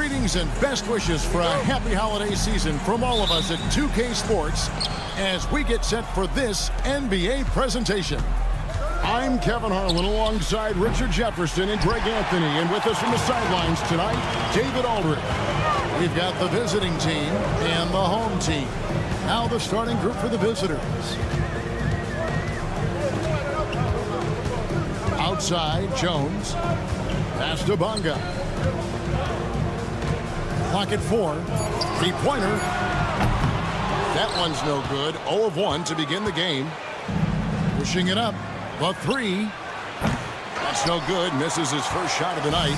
Greetings and best wishes for a happy holiday season from all of us at 2K Sports as we get set for this NBA presentation. I'm Kevin Harlan alongside Richard Jefferson and Greg Anthony, and with us from the sidelines tonight, David Aldridge. We've got the visiting team and the home team. Now the starting group for the visitors. Outside, Jones. Pass to Bonga. Clock at 4. Three-pointer. That one's no good. 0 of 1 to begin the game. Pushing it up. The 3. That's no good. Misses his first shot of the night.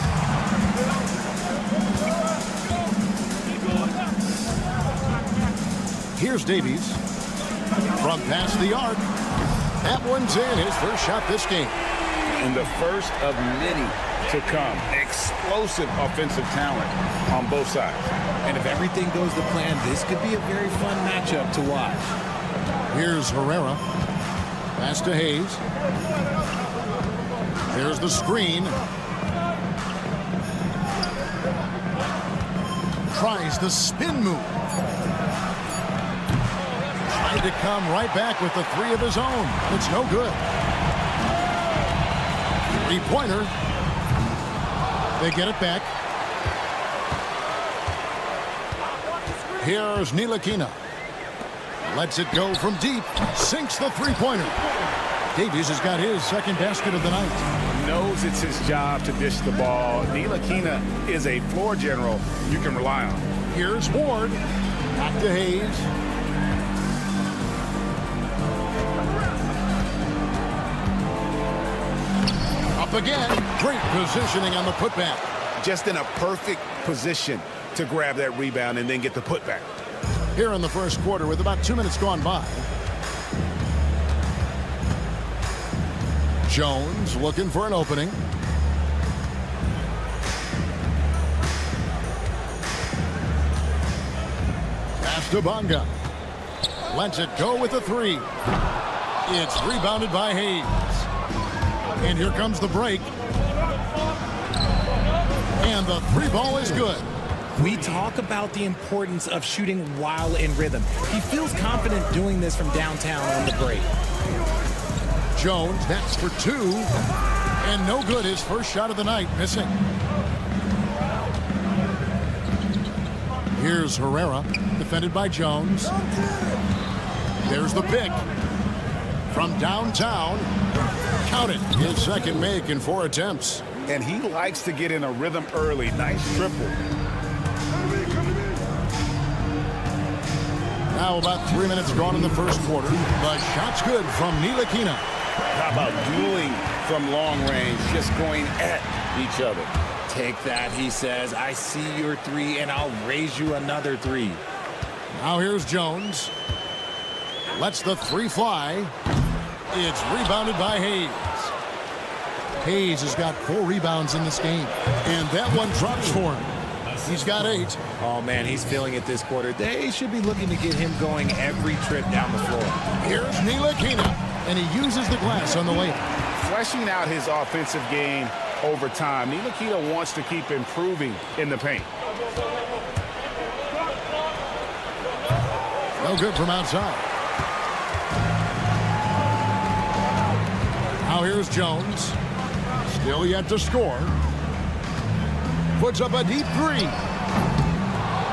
Here's Davies. From past the arc. That one's in. His first shot this game. And the first of many to come. Explosive offensive talent on both sides. And if everything goes to plan, this could be a very fun matchup to watch. Here's Herrera. Pass to Hayes. There's the screen. Tries the spin move. Tried to come right back with the 3 of his own. It's no good. Three-pointer. They get it back. Here's Ntilikina. Lets it go from deep. Sinks the three-pointer. Davies has got his second basket of the night. Knows it's his job to dish the ball. Ntilikina is a floor general you can rely on. Here's Ward. Back to Hayes. Up again. Great positioning on the putback. Just in a perfect position to grab that rebound and then get the putback. Here in the first quarter with about 2 minutes gone by. Jones looking for an opening. Pass to Bonga. Lets it go with a 3. It's rebounded by Hayes. And here comes the break. And the 3 ball is good. We talk about the importance of shooting while in rhythm. He feels confident doing this from downtown on the break. Jones, that's for 2. And no good. His first shot of the night, missing. Here's Herrera, defended by Jones. There's the pick. From downtown, count it. His second make in 4 attempts. And he likes to get in a rhythm early. Nice triple. Now about 3 minutes gone in the first quarter. The shot's good from Ntilikina. How about dueling from long range, just going at each other? Take that, he says. I see your 3, and I'll raise you another 3. Now here's Jones. Lets the 3 fly. It's rebounded by Hayes. Hayes has got 4 rebounds in this game. And that one drops for him. He's got 8. Oh, man, he's feeling it this quarter. They should be looking to get him going every trip down the floor. Here's Ntilikina, and he uses the glass on the layup. Fleshing out his offensive game over time. Ntilikina wants to keep improving in the paint. No good from outside. Now here's Jones. Still yet to score. Puts up a deep 3.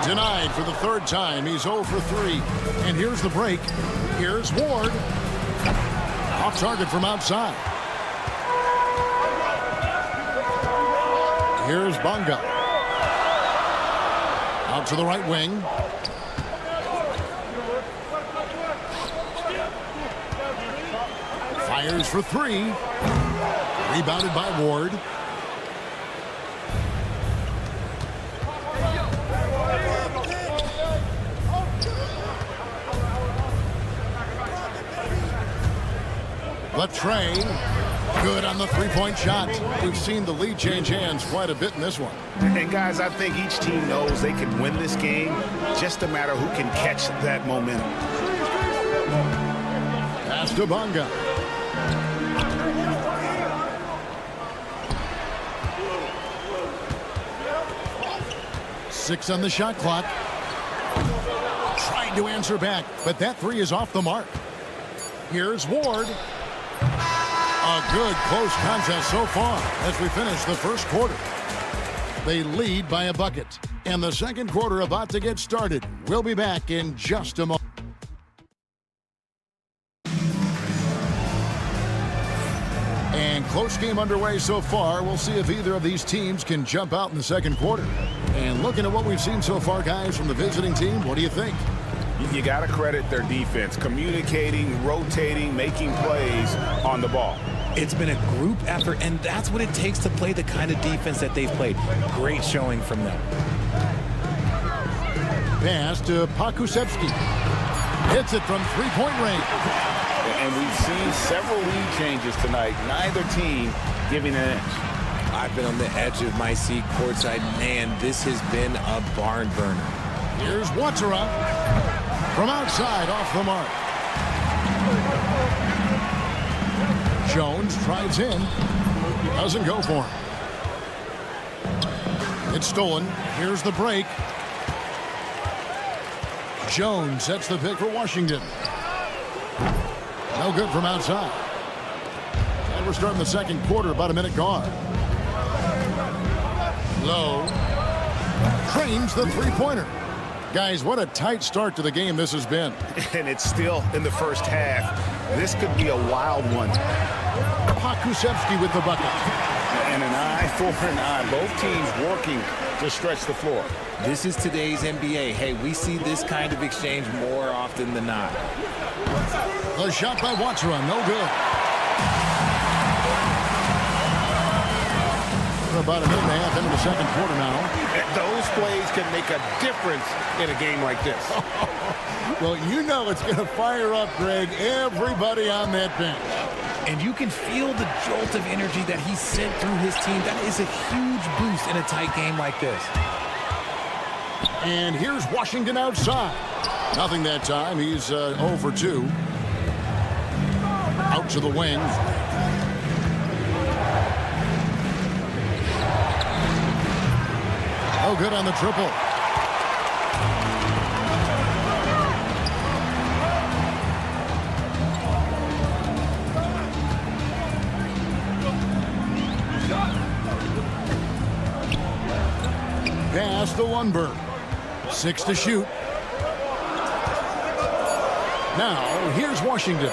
Denied for the 3rd time. He's 0 for 3. And here's the break. Here's Ward. Off target from outside. Here's Bonga. Out to the right wing. Fires for 3. Rebounded by Ward. Latrey, good on the 3-point shot. We've seen the lead change hands quite a bit in this one. And guys, I think each team knows they can win this game. Just a matter who can catch that momentum. Pass to Bonga. 6 on the shot clock. Tried to answer back, but that three is off the mark. Here's Ward. A good close contest so far as we finish the first quarter. They lead by a bucket, and the second quarter about to get started. We'll be back in just a moment. And close game underway so far. We'll see if either of these teams can jump out in the second quarter. And looking at what we've seen so far, guys, from the visiting team, what do you think? You got to credit their defense, communicating, rotating, making plays on the ball. It's been a group effort, and that's what it takes to play the kind of defense that they've played. Great showing from them. Pass to Pakusevski. Hits it from three-point range. And we've seen several lead changes tonight. Neither team giving an inch. I've been on the edge of my seat courtside. Man, this has been a barn burner. Here's Watsara from outside off the mark. Jones drives in. Doesn't go for him. It's stolen. Here's the break. Jones sets the pick for Washington. No good from outside. And we're starting the second quarter, about a minute gone. Low. Trains the three-pointer. Guys, what a tight start to the game this has been. And it's still in the first half. This could be a wild one. Pakusevski with the bucket. And an eye for an eye. Both teams working to stretch the floor. This is today's NBA. Hey, we see this kind of exchange more often than not. The shot by Watsara, no good. We're about a minute and a half into the second quarter now. Those plays can make a difference in a game like this. Well, you know it's going to fire up, Greg, everybody on that bench. And you can feel the jolt of energy that he sent through his team. That is a huge boost in a tight game like this. And here's Washington outside. Nothing that time. He's 0 for 2. Out to the wing. No good on the triple. Pass to Lundberg. 6 to shoot. Now, here's Washington.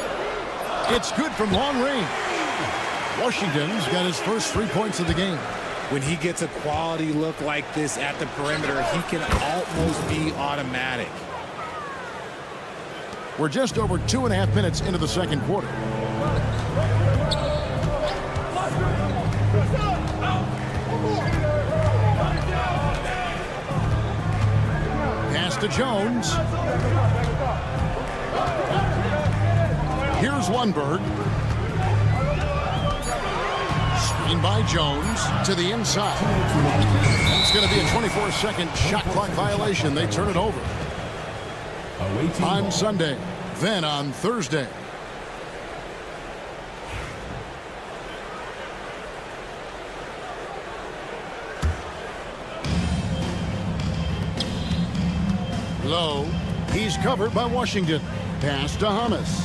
It's good from long range. Washington's got his first 3 points of the game. When he gets a quality look like this at the perimeter, he can almost be automatic. We're just over 2.5 minutes into the second quarter. Pass to Jones. Here's Lundberg. Screen by Jones to the inside. It's going to be a 24-second shot clock violation. They turn it over. On Sunday, then on Thursday. Low. He's covered by Washington. Pass to Hamas.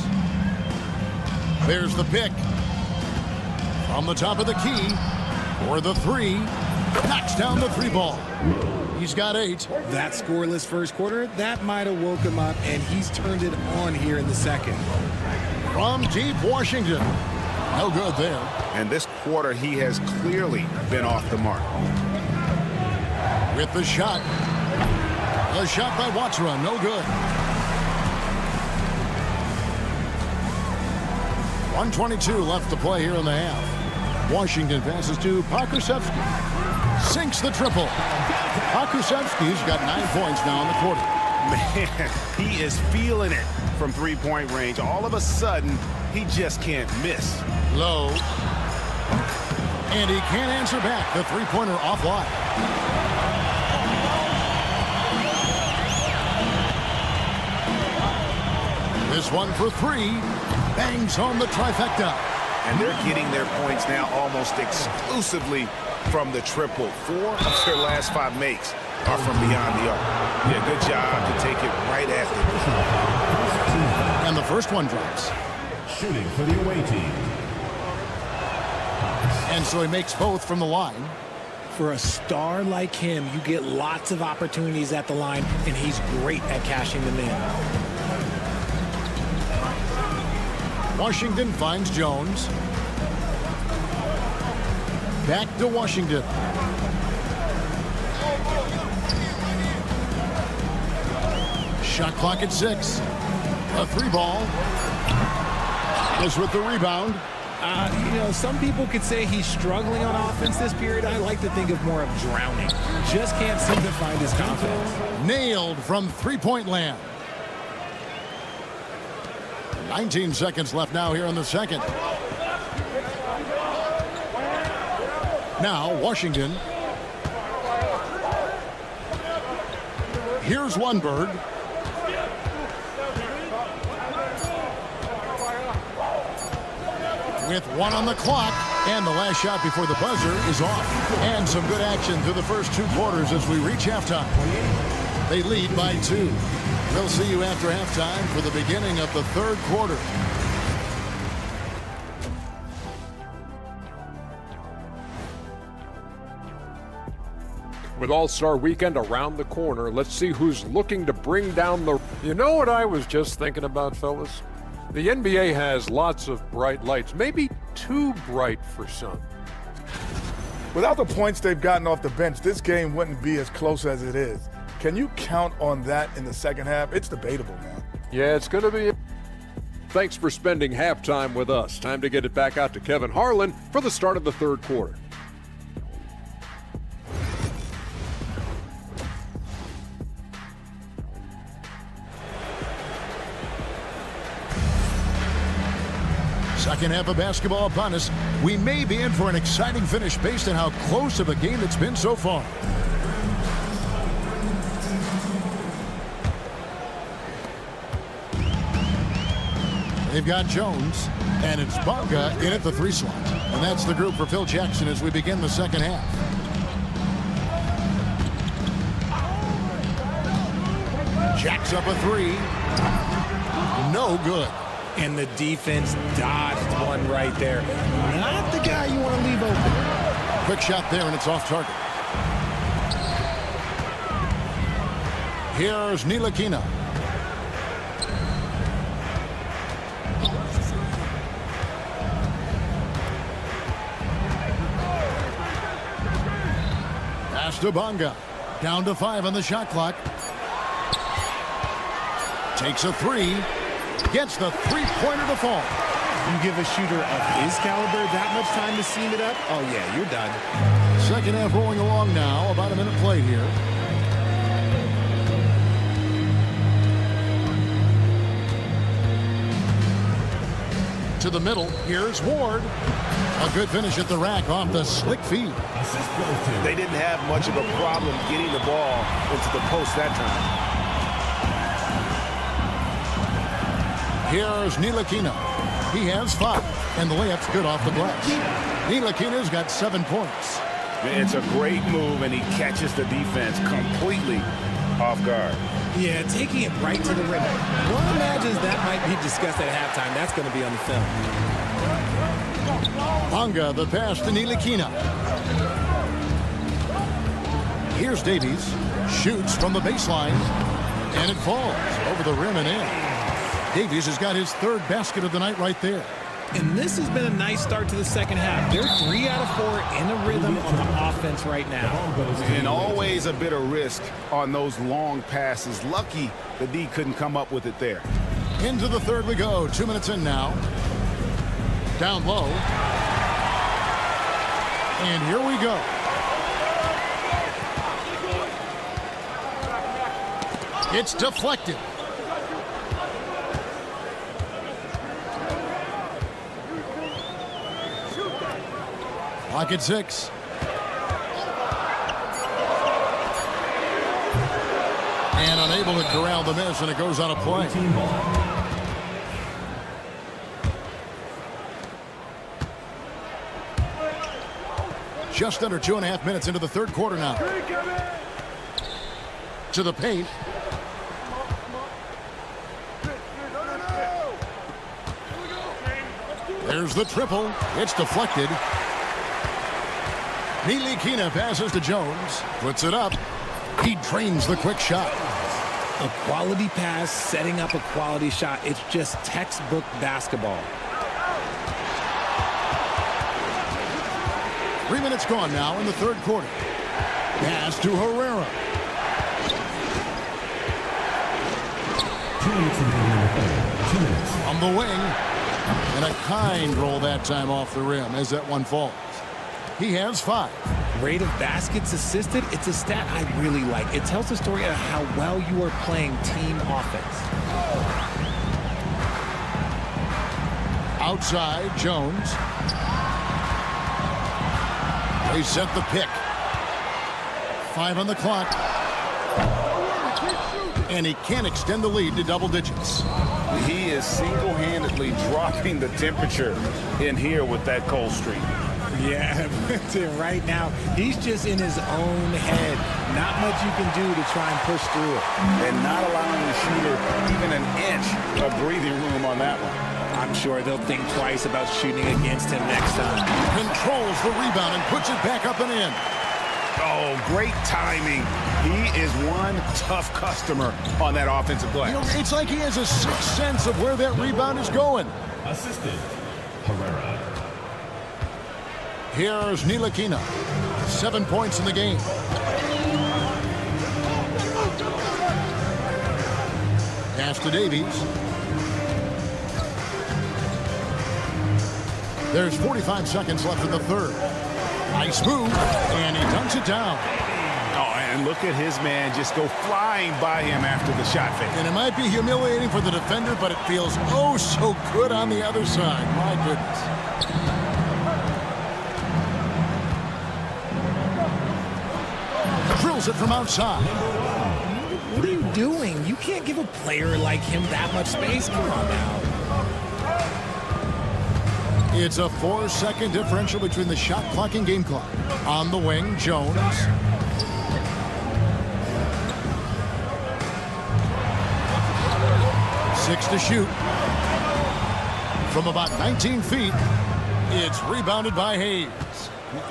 There's the pick. From the top of the key. For the three. Knocks down the three ball. He's got 8. That scoreless first quarter, that might have woke him up, and he's turned it on here in the second. From deep Washington. No good there. And this quarter, he has clearly been off the mark. With the shot. The shot by Watsara, no good. 1:22 left to play here in the half. Washington passes to Pakusevski. Sinks the triple. Pakusevski's got 9 points now in the quarter. Man, he is feeling it from three-point range. All of a sudden, he just can't miss. Low. And he can't answer back. The three-pointer offline. This one for 3. Bangs home the trifecta. And they're getting their points now almost exclusively from the triple. 4 of their last 5 makes are from beyond the arc. Yeah, good job to take it right at them. And the first one drops. Shooting for the away team. And so he makes both from the line. For a star like him, you get lots of opportunities at the line, and he's great at cashing them in. Washington finds Jones. Back to Washington. Shot clock at 6. A 3-ball. Is with the rebound. Some people could say he's struggling on offense this period. I like to think of more of drowning. Just can't seem to find his confidence. Nailed from three-point land. 19 seconds left now here in the second. Now Washington. Here's Lundberg. With 1 on the clock, and the last shot before the buzzer is off. And some good action through the first 2 quarters as we reach halftime. They lead by 2. We'll see you after halftime for the beginning of the third quarter. With All-Star Weekend around the corner, let's see who's looking to bring down the... You know what I was just thinking about, fellas? The NBA has lots of bright lights, maybe too bright for some. Without the points they've gotten off the bench, this game wouldn't be as close as it is. Can you count on that in the second half? It's debatable, man. Yeah, it's going to be... Thanks for spending halftime with us. Time to get it back out to Kevin Harlan for the start of the third quarter. Second half of basketball upon us. We may be in for an exciting finish based on how close of a game it's been so far. They've got Jones, and it's Bonga in at the 3 slot. And that's the group for Phil Jackson as we begin the second half. Jacks up a 3. No good. And the defense dodged one right there. Not the guy you want to leave open. Quick shot there, and it's off target. Here's Ntilikina. Pass to Bonga. Down to 5 on the shot clock. Takes a 3. Gets the 3-pointer to fall. You give a shooter of his caliber that much time to seam it up, oh yeah, you're done. Second half rolling along now. About a minute played here. To the middle. Here's Ward. A good finish at the rack off the slick feed. They didn't have much of a problem getting the ball into the post that time. Here's Ntilikina. He has 5, and the layup's good off the glass. Ntilikina's got 7 points. It's a great move, and he catches the defense completely off guard. Yeah, taking it right to the rim. One imagines that might be discussed at halftime. That's going to be on the film. Bonga, the pass to Ntilikina. Here's Davies. Shoots from the baseline, and it falls over the rim and in. Davies has got his 3rd basket of the night right there. And this has been a nice start to the second half. They're 3 out of 4 in a rhythm on the offense right now. And always a bit of risk on those long passes. Lucky the D couldn't come up with it there. Into the third we go. 2 minutes in now. Down low. And here we go. It's deflected. Clock at 6. And unable to corral the miss, and it goes on a play. Just under 2.5 minutes into the third quarter now. To the paint. There's the triple. It's deflected. Nilikina passes to Jones. Puts it up. He drains the quick shot. A quality pass, setting up a quality shot. It's just textbook basketball. 3 minutes gone now in the third quarter. Pass to Herrera. 2 minutes in 2 minutes. On the wing. And a kind roll that time off the rim as that one falls. He has 5. Rate of baskets assisted, it's a stat I really like. It tells the story of how well you are playing team offense. Outside, Jones. They set the pick. 5 on the clock. And he can't extend the lead to double digits. He is single-handedly dropping the temperature in here with that cold streak. Yeah, right now, he's just in his own head. Not much you can do to try and push through it. And not allowing the shooter even an inch of breathing room on that one. I'm sure they'll think twice about shooting against him next time. Controls the rebound and puts it back up and in. Oh, great timing. He is one tough customer on that offensive glass. You know, it's like he has a sixth sense of where that rebound is going. Assistant, Herrera. Here's Nilikina. 7 points in the game. Pass to Davies. There's 45 seconds left in the third. Nice move, and he dunks it down. Oh, and look at his man just go flying by him after the shot fake. And it might be humiliating for the defender, but it feels oh so good on the other side. My goodness. Drills it from outside. What are you doing? You can't give a player like him that much space. Come on now. It's a 4-second differential between the shot clock and game clock. On the wing, Jones. Six to shoot. From about 19 feet, it's rebounded by Hayes.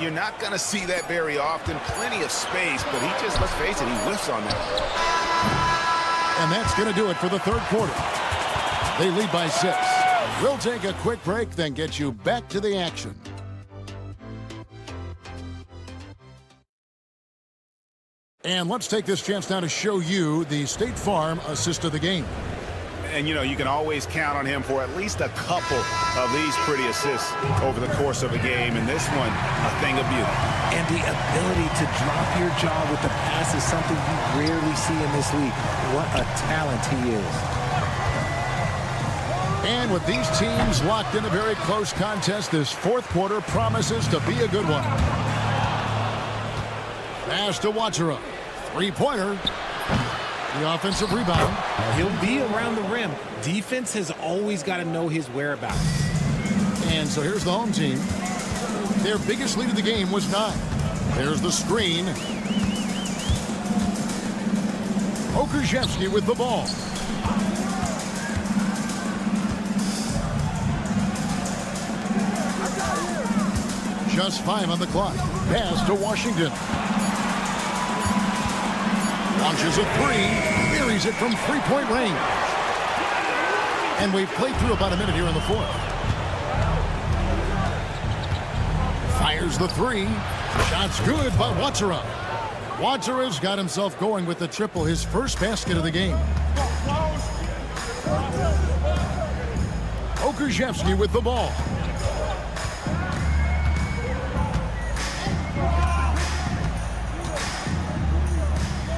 You're not going to see that very often. Plenty of space, but he just, let's face it, he whiffs on that. And that's going to do it for the third quarter. They lead by 6. We'll take a quick break, then get you back to the action. And let's take this chance now to show you the State Farm assist of the game. And, you know, you can always count on him for at least a couple of these pretty assists over the course of a game. And this one, a thing of beauty. And the ability to drop your jaw with the pass is something you rarely see in this league. What a talent he is. And with these teams locked in a very close contest, this fourth quarter promises to be a good one. Pass to Watsura. Three-pointer. The offensive rebound. He'll be around the rim. Defense has always got to know his whereabouts. And so here's the home team. Their biggest lead of the game was 9. There's the screen. Okrzyjewski with the ball. Just 5 on the clock. Pass to Washington. Launches a 3. Buries it from three-point range. And we've played through about a minute here in the fourth. Fires the 3. Shot's good by Watsura. Watsura's got himself going with the triple, his first basket of the game. Okrzyjewski with the ball.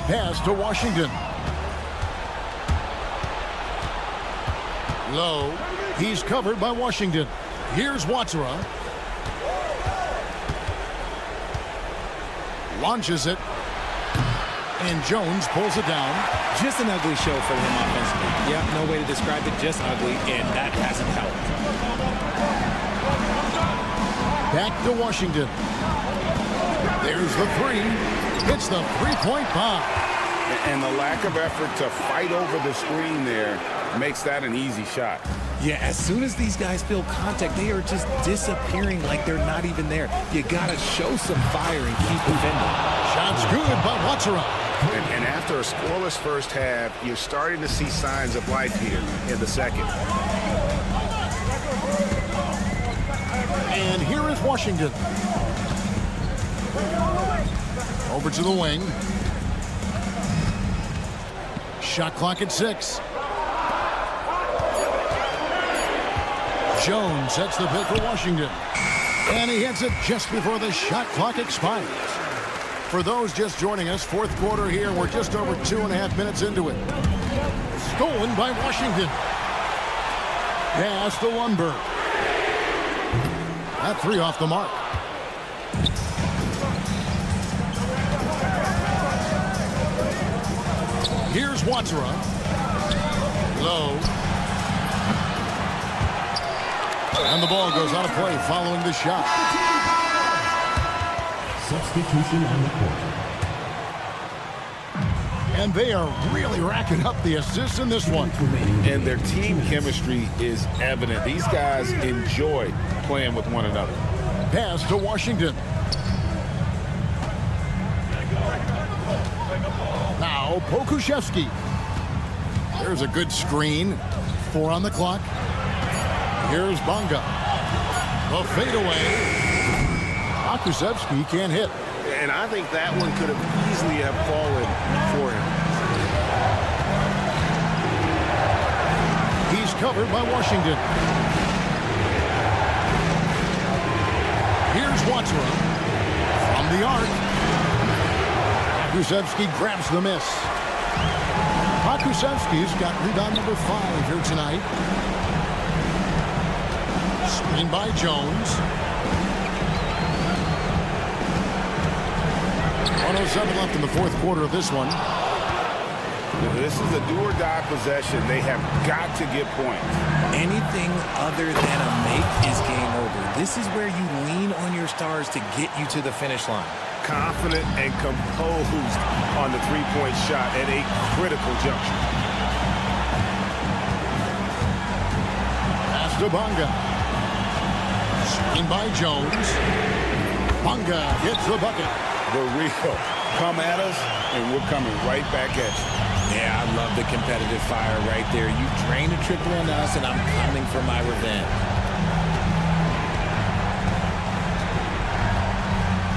Pass to Washington. Low. He's covered by Washington. Here's Watsura. Launches it. And Jones pulls it down. Just an ugly show for him offensively. Yeah, no way to describe it, just ugly, and that hasn't helped. Back to Washington. There's the three. It's the three-point bomb. And the lack of effort to fight over the screen there makes that an easy shot. Yeah, as soon as these guys feel contact, they are just disappearing like they're not even there. You got to show some fire and keep defending. Shot's good by Watsara. And after a scoreless first half, you're starting to see signs of life here in the second. And here is Washington. Over to the wing. Shot clock at 6. Jones sets the pick for Washington. And he hits it just before the shot clock expires. For those just joining us, fourth quarter here. We're just over 2.5 minutes into it. Stolen by Washington. Pass to Lundberg. That three off the mark. Here's Watsara. Low. And the ball goes out of play following the shot. Substitution on the court. And they are really racking up the assists in this one. And their team chemistry is evident. These guys enjoy playing with one another. Pass to Washington. Now Pokuševski. There's a good screen. 4 on the clock. Here's Bonga. The fadeaway. Pokuševski can't hit. And I think that one could have easily have fallen for him. He's covered by Washington. Here's Watsara from the arc. Pokuševski grabs the miss. Pokuševski's got rebound number 5 here tonight. Screen by Jones. 1:07 left in the fourth quarter of this one. This is a do-or-die possession. They have got to get points. Anything other than a make is game over. This is where you lean on your stars to get you to the finish line. Confident and composed on the three-point shot at a critical juncture. Pass to Bonga. Screen by Jones. Bonga hits the bucket. The real. Come at us, and we're coming right back at you. Yeah, I love the competitive fire right there. You drain a triple on us, and I'm coming for my revenge.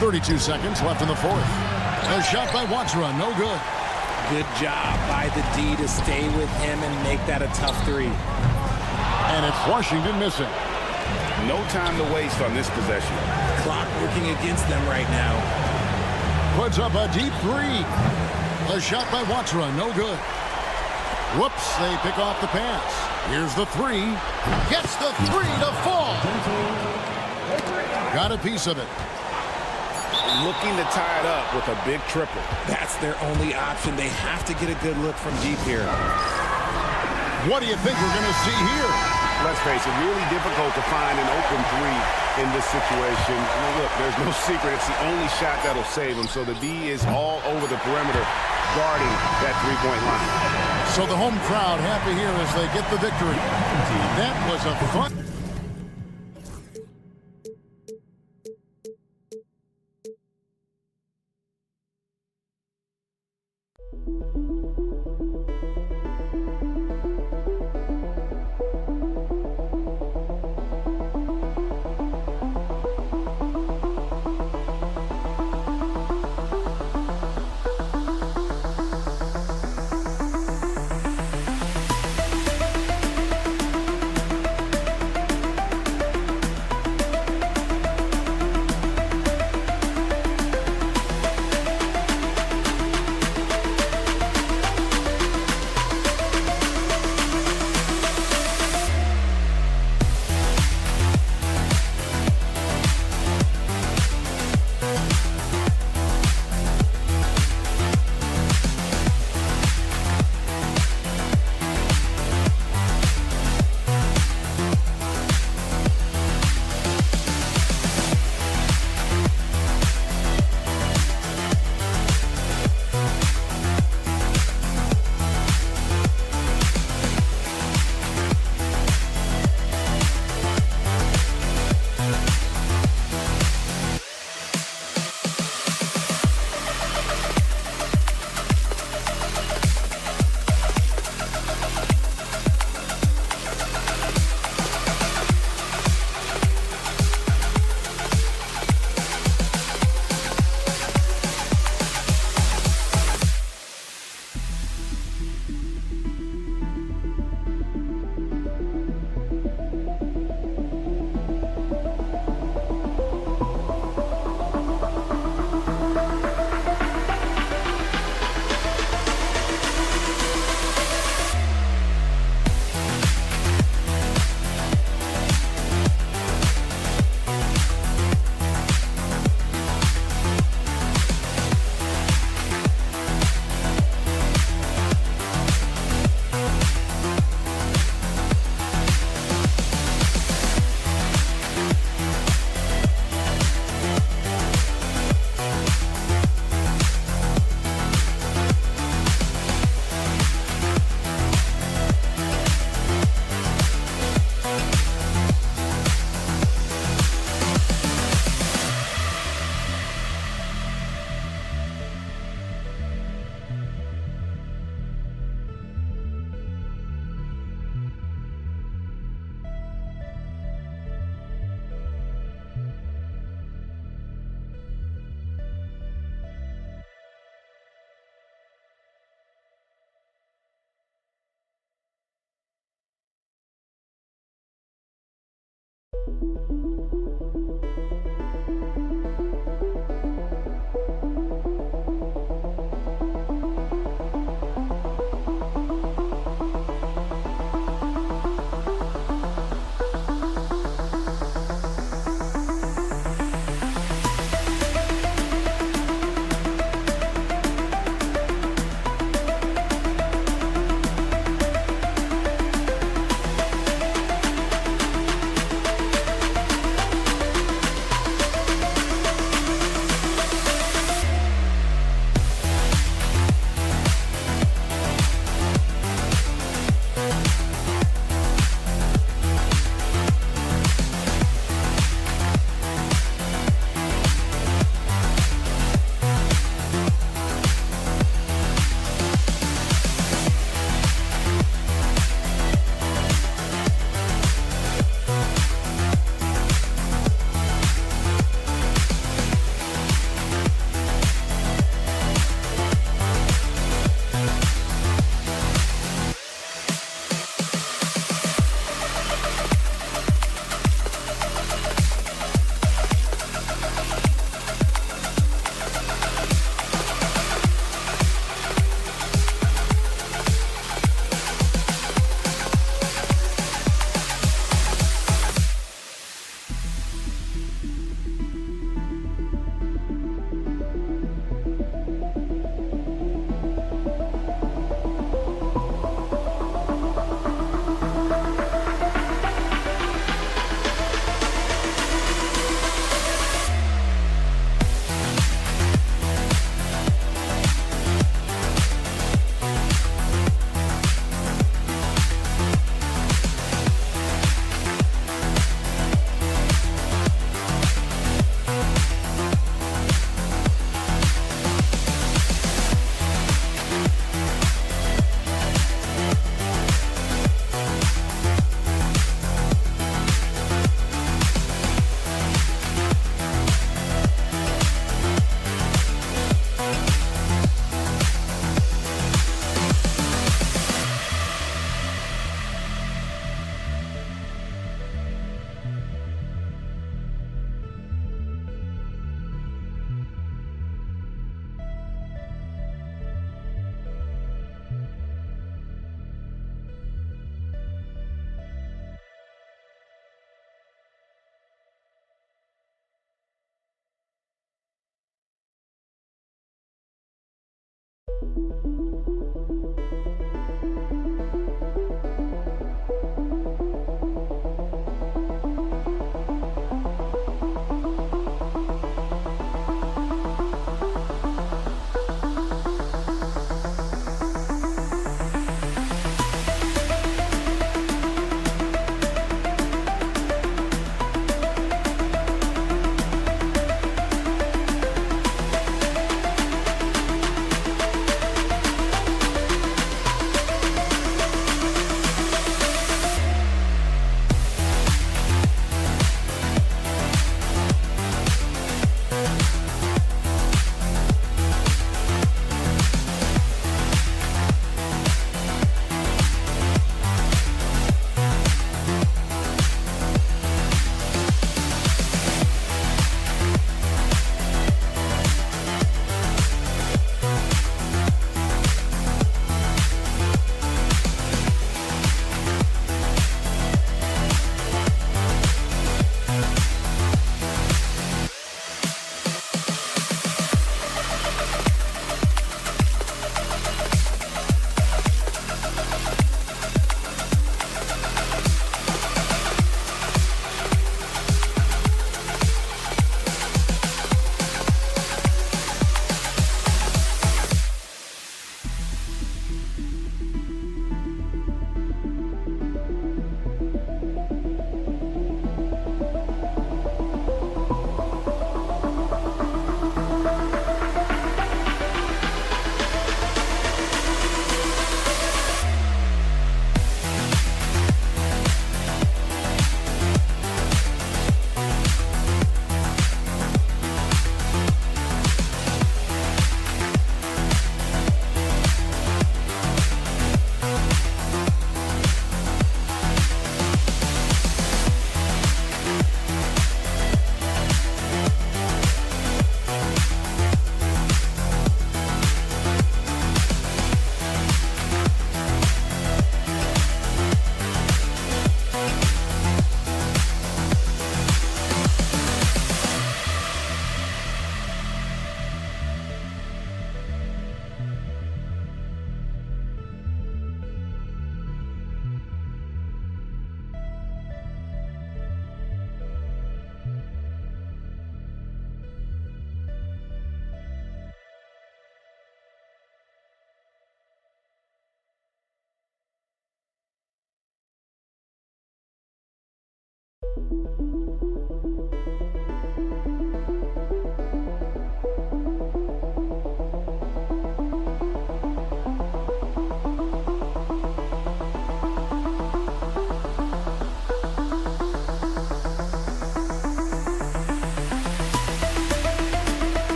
32 seconds left in the fourth. A shot by Watsara, no good. Good job by the D to stay with him and make that a tough three. And it's Washington missing. No time to waste on this possession. Clock working against them right now. Puts up a deep three. A shot by Watsara, no good. Whoops, they pick off the pass. Here's the three. Gets the three to fall. Got a piece of it. Looking to tie it up with a big triple. That's their only option. They have to get a good look from deep here. What do you think we're going to see here? Let's face it, really difficult to find an open three in this situation. I mean, look, there's no secret. It's the only shot that'll save them. So the D is all over the perimeter guarding that three-point line. So the home crowd happy here as they get the victory. That was a fun...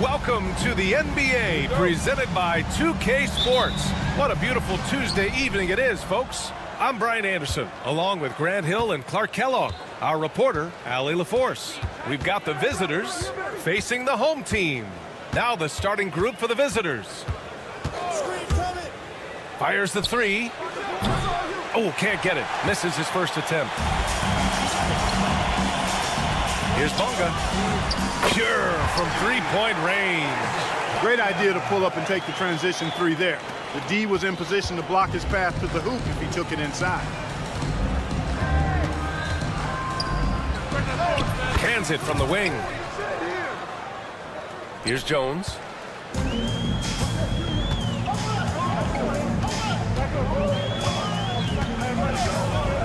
Welcome to the NBA, presented by 2K Sports. What a beautiful Tuesday evening it is, folks. I'm Brian Anderson, along with Grant Hill and Clark Kellogg. Our reporter, Allie LaForce. We've got the visitors facing the home team. Now the starting group for the visitors. Fires the three. Oh, can't get it. Misses his first attempt. Here's Bonga. Pure from three-point range. Great idea to pull up and take the transition three there. The D was in position to block his path to the hoop if he took it inside. Cans it from the wing. Here's Jones.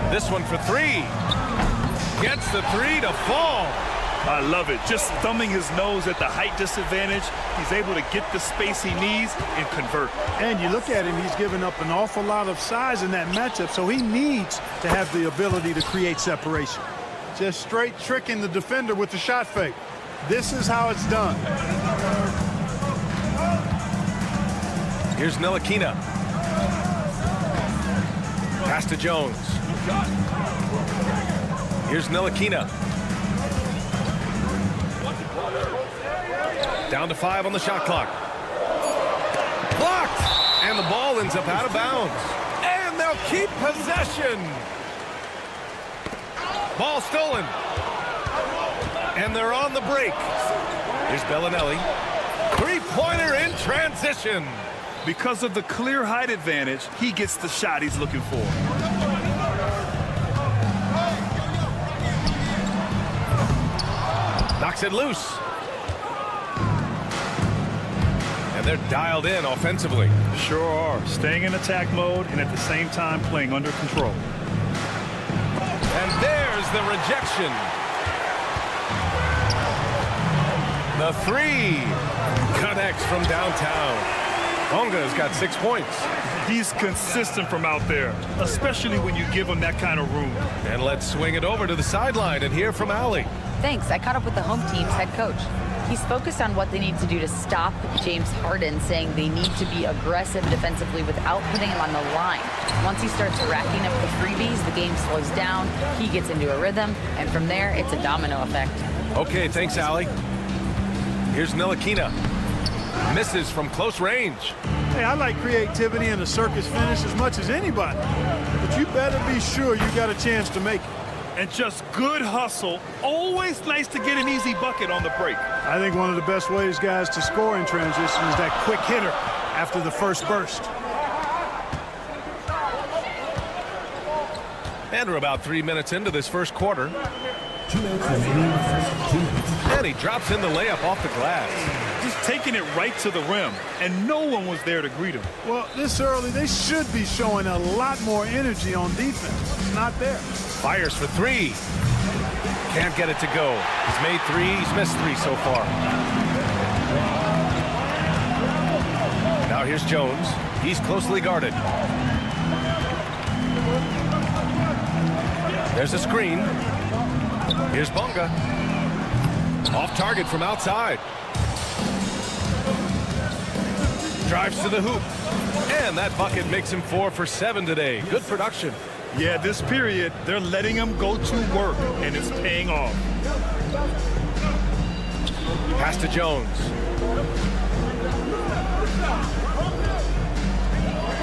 This one for three. Gets the three to fall. I love it. Just thumbing his nose at the height disadvantage. He's able to get the space he needs and convert. And you look at him, he's given up an awful lot of size in that matchup, so he needs to have the ability to create separation. Just straight tricking the defender with the shot fake. This is how it's done. Here's Ntilikina. Pass to Jones. Here's Ntilikina. Down to 5 on the shot clock. Blocked! And the ball ends up out of bounds. And they'll keep possession. Ball stolen. And they're on the break. Here's Bellinelli. Three-pointer in transition. Because of the clear height advantage, he gets the shot he's looking for. Knocks it loose. And they're dialed in offensively. Sure are. Staying in attack mode and at the same time playing under control. And there's the rejection. The three connects from downtown. Bonga's got 6 points. He's consistent from out there, especially when you give him that kind of room. And let's swing it over to the sideline and hear from Allie. Thanks. I caught up with the home team's head coach. He's focused on what they need to do to stop James Harden, saying they need to be aggressive defensively without putting him on the line. Once he starts racking up the freebies, the game slows down, he gets into a rhythm, and from there, it's a domino effect. Okay, thanks, Allie. Here's Ntilikina. Misses from close range. Hey, I like creativity and a circus finish as much as anybody. But you better be sure you got a chance to make it. And just good hustle. Always nice to get an easy bucket on the break. I think one of the best ways, guys, to score in transition is that quick hitter after the first burst. And we're about 3 minutes into this first quarter. 2 minutes remaining. First 2 minutes. And he drops in the layup off the glass. Just taking it right to the rim, and no one was there to greet him. Well, this early, they should be showing a lot more energy on defense. Not there. Fires for three. Can't get it to go. He's made 3. He's missed 3 so far. Now here's Jones. He's closely guarded. There's a screen. Here's Bonga. Off target from outside. Drives to the hoop. And that bucket makes him 4 for 7 today. Good production. Yeah, this period, they're letting him go to work, and it's paying off. Pass to Jones.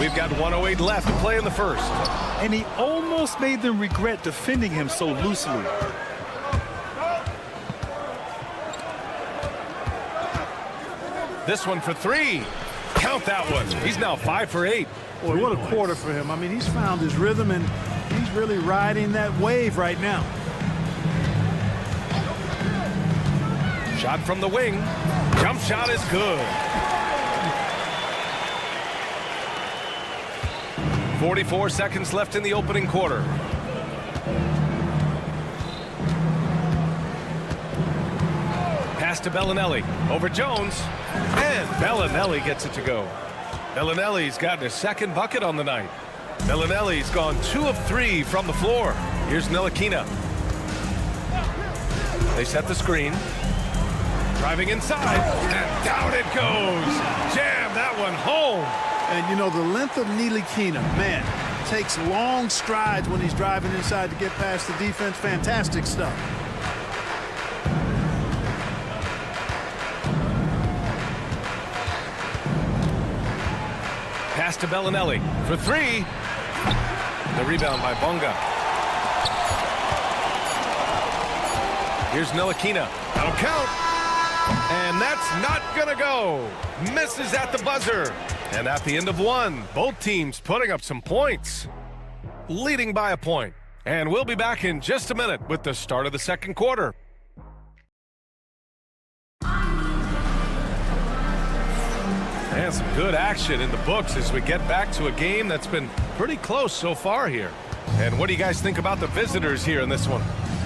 We've got 1:08 left to play in the first. And he almost made them regret defending him so loosely. This one for 3. Count that one. He's now 5 for 8. Boy, what a quarter for him. I mean, he's found his rhythm, and he's really riding that wave right now. Shot from the wing. Jump shot is good. 44 seconds left in the opening quarter. Pass to Bellinelli. Over Jones. And Bellinelli gets it to go. Bellinelli's gotten his second bucket on the night. Bellinelli's gone 2 of 3 from the floor. Here's Ntilikina. They set the screen. Driving inside. And down it goes. Jam that one home. And, you know, the length of Ntilikina, man, takes long strides when he's driving inside to get past the defense. Fantastic stuff. Pass to Bellinelli for 3. The rebound by Bonga. Here's Ntilikina. That'll count. And that's not going to go. Misses at the buzzer. And at the end of one, both teams putting up some points. Leading by a point. And we'll be back in just a minute with the start of the second quarter. And some good action in the books as we get back to a game that's been pretty close so far here. And what do you guys think about the visitors here in this one?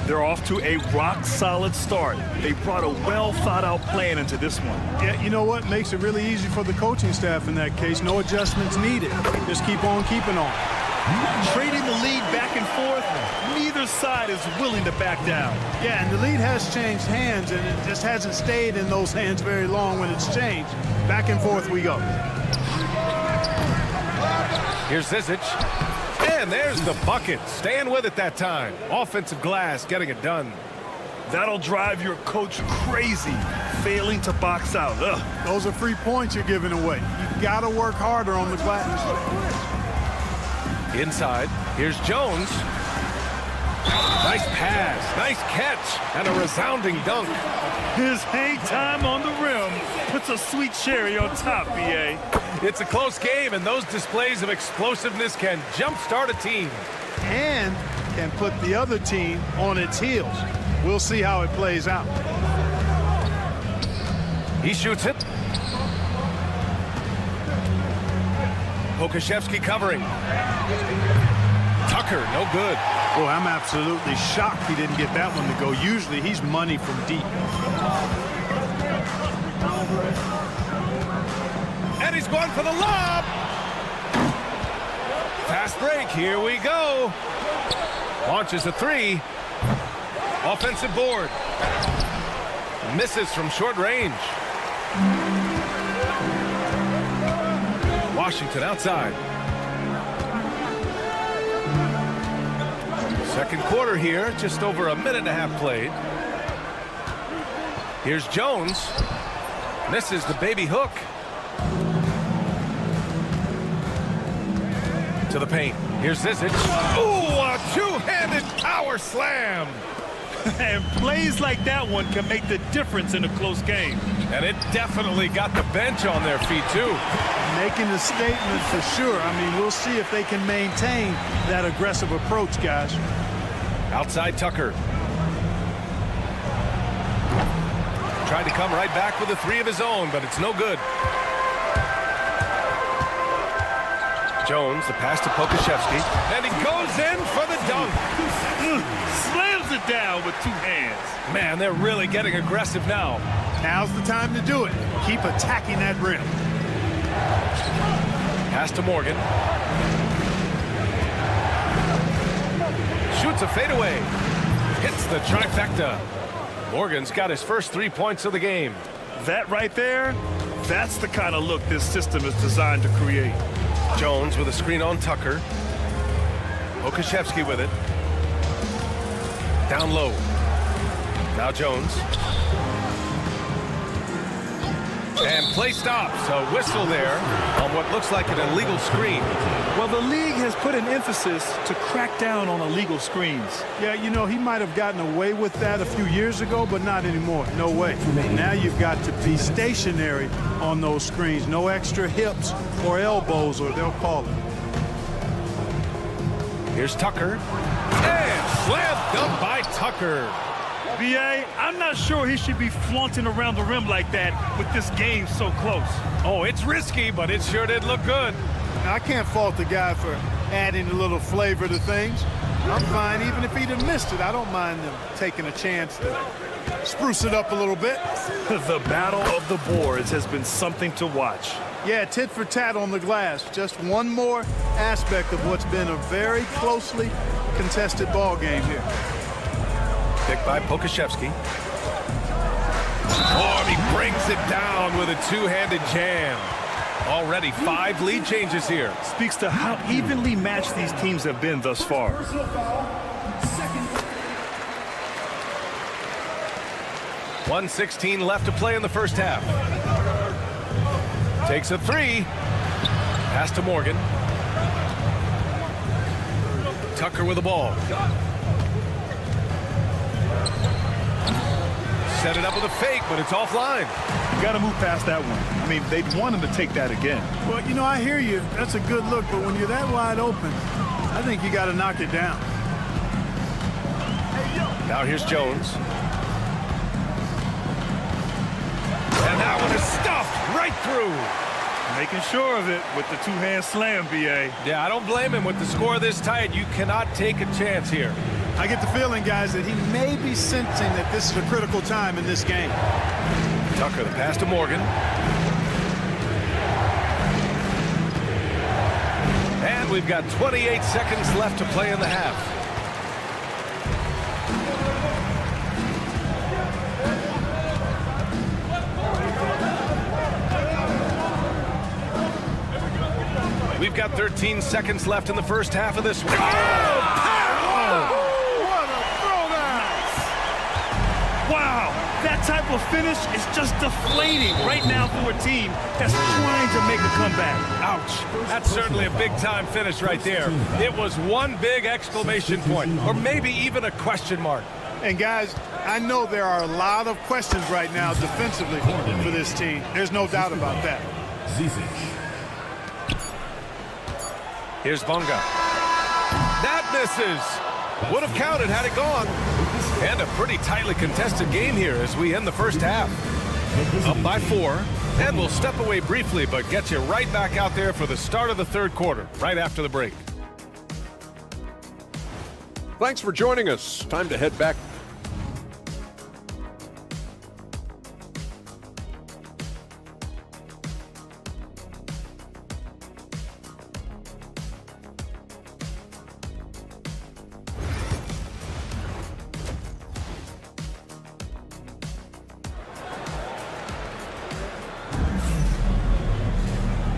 They're off to a rock-solid start. They brought a well-thought-out plan into this one. Yeah, you know what? Makes it really easy for the coaching staff in that case. No adjustments needed. Just keep on keeping on. Trading the lead back and forth, neither side is willing to back down. Yeah, and the lead has changed hands, and it just hasn't stayed in those hands very long when it's changed. Back and forth we go. Here's Zizic. And there's the bucket. Staying with it that time. Offensive glass getting it done. That'll drive your coach crazy, failing to box out. Ugh. Those are free points you're giving away. You got to work harder on the glass. Inside, here's Jones. Nice pass, nice catch, and a resounding dunk. His hang time on the rim puts a sweet cherry on top, B.A. It's a close game, and those displays of explosiveness can jumpstart a team. And can put the other team on its heels. We'll see how it plays out. He shoots it. Pokashevsky covering. Tucker, no good. Boy, I'm absolutely shocked he didn't get that one to go. Usually he's money from deep. And he's going for the lob. Fast break, here we go. Launches a 3. Offensive board. Misses from short range. Washington outside. Second quarter here, just over a minute and a half played. Here's Jones. Misses the baby hook. To the paint. Here's Zizic. Ooh, a two-handed power slam. And plays like that one can make the difference in a close game. And it definitely got the bench on their feet, too. Making a statement for sure. I mean, we'll see if they can maintain that aggressive approach, guys. Outside Tucker. Tried to come right back with a 3 of his own, but it's no good. Jones, the pass to Pokashevsky, and he goes in for the dunk. Slams it down with 2 hands. Man, they're really getting aggressive now. Now's the time to do it. Keep attacking that rim. Pass to Morgan. Shoots a fadeaway. Hits the trifecta. Morgan's got his first 3 points of the game. That right there, that's the kind of look this system is designed to create. Jones with a screen on Tucker. Pokashevsky with it. Down low. Now Jones. And play stops. A whistle there on what looks like an illegal screen. Well, the league has put an emphasis to crack down on illegal screens. Yeah, you know, he might have gotten away with that a few years ago, but not anymore. No way. Now you've got to be stationary on those screens. No extra hips or elbows, or they'll call it. Here's Tucker. And slam dunk by Tucker. B.A., I'm not sure he should be flaunting around the rim like that with this game so close. Oh, it's risky, but it sure did look good. Now, I can't fault the guy for adding a little flavor to things. I'm fine. Even if he'd have missed it, I don't mind them taking a chance to spruce it up a little bit. The battle of the boards has been something to watch. Yeah, tit for tat on the glass. Just one more aspect of what's been a very closely contested ball game here. Picked by Pokashevsky. Oh, he brings it down with a two-handed jam. Already 5 lead changes here. Speaks to how evenly matched these teams have been thus far. 1:16 left to play in the first half. Takes a 3. Pass to Morgan. Tucker with the ball. Set it up with a fake, but it's offline. You got to move past that one. I mean, they'd want him to take that again. Well, you know, I hear you. That's a good look, but when you're that wide open, I think you got to knock it down. Now here's Jones. And that one is stuffed right through. Making sure of it with the two-hand slam, B.A. Yeah, I don't blame him. With the score this tight, you cannot take a chance here. I get the feeling, guys, that he may be sensing that this is a critical time in this game. Tucker, the pass to Morgan. And we've got 28 seconds left to play in the half. We've got 13 seconds left in the first half of this one. Wow, that type of finish is just deflating right now for a team that's trying to make a comeback. Ouch. That's certainly a big-time finish right there. It was one big exclamation point, or maybe even a question mark. And, guys, I know there are a lot of questions right now defensively for this team. There's no doubt about that. Here's Bonga. That misses. Would have counted had it gone. And a pretty tightly contested game here as we end the first half. Up by 4. And we'll step away briefly, but get you right back out there for the start of the third quarter, right after the break. Thanks for joining us. Time to head back.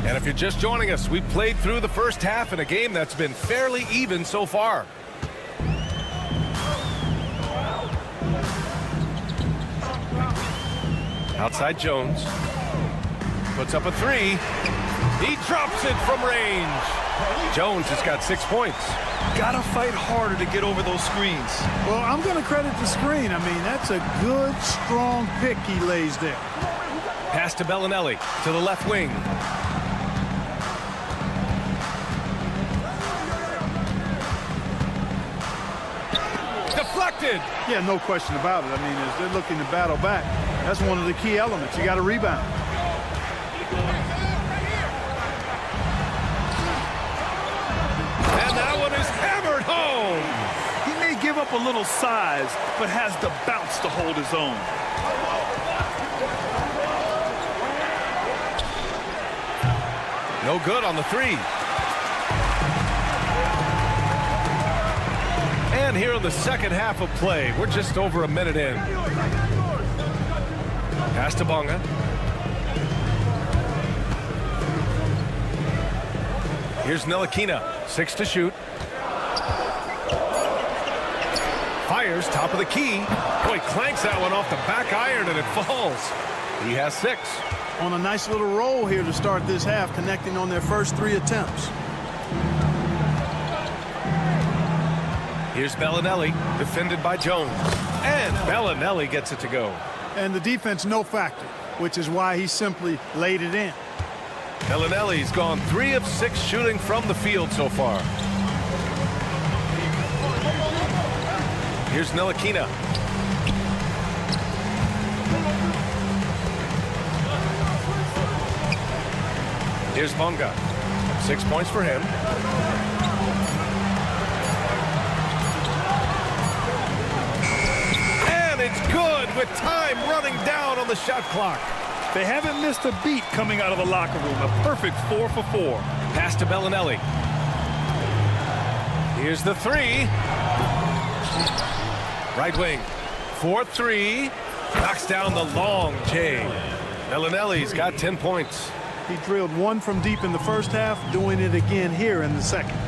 And if you're just joining us, we've played through the first half in a game that's been fairly even so far. Outside Jones. Puts up a 3. He drops it from range. Jones has got 6 points. Gotta fight harder to get over those screens. Well, I'm going to credit the screen. I mean, that's a good, strong pick he lays there. Pass to Bellinelli to the left wing. Deflected. Yeah, no question about it. I mean, as they're looking to battle back, that's one of the key elements. You got to rebound. And that one is hammered home. He may give up a little size, but has the bounce to hold his own. No good on the 3. And here in the second half of play, we're just over a minute in. Pass to Bonga. Here's Ntilikina, 6 to shoot. Fires, top of the key. Boy, clanks that one off the back iron and it falls. He has 6. On a nice little roll here to start this half, connecting on their first 3 attempts. Here's Bellinelli, defended by Jones. And Bellinelli gets it to go. And the defense, no factor, which is why he simply laid it in. Bellinelli's gone 3 of 6 shooting from the field so far. Here's Ntilikina. Here's Bonga. 6 points for him. Time running down on the shot clock. They haven't missed a beat coming out of the locker room. A perfect 4 for 4. Pass to Bellinelli. Here's the three. Right wing. 4-3. Knocks down the long J. Bellinelli's got 10 points. He drilled one from deep in the first half, doing it again here in the second.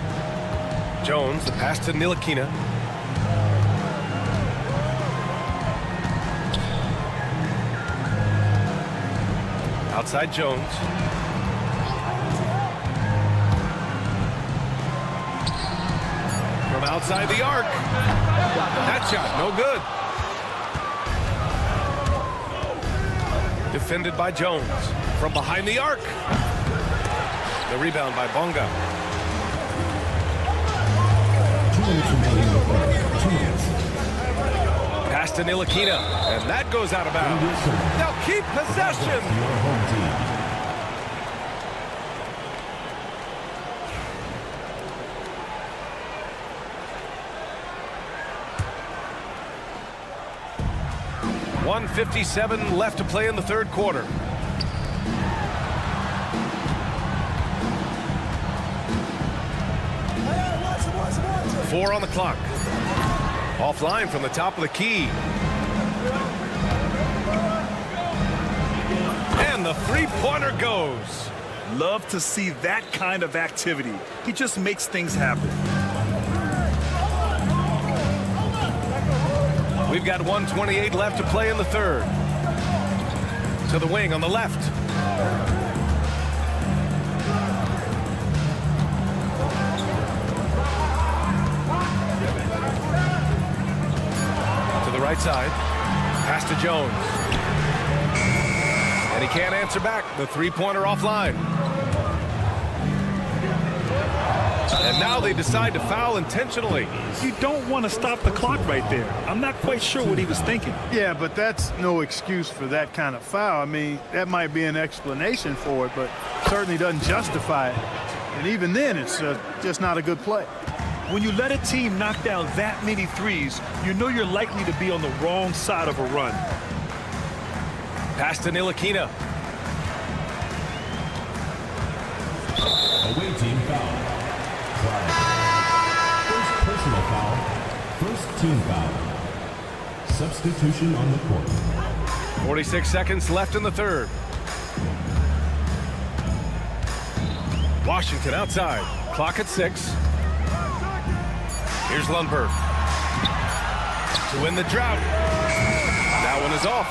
Jones, the pass to Ntilikina. Outside Jones. From outside the arc. That shot, no good. Defended by Jones. From behind the arc. The rebound by Bonga. 2 minutes remaining in the quarter. 2 minutes. Pass to Ntilikina, and that goes out of bounds. They'll keep possession. Your home team. .157 left to play in the third quarter. Four on the clock. Offline from the top of the key. And the three-pointer goes. Love to see that kind of activity. He just makes things happen. We've got 1:28 left to play in the third. To the wing on the left. To the right side. Pass to Jones. And he can't answer back. The three-pointer offline. And now they decide to foul intentionally. You don't want to stop the clock right there. I'm not quite sure what he was thinking. Yeah, but that's no excuse for that kind of foul. I mean, that might be an explanation for it, but certainly doesn't justify it. And even then, it's just not a good play. When you let a team knock down that many threes, you know you're likely to be on the wrong side of a run. Pass to Ntilikina. Away team foul. First personal foul. First team foul. Substitution on the court. 46 seconds left in the third. Washington outside. Clock at 6. Here's Lundberg. To win the drought. That one is off.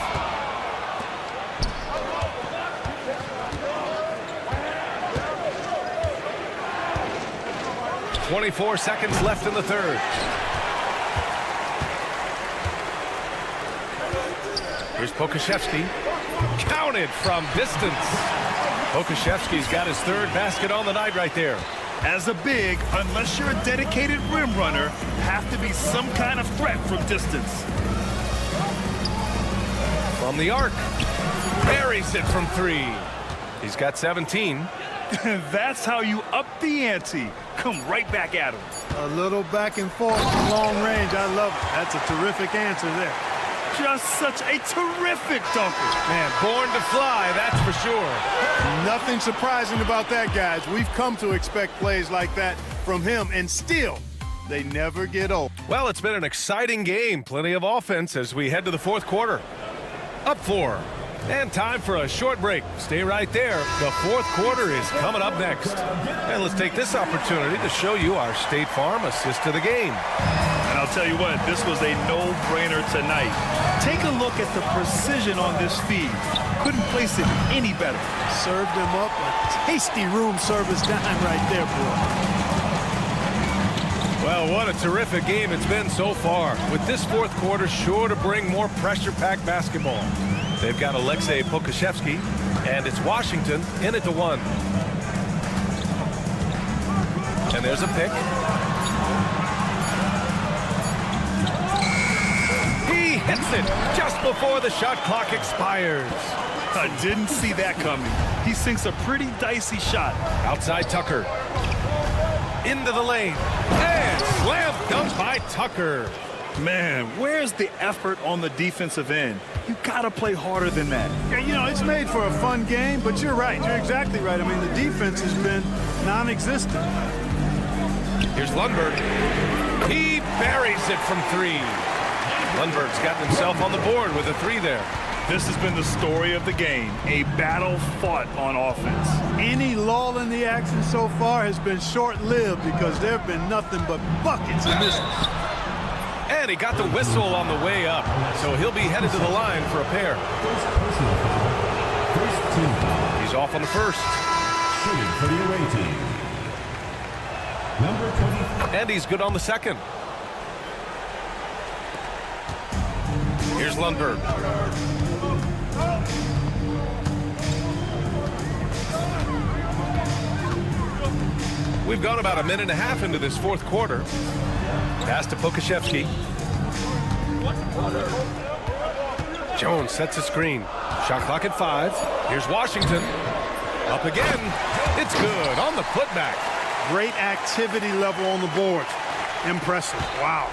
.24 seconds left in the third. Here's Pokashevsky. Counted from distance. Pokashevsky's got his third basket on the night right there. As a big, unless you're a dedicated rim runner, have to be some kind of threat from distance. From the arc. Buries it from 3. He's got 17. That's how you up the ante. Come right back at him. A little back and forth from long range. I love it. That's a terrific answer there. Just such a terrific dunker. Man, born to fly, that's for sure. Nothing surprising about that, guys. We've come to expect plays like that from him, and still, they never get old. Well, it's been an exciting game. Plenty of offense as we head to the fourth quarter. Up 4. And time for a short break. Stay right there. The fourth quarter is coming up next. And let's take this opportunity to show you our State Farm assist to the game. And I'll tell you what, this was a no-brainer tonight. Take a look at the precision on this feed. Couldn't place it any better. Served him up a tasty room service dime right there, boy. Well, what a terrific game it's been so far. With this fourth quarter sure to bring more pressure-packed basketball. They've got Alexei Pokashevsky, and it's Washington in it to 1. And there's a pick. He hits it just before the shot clock expires. I didn't see that coming. He sinks a pretty dicey shot. Outside Tucker. Into the lane. And slam dunk by Tucker. Man, where's the effort on the defensive end? You got to play harder than that. Yeah, you know, it's made for a fun game, but you're right. You're exactly right. I mean, the defense has been non-existent. Here's Lundberg. He buries it from 3. Lundberg's gotten himself on the board with a 3 there. This has been the story of the game, a battle fought on offense. Any lull in the action so far has been short-lived because there have been nothing but buckets in this one. And he got the whistle on the way up, so he'll be headed to the line for a pair. He's off on the first. Shooting for the away team. Number 20. And he's good on the second. Here's Lundberg. We've gone about a minute and a half into this fourth quarter. Pass to Pokashevsky. Jones sets a screen. Shot clock at 5. Here's Washington. Up again. It's good on the putback. Great activity level on the board. Impressive. Wow.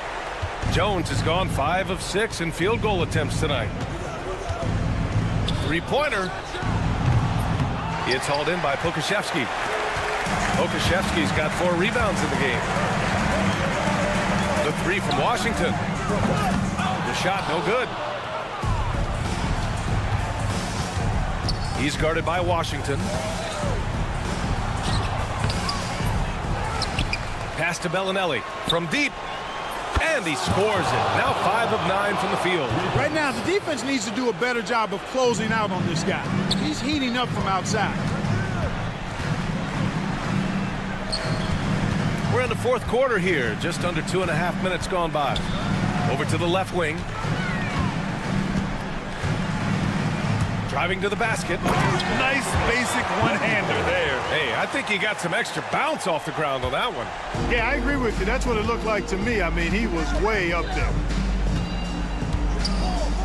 Jones has gone 5 of 6 in field goal attempts tonight. 3-pointer. It's hauled in by Pokashevsky. Pokashevsky's got 4 rebounds in the game. The 3 from Washington. The shot no good. He's guarded by Washington. Pass to Bellinelli from deep. And he scores it. Now 5 of 9 from the field. Right now, the defense needs to do a better job of closing out on this guy. He's heating up from outside. We're in the fourth quarter here. Just under 2.5 minutes gone by. Over to the left wing. Driving to the basket. Nice basic one-hander there. Hey, I think he got some extra bounce off the ground on that one. Yeah, I agree with you. That's what it looked like to me. I mean, he was way up there.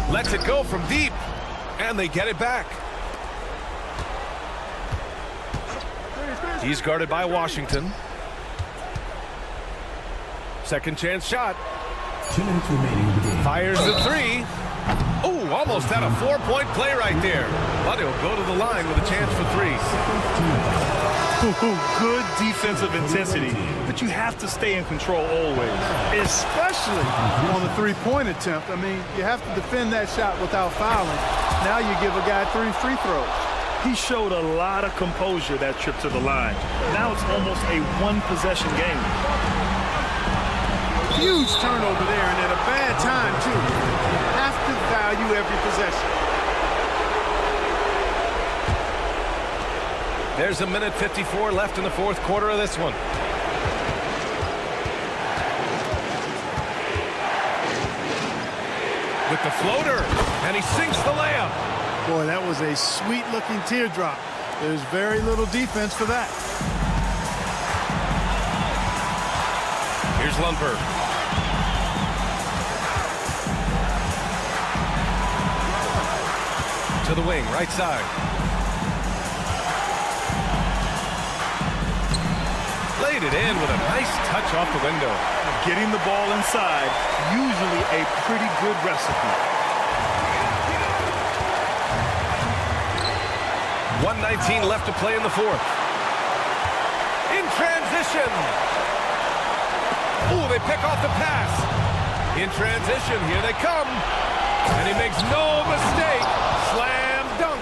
Lets it go from deep. And they get it back. He's guarded by Washington. Second chance shot. 2 minutes remaining in the game. Fires the 3. Oh, almost had a 4-point play right there. But he'll go to the line with a chance for 3. Good defensive intensity, but you have to stay in control always. Especially on the 3-point attempt. I mean, you have to defend that shot without fouling. Now you give a guy 3 free throws. He showed a lot of composure that trip to the line. Now it's almost a one-possession game. Huge turnover there, and at a bad time, too. You have to value every possession. There's a minute 54 left in the fourth quarter of this one. With the floater, and he sinks the layup. Boy, that was a sweet-looking teardrop. There's very little defense for that. Here's Lundberg. To the wing, right side. Laid it in with a nice touch off the window. Getting the ball inside, usually a pretty good recipe. 1:19 left to play in the fourth. In transition. Ooh, they pick off the pass. In transition, here they come. And he makes no mistake. Slam dunk.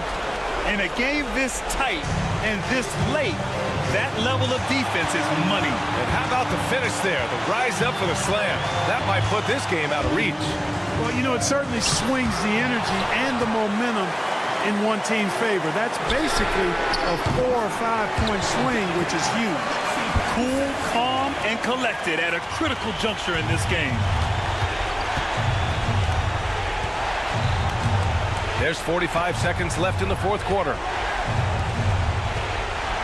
In a game this tight and this late, that level of defense is money. And how about the finish there? The rise up for the slam. That might put this game out of reach. Well, you know, it certainly swings the energy and the momentum in one team's favor. That's basically a 4 or 5 point swing, which is huge. Cool, calm, and collected at a critical juncture in this game. There's 45 seconds left in the fourth quarter.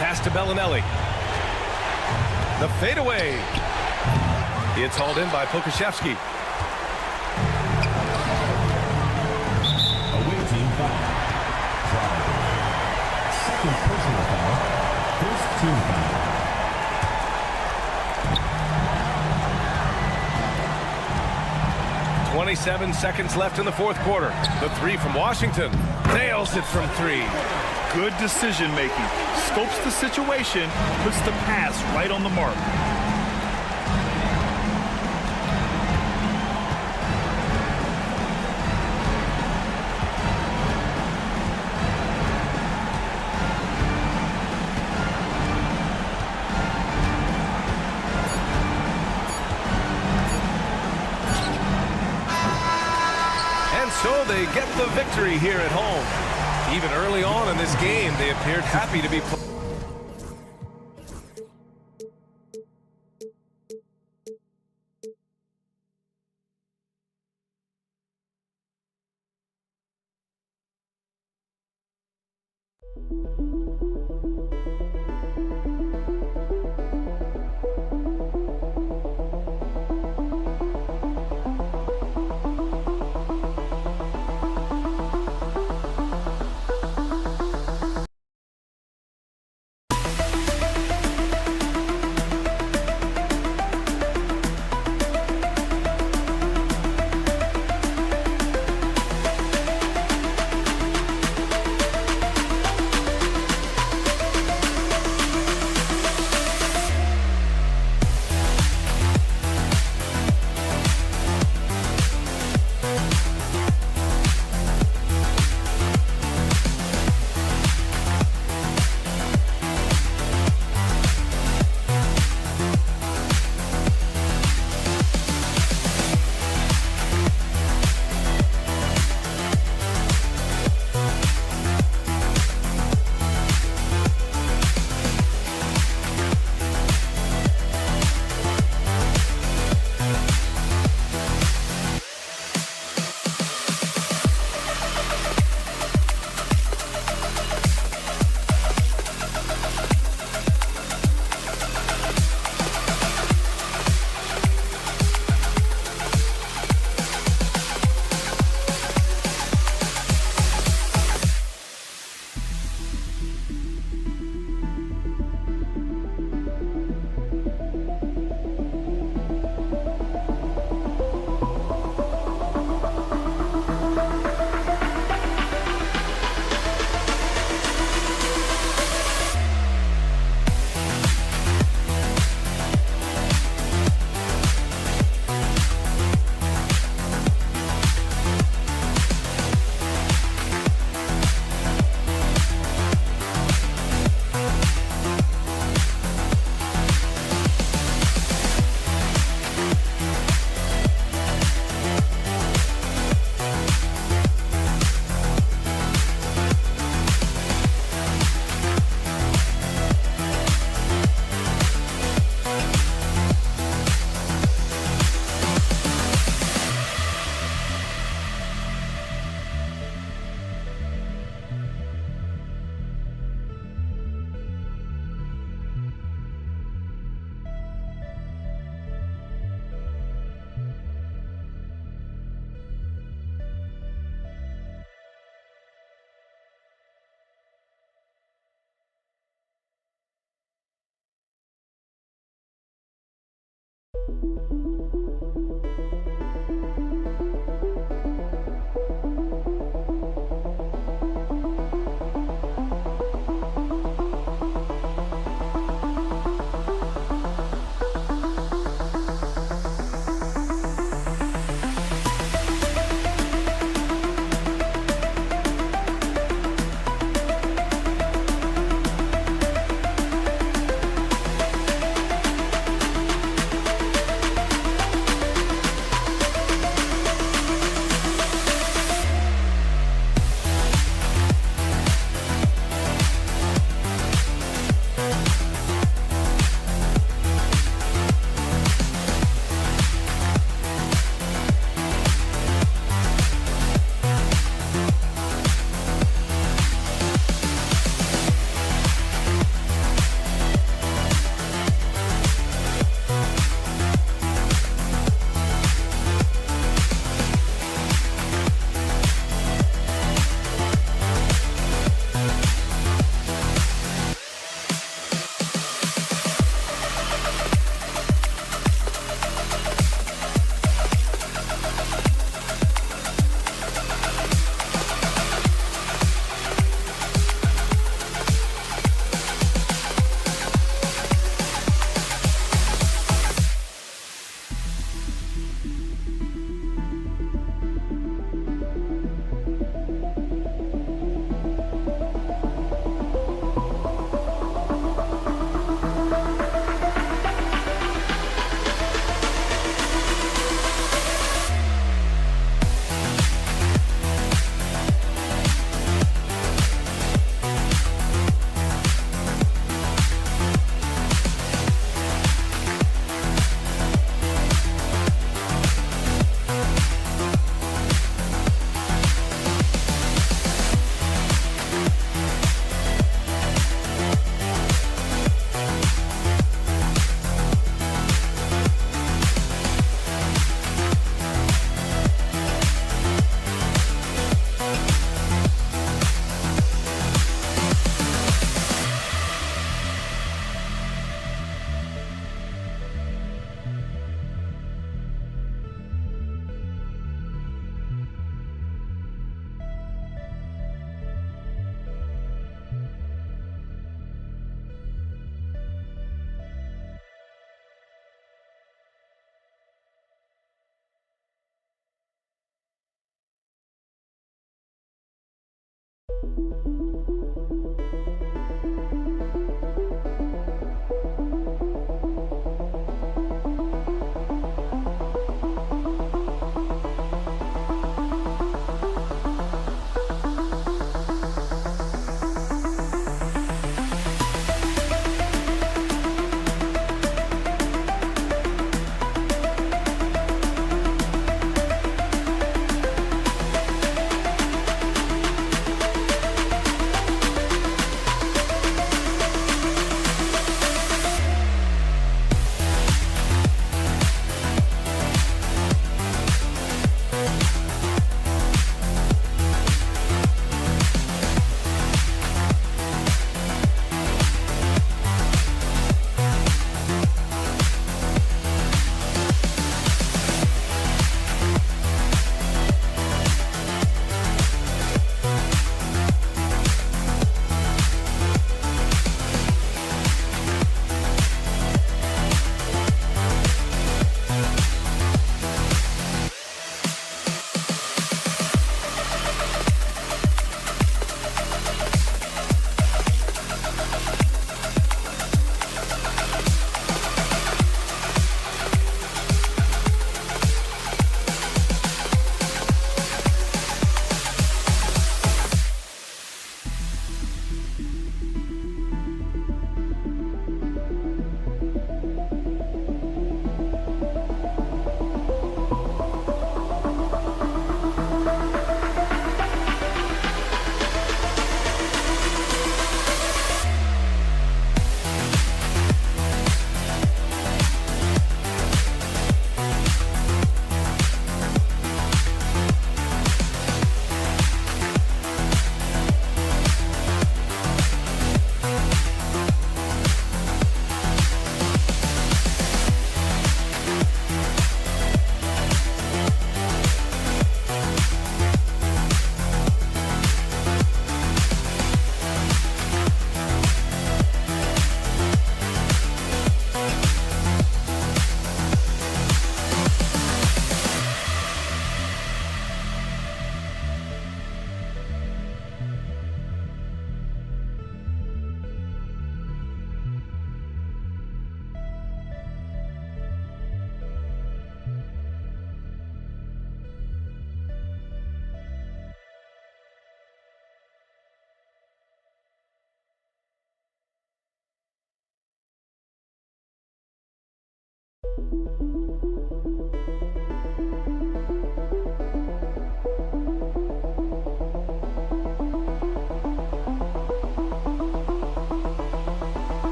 Pass to Bellinelli. The fadeaway. It's hauled in by Pokashevsky. Away team foul. Second personal foul. First team foul. 27 seconds left in the fourth quarter. The three from Washington. Nails it from three. Good decision making. Scopes the situation, puts the pass right on the mark. So they get the victory here at home. Even early on in this game, they appeared happy to be playing.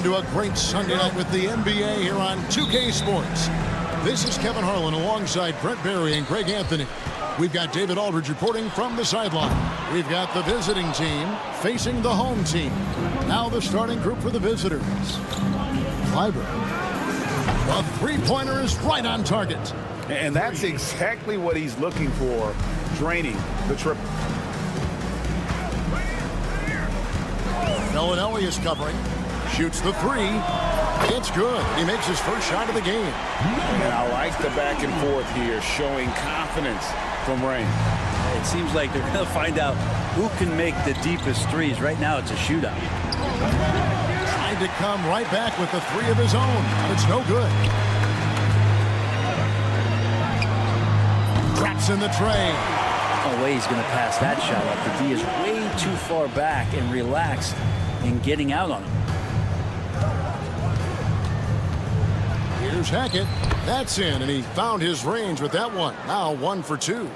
To a great Sunday night with the NBA here on 2K Sports. This is Kevin Harlan alongside Brent Barry and Greg Anthony. We've got David Aldridge reporting from the sideline. We've got the visiting team facing the home team. Now the starting group for the visitors. Clyburn. A three-pointer is right on target. And that's exactly what he's looking for, draining the triple. Bellinelli is covering. Shoots the three. It's good. He makes his first shot of the game. And I like the back and forth here, showing confidence from Rain. It seems like they're going to find out who can make the deepest threes. Right now, it's a shootout. Tried to come right back with the three of his own. It's no good. Traps in the tray. No way he's going to pass that shot up. The D is way too far back and relaxed in getting out on him. Here's Hackett. That's in, and he found his range with that one. Now 1 for 2.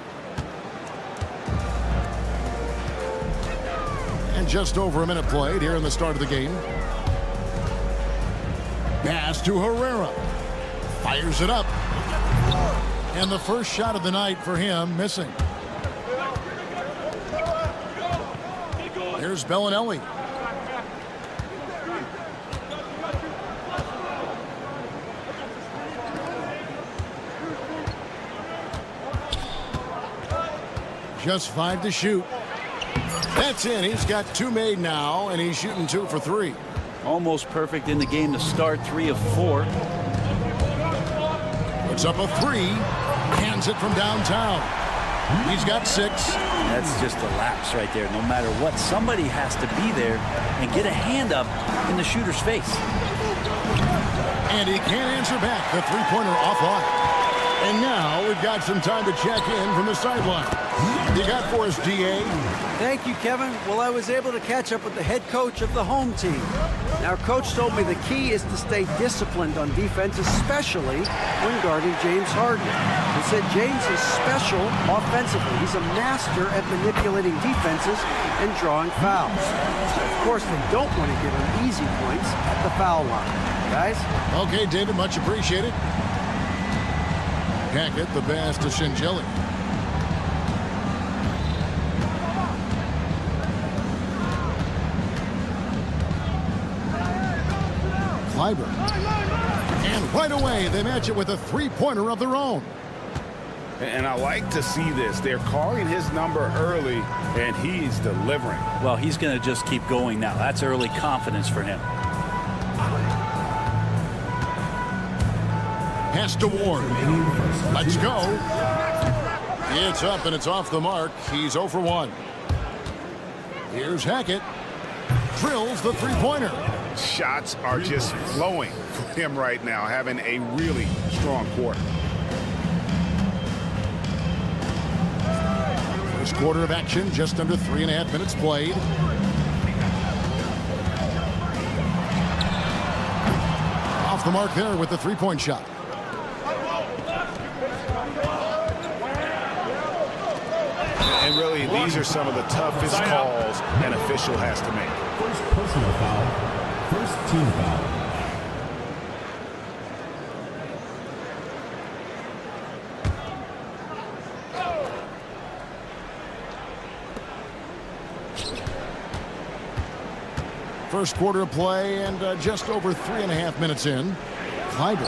And just over a minute played here in the start of the game. Pass to Herrera. Fires it up. And the first shot of the night for him missing. Here's Bellinelli. Just 5 to shoot. That's in. He's got 2 made now, and he's shooting 2 for 3. Almost perfect in the game to start. 3 of 4. Puts up a 3. Hands it from downtown. He's got 6. That's just a lapse right there. No matter what, somebody has to be there and get a hand up in the shooter's face. And he can't answer back. The three-pointer offline. And now we've got some time to check in from the sideline. You got for us, DA? Thank you, Kevin. Well, I was able to catch up with the head coach of the home team. Now, Coach told me the key is to stay disciplined on defense, especially when guarding James Harden. He said James is special offensively. He's a master at manipulating defenses and drawing fouls. Of course, they don't want to give him easy points at the foul line. Guys? Okay, David, much appreciated. Hackett, the pass to Shingeli. Clyburn. And right away, they match it with a three-pointer of their own. And I like to see this. They're calling his number early, and he's delivering. Well, he's going to just keep going now. That's early confidence for him. Pass to Ward. Let's go. It's up and it's off the mark. He's 0 for 1. Here's Hackett. Drills the three-pointer. Shots are just flowing for him right now, having a really strong quarter. First quarter of action, just under 3.5 minutes played. Off the mark there with the three-point shot. And really, these are some of the toughest calls an official has to make. First personal foul. First team foul. First quarter of play and just over 3.5 minutes in. Clyburn.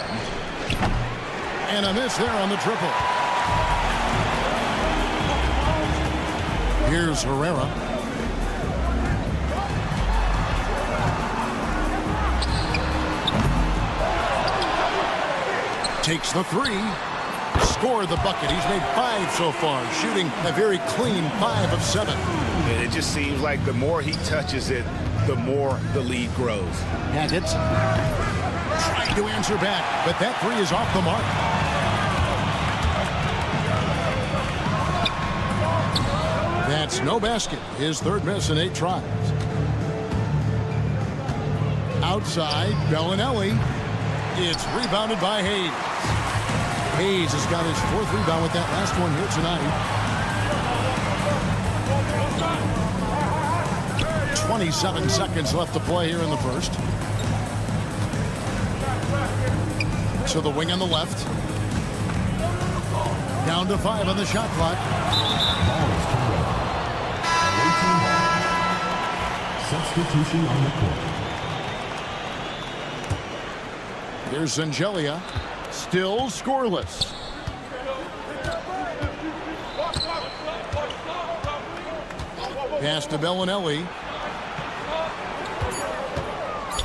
And a miss there on the triple. Here's Herrera. Takes the three. Scored the bucket. He's made 5 so far, shooting a very clean 5 of 7. And it just seems like the more he touches it, the more the lead grows. Hackett trying to answer back, but that three is off the mark. That's no basket. His third miss in 8 tries. Outside, Bellinelli. It's rebounded by Hayes. Hayes has got his 4th rebound with that last one here tonight. 27 seconds left to play here in the first. To the wing on the left. Down to 5 on the shot clock. Substitution on the court. Here's Zangelia. Still scoreless. Pass to Bellinelli.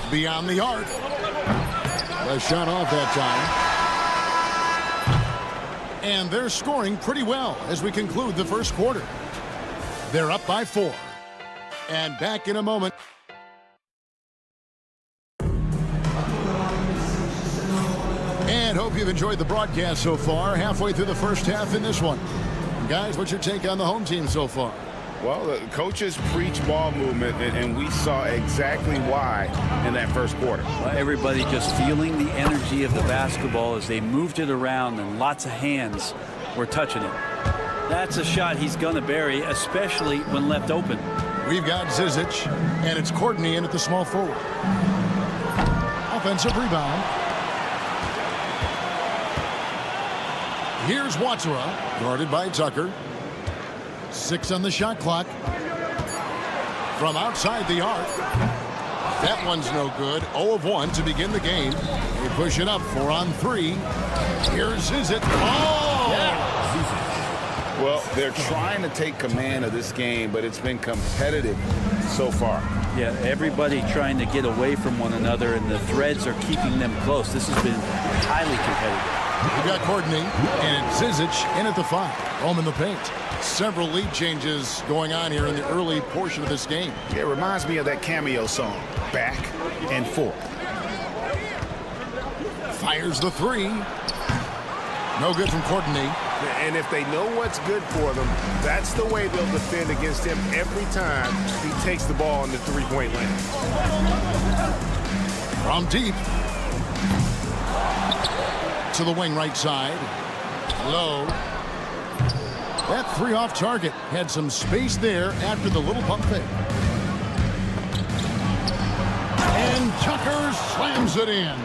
Beyond the arc. A shot off that time. And they're scoring pretty well as we conclude the first quarter. They're up by 4. And back in a moment. And hope you've enjoyed the broadcast so far. Halfway through the first half in this one. Guys, what's your take on the home team so far? Well, the coaches preach ball movement, and we saw exactly why in that first quarter. Well, everybody just feeling the energy of the basketball as they moved it around, and lots of hands were touching it. That's a shot he's going to bury, especially when left open. We've got Zizic, and it's Courtney in at the small forward. Offensive rebound. Here's Watsura, guarded by Tucker. 6 on the shot clock. From outside the arc. That one's no good. 0 of 1 to begin the game. They push it up 4 on 3. Here's Zizic. Oh! Yeah. Well, they're trying to take command of this game, but it's been competitive so far. Yeah, everybody trying to get away from one another, and the threads are keeping them close. This has been highly competitive. We got Courtney and Zizic in at the 5. Home in the paint. Several lead changes going on here in the early portion of this game. Yeah, it reminds me of that cameo song, Back and Forth. Fires the 3. No good from Courtney. And if they know what's good for them, that's the way they'll defend against him every time he takes the ball in the three-point lane. From deep. To the wing right side. Low. That 3 off target. Had some space there after the little pump fake. And Tucker slams it in.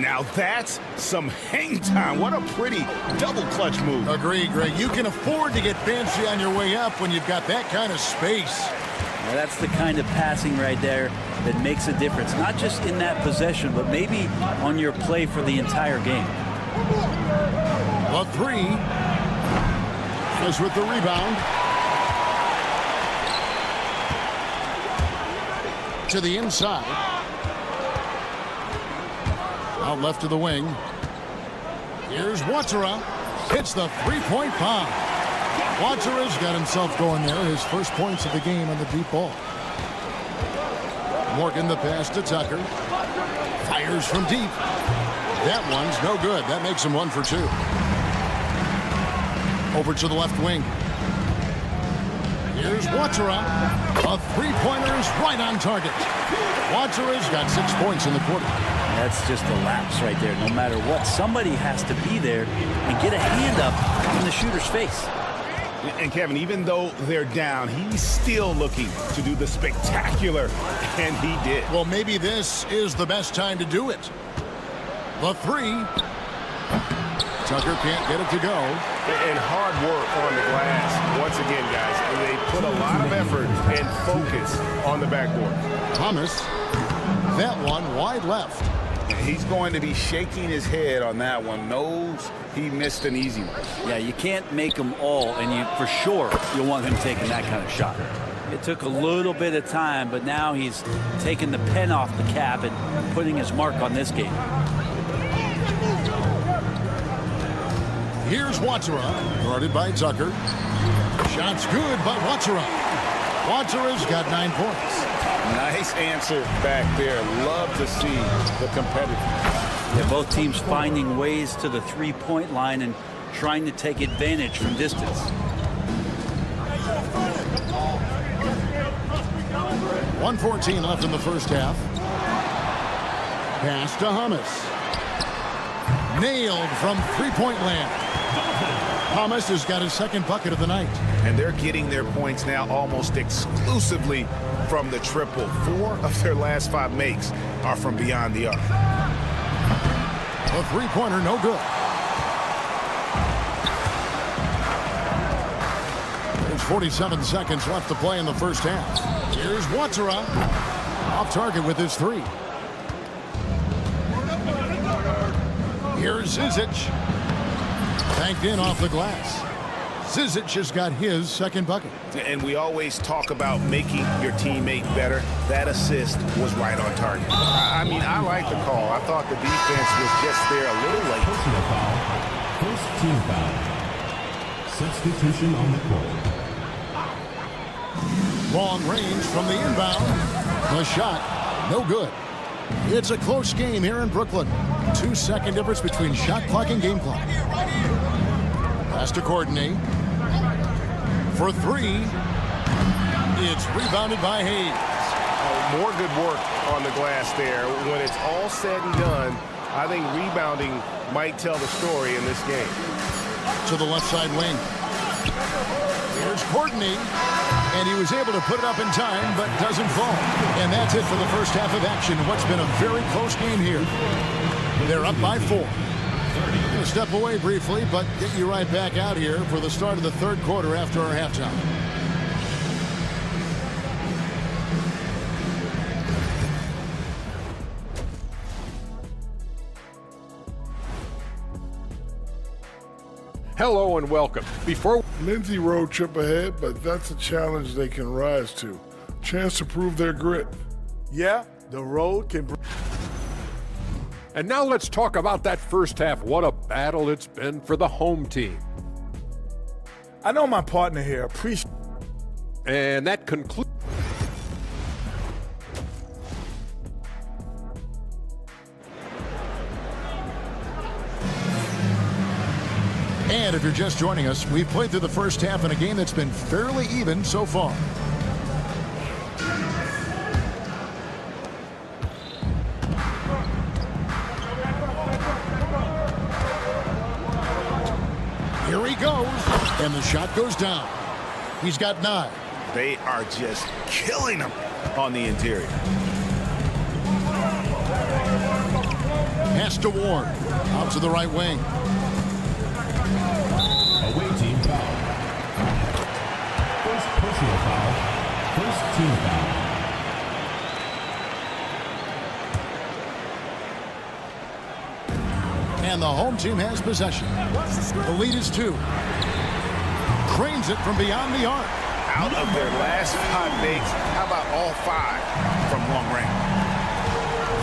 Now that's some hang time. What a pretty double clutch move. Agreed, Greg. You can afford to get fancy on your way up when you've got that kind of space. Now that's the kind of passing right there that makes a difference. Not just in that possession, but maybe on your play for the entire game. The 3 is with the rebound. To the inside. Out left to the wing. Here's Watsura. Hits the 3-point bomb. Watsura's got himself going there. His first points of the game on the deep ball. Morgan the pass to Tucker. Fires from deep. That one's no good. That makes him 1 for 2. Over to the left wing. Here's Watsura. A three-pointer is right on target. Watsura's got 6 points in the quarter. That's just a lapse right there. No matter what, somebody has to be there and get a hand up in the shooter's face. And Kevin, even though they're down, he's still looking to do the spectacular, and he did. Well, maybe this is the best time to do it. The three. Tucker can't get it to go. And hard work on the glass. Once again, guys, they put a lot of effort and focus on the backboard. Thomas, that one wide left. He's going to be shaking his head on that one. Knows he missed an easy one. Yeah, you can't make them all, and for sure you'll want him taking that kind of shot. It took a little bit of time, but now he's taking the pen off the cap and putting his mark on this game. Here's Watsura, guarded by Tucker. Shot's good by Watsura. Watsura's got 9 points. Nice answer back there. Love to see the competitive. Yeah, both teams finding ways to the three-point line and trying to take advantage from distance. .114 left in the first half. Pass to Hummus. Nailed from three-point land. Hummus has got his second bucket of the night. And they're getting their points now almost exclusively from the triple. 4 of their last 5 makes are from beyond the arc. A three-pointer, no good. There's 47 seconds left to play in the first half. Here's Watsura. Off target with his 3. Here's Zizic. Banked in off the glass. Zizic has got his second bucket. And we always talk about making your teammate better. That assist was right on target. I mean, I like the call. I thought the defense was just there a little late. Personal foul. First team foul. Substitution on the court. Long range from the inbound. The shot, no good. It's a close game here in Brooklyn. 2-second difference between shot clock and game clock. Pass to coordinate. For 3. It's rebounded by Hayes. More good work on the glass there. When it's all said and done, I think rebounding might tell the story in this game. To the left side wing. Here's Courtney. And he was able to put it up in time, but doesn't fall. And that's it for the first half of action. What's been a very close game here. They're up by 4. We'll step away briefly, but get you right back out here for the start of the third quarter after our halftime. Hello and welcome. Before Lindsey road trip ahead, but that's a challenge they can rise to. Chance to prove their grit. Yeah, the road can. And now let's talk about that first half. What a battle it's been for the home team. I know my partner here appreciates. And that concludes. And if you're just joining us, we've played through the first half in a game that's been fairly even so far. Here he goes, and the shot goes down. He's got 9. They are just killing them on the interior. Pass to Ward, out to the right wing. Away team foul. First personal foul. First team foul. And the home team has possession. The lead is 2. Cranes it from beyond the arc. Out of their last 5 makes, how about all 5 from long range?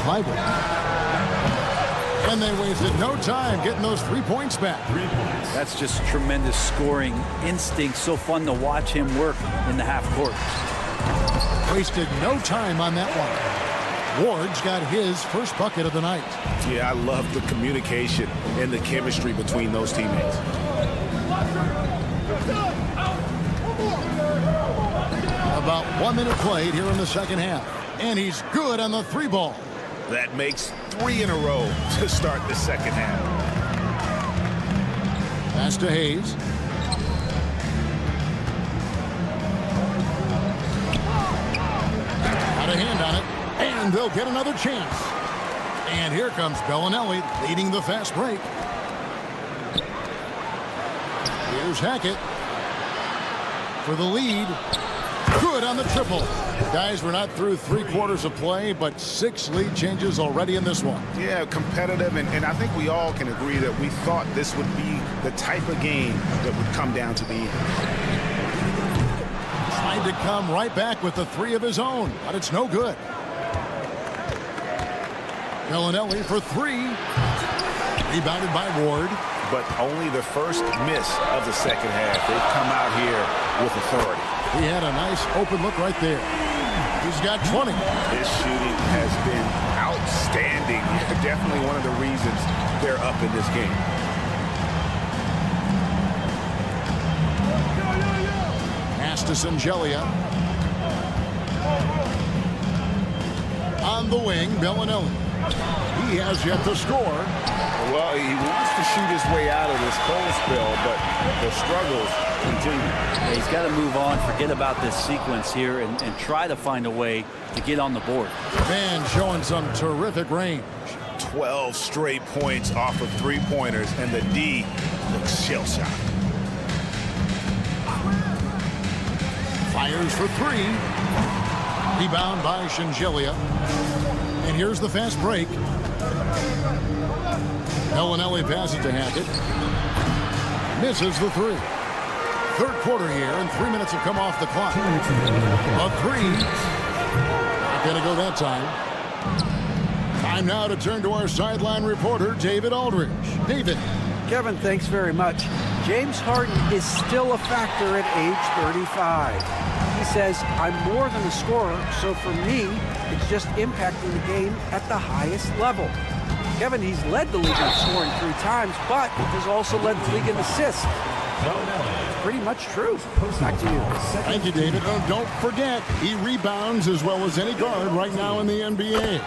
Clyburn. And they wasted no time getting those 3 points back. 3 points. That's just tremendous scoring instinct. So fun to watch him work in the half court. Wasted no time on that one. Ward's got his first bucket of the night. Yeah, I love the communication and the chemistry between those teammates. About 1 minute played here in the second half. And he's good on the 3 ball. That makes 3 in a row to start the second half. Pass to Hayes. Got a hand on it. And they'll get another chance. And here comes Bellinelli leading the fast break. Here's Hackett for the lead. Good on the triple. Guys, we're not through 3 quarters of play, but 6 lead changes already in this one. Yeah, competitive, and I think we all can agree that we thought this would be the type of game that would come down to the end. Trying to come right back with the 3 of his own, but it's no good. Bellinelli for 3. Rebounded by Ward. But only the first miss of the second half. They've come out here with authority. He had a nice open look right there. He's got 20. His shooting has been outstanding. Definitely one of the reasons they're up in this game. Pass to Singelia. On the wing, Bellinelli. He has yet to score. Well, he wants to shoot his way out of this cold spell, but the struggles continue. Yeah, he's got to move on, forget about this sequence here, and try to find a way to get on the board. Man showing some terrific range. 12 straight points off of 3-pointers, and the D looks shell-shocked. Fires for 3. Rebound by Singelia. And here's the fast break. Bellinelli passes to Hackett. Misses the 3. Third quarter here, and 3 minutes have come off the clock. A 3. Not going to go that time. Time now to turn to our sideline reporter, David Aldridge. David. Kevin, thanks very much. James Harden is still a factor at age 35. He says, I'm more than a scorer, so for me, it's just impacting the game at the highest level. Kevin, he's led the league in scoring 3 times, but has also led the league in assists. Pretty much true. Back to you. Thank you, David. Oh, don't forget, he rebounds as well as any guard right now in the NBA.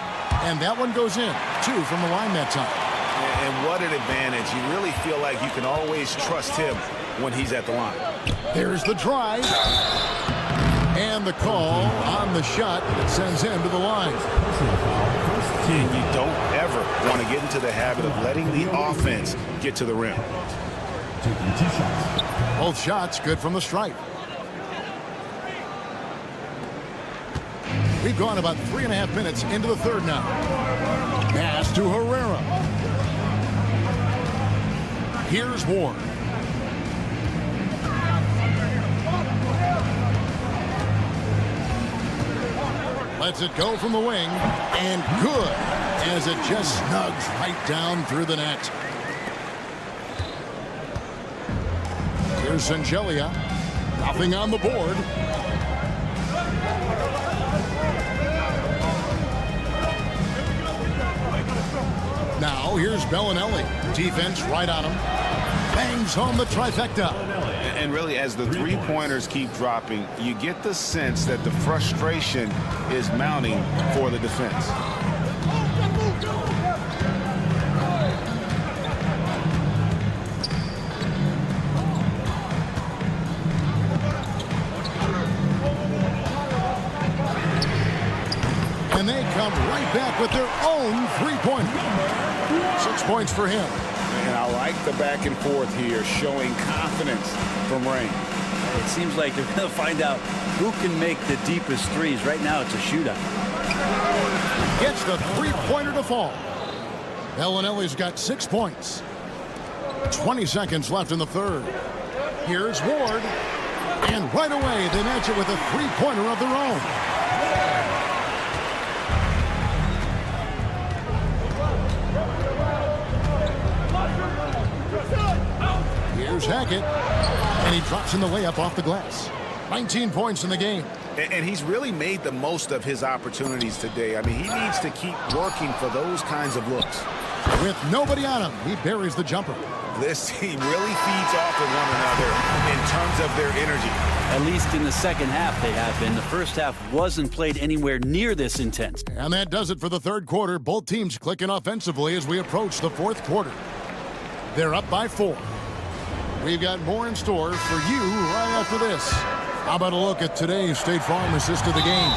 And that one goes in, 2 from the line that time. And what an advantage. You really feel like you can always trust him when he's at the line. There's the drive. And the call on the shot that sends him to the line. And you don't ever want to get into the habit of letting the offense get to the rim. Both shots good from the stripe. We've gone about 3.5 minutes into the third now. Pass to Herrera. Here's Ward. Lets it go from the wing, and good, as it just snugs right down through the net. Here's Singelia, nothing on the board. Now here's Bellinelli, defense right on him, bangs home the trifecta. And really, as the 3-pointers keep dropping, you get the sense that the frustration is mounting for the defense. And they come right back with their own 3-pointer. 6 points for him. And I like the back and forth here, showing confidence from Rain. It seems like they're going to find out who can make the deepest threes. Right now, it's a shootout. Gets the 3-pointer to fall. Bellinelli's got 6 points. 20 seconds left in the third. Here's Ward. And right away, they match it with a 3-pointer of their own. Here's Hackett, and he drops in the layup off the glass. 19 points in the game. And he's really made the most of his opportunities today. I mean, he needs to keep working for those kinds of looks. With nobody on him, he buries the jumper. This team really feeds off of one another in terms of their energy. At least in the second half they have been. The first half wasn't played anywhere near this intense. And that does it for the third quarter. Both teams clicking offensively as we approach the fourth quarter. They're up by 4. We've got more in store for you right after this. How about a look at today's State Farm assist of the game?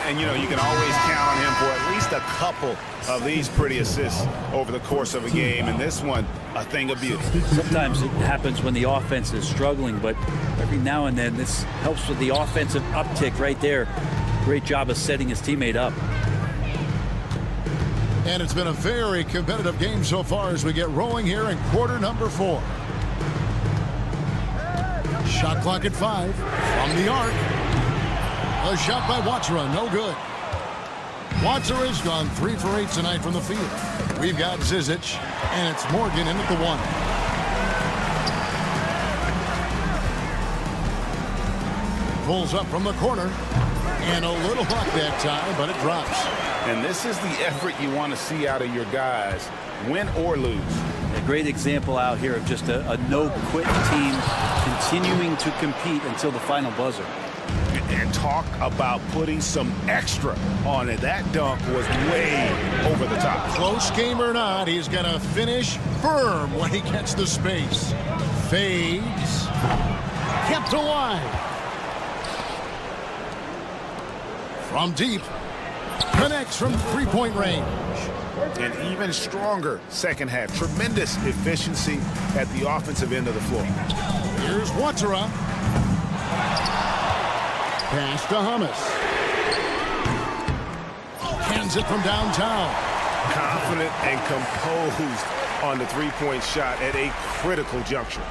And, you know, you can always count on him for at least a couple of these pretty assists over the course of a game. And this one, a thing of beauty. Sometimes it happens when the offense is struggling, but every now and then this helps with the offensive uptick right there. Great job of setting his teammate up. And it's been a very competitive game so far as we get rolling here in quarter number 4. Shot clock at 5 from the arc. A shot by Watsura, no good. Watsura's gone 3 for 8 tonight from the field. We've got Zizic, and it's Morgan in at the 1. Pulls up from the corner, and a little luck that time, but it drops. And this is the effort you want to see out of your guys, win or lose. A great example out here of just a no-quit team continuing to compete until the final buzzer. And talk about putting some extra on it. That dunk was way over the top. Close game or not, he's going to finish firm when he gets the space. Fades. Kept alive. From deep. Connects from three-point range. And even stronger second half. Tremendous efficiency at the offensive end of the floor. Here's Watsura. Pass to Hummus. Hands it from downtown. Confident and composed on the three-point shot at a critical juncture.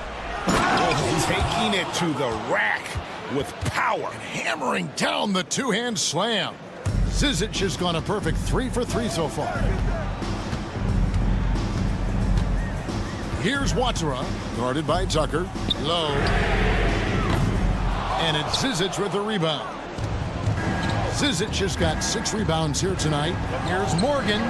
Taking it to the rack with power. Hammering down the two-hand slam. Zizic has gone a perfect 3 for 3 so far. Here's Watsura, guarded by Tucker. Low. And it's Zizic with the rebound. Zizic has got 6 rebounds here tonight. Here's Morgan.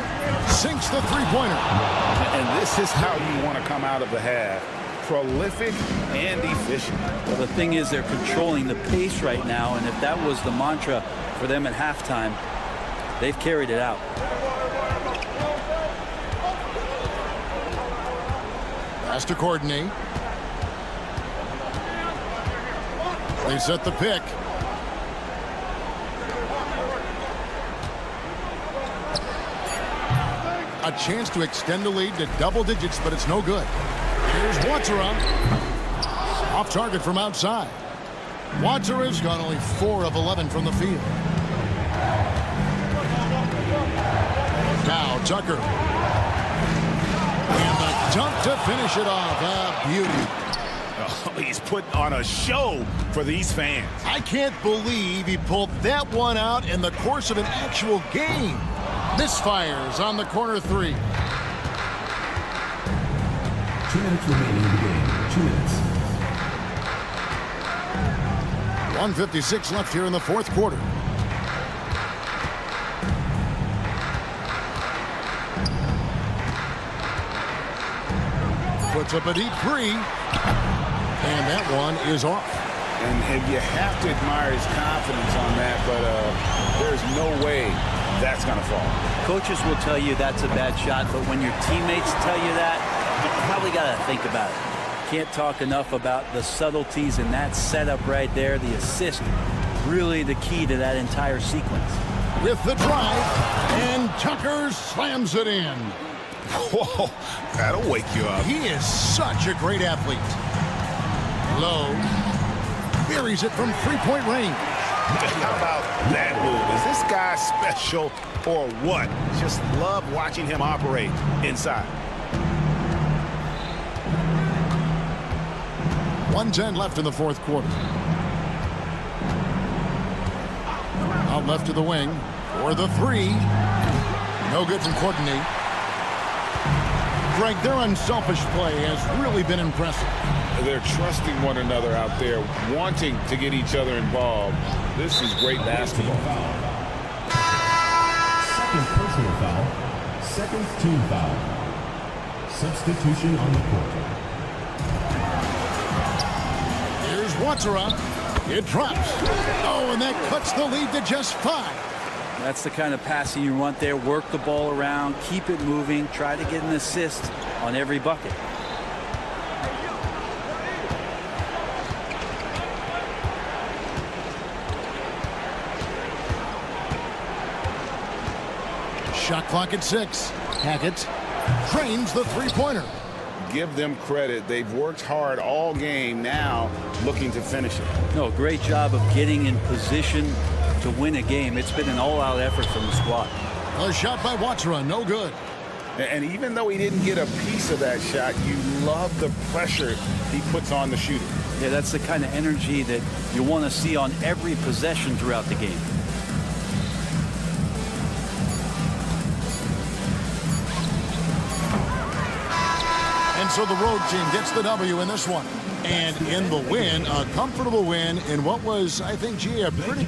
Sinks the three-pointer. And this is how you want to come out of the half. Prolific and efficient. Well, the thing is they're controlling the pace right now, and if that was the mantra for them at halftime, they've carried it out. Pass to Courtney. They set the pick. A chance to extend the lead to double digits, but it's no good. Here's Watsura. Off target from outside. Watsura's gone only 4 of 11 from the field. Now Tucker. And the dunk to finish it off. A beauty. Oh, he's putting on a show for these fans. I can't believe he pulled that one out in the course of an actual game. Misfires on the corner 3. 2 minutes remaining in the game. 2 minutes. 1:56 left here in the fourth quarter. Puts up a deep 3. And that one is off. And you have to admire his confidence on that, but there's no way that's going to fall. Coaches will tell you that's a bad shot, but when your teammates tell you that, you probably got to think about it. Can't talk enough about the subtleties in that setup right there. The assist, really the key to that entire sequence. With the drive, and Tucker slams it in. Whoa, that'll wake you up. He is such a great athlete. Low. Buries it from three-point range. How about that move? Is this guy special or what? Just love watching him operate inside. 1:10 left in the fourth quarter. Out left to the wing for the 3. No good from Courtney. Greg, their unselfish play has really been impressive. They're trusting one another out there, wanting to get each other involved. This is great basketball. Second personal foul. Second team foul. Substitution on the court. Here's Watsara. It drops. Oh, and that cuts the lead to just 5. That's the kind of passing you want there. Work the ball around, keep it moving, try to get an assist on every bucket. Shot clock at 6. Hackett drains the three-pointer. Give them credit. They've worked hard all game, now looking to finish it. No, great job of getting in position to win a game. It's been an all-out effort from the squad. A shot by Watsara, no good. And even though he didn't get a piece of that shot, you love the pressure he puts on the shooter. Yeah, that's the kind of energy that you want to see on every possession throughout the game. And so the road team gets the W in this one. And in the win, a comfortable win in what was, I think, gee, a pretty...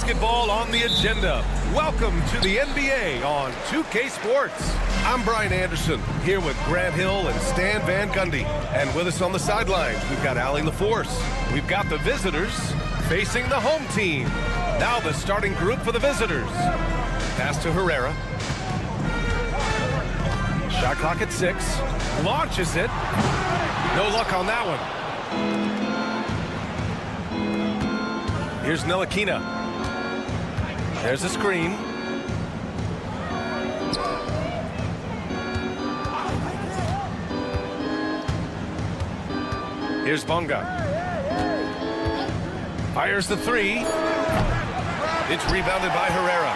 basketball on the agenda. Welcome to the NBA on 2K Sports. I'm Brian Anderson, here with Grant Hill and Stan Van Gundy. And with us on the sidelines, we've got Allie LaForce. We've got the visitors facing the home team. Now the starting group for the visitors. Pass to Herrera. Shot clock at 6. Launches it. No luck on that one. Here's Ntilikina. There's a screen. Here's Bonga. Fires the 3. It's rebounded by Herrera.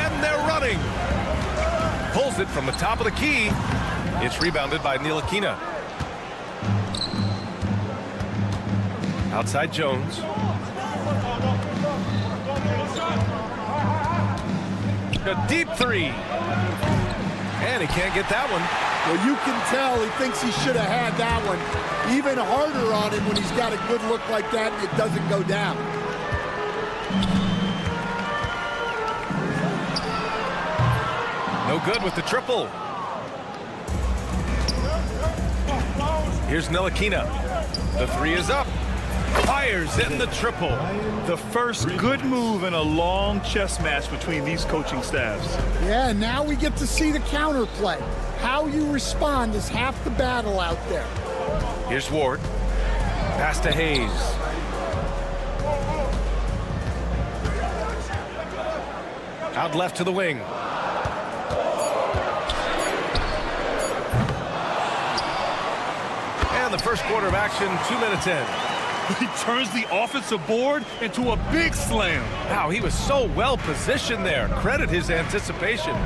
And they're running. Pulls it from the top of the key. It's rebounded by Ntilikina. Outside Jones. A deep 3. And he can't get that one. Well, you can tell he thinks he should have had that one. Even harder on him when he's got a good look like that and it doesn't go down. No good with the triple. Here's Ntilikina. The 3 is up. Fires in the triple. The first good move in a long chess match between these coaching staffs. Yeah, now we get to see the counterplay. How you respond is half the battle out there. Here's Ward. Pass to Hayes. Out left to the wing. And the first quarter of action, 2 minutes in. He turns the offensive board into a big slam. Wow, he was so well positioned there. Credit his anticipation.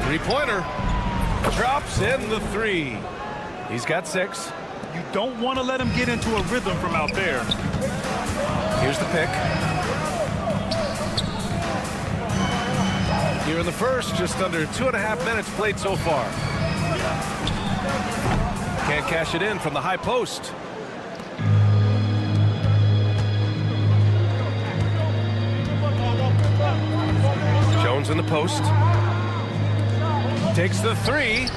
Three-pointer. Drops in the 3. He's got 6. You don't want to let him get into a rhythm from out there. Here's the pick. Here in the first, just under 2.5 minutes played so far. Can't cash it in from the high post. Jones in the post. Takes the 3.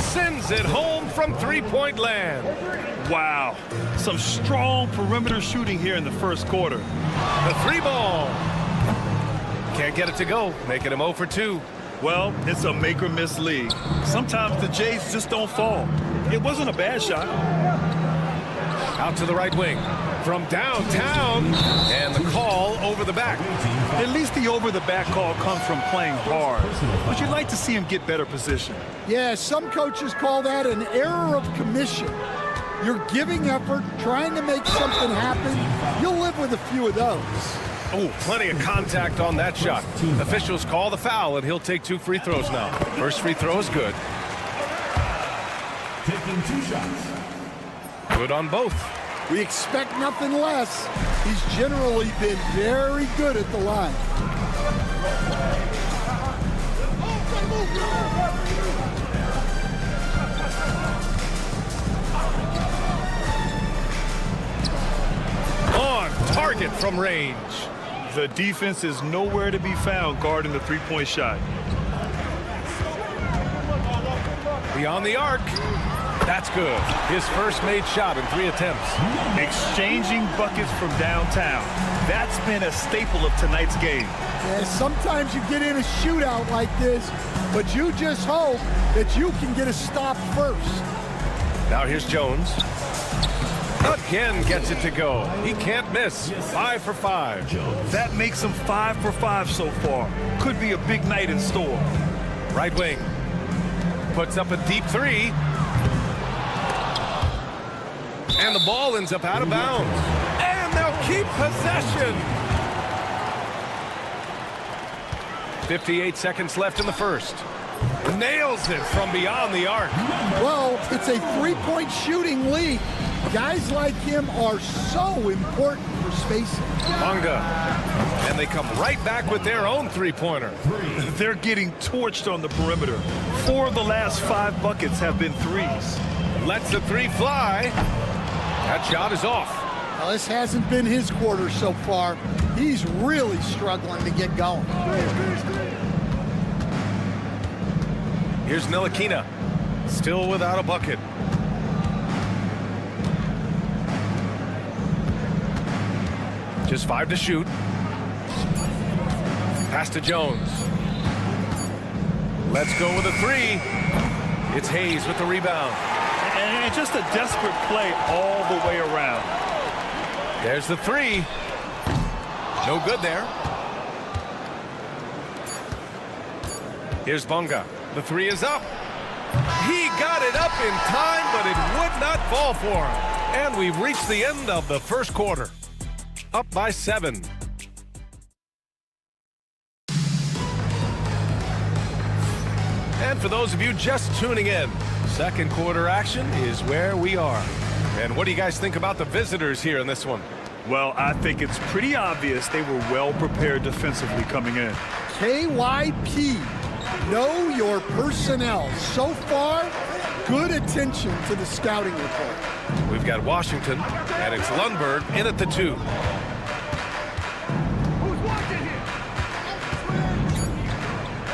Sends it home from three-point land. Wow. Some strong perimeter shooting here in the first quarter. The 3 ball. Can't get it to go, making him 0 for 2. Well, it's a make or miss league. Sometimes the Jays just don't fall. It wasn't a bad shot. Out to the right wing. From downtown. And the call over the back. At least the over the back call comes from playing hard. But you'd like to see him get better position. Yeah, some coaches call that an error of commission. You're giving effort, trying to make something happen. You'll live with a few of those. Oh, plenty of contact on that shot. Officials call the foul, and he'll take 2 free throws now. First free throw is good. Taking 2 shots. Good on both. We expect nothing less. He's generally been very good at the line. On target from range. The defense is nowhere to be found guarding the three-point shot. Beyond the arc. That's good. His first made shot in 3 attempts. Exchanging buckets from downtown. That's been a staple of tonight's game. Yeah, sometimes you get in a shootout like this, but you just hope that you can get a stop first. Now here's Jones. Again gets it to go. He can't miss. 5 for 5. That makes him 5 for 5 so far. Could be a big night in store. Right wing. Puts up a deep 3. And the ball ends up out of bounds. And they'll keep possession. 58 seconds left in the first. Nails it from beyond the arc. Well, it's a three-point shooting league. Guys like him are so important for spacing. Bonga. And they come right back with their own three-pointer. They're getting torched on the perimeter. 4 of the last 5 buckets have been threes. Lets the 3 fly. That shot is off. Well, this hasn't been his quarter so far. He's really struggling to get going. Here's Ntilikina, still without a bucket. Just 5 to shoot. Pass to Jones. Let's go with a 3. It's Hayes with the rebound. And just a desperate play all the way around. There's the 3. No good there. Here's Bonga. The 3 is up. He got it up in time, but it would not fall for him. And we've reached the end of the first quarter. Up by 7. And for those of you just tuning in, second quarter action is where we are. And what do you guys think about the visitors here in this one? Well, I think it's pretty obvious they were well prepared defensively coming in. KYP, know your personnel. So far, good attention to the scouting report. We've got Washington, and it's Lundberg in at the 2.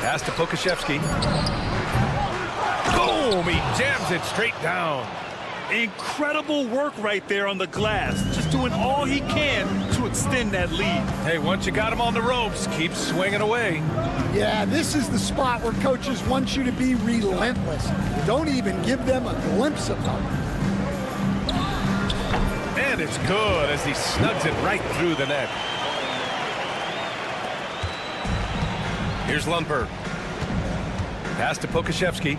Pass to Pokashevsky. Boom! He jams it straight down. Incredible work right there on the glass. Just doing all he can to extend that lead. Hey, once you got him on the ropes, keep swinging away. Yeah, this is the spot where coaches want you to be relentless. Don't even give them a glimpse of hope. And it's good as he snugs it right through the net. Here's Lundberg. Pass to Pokashevsky.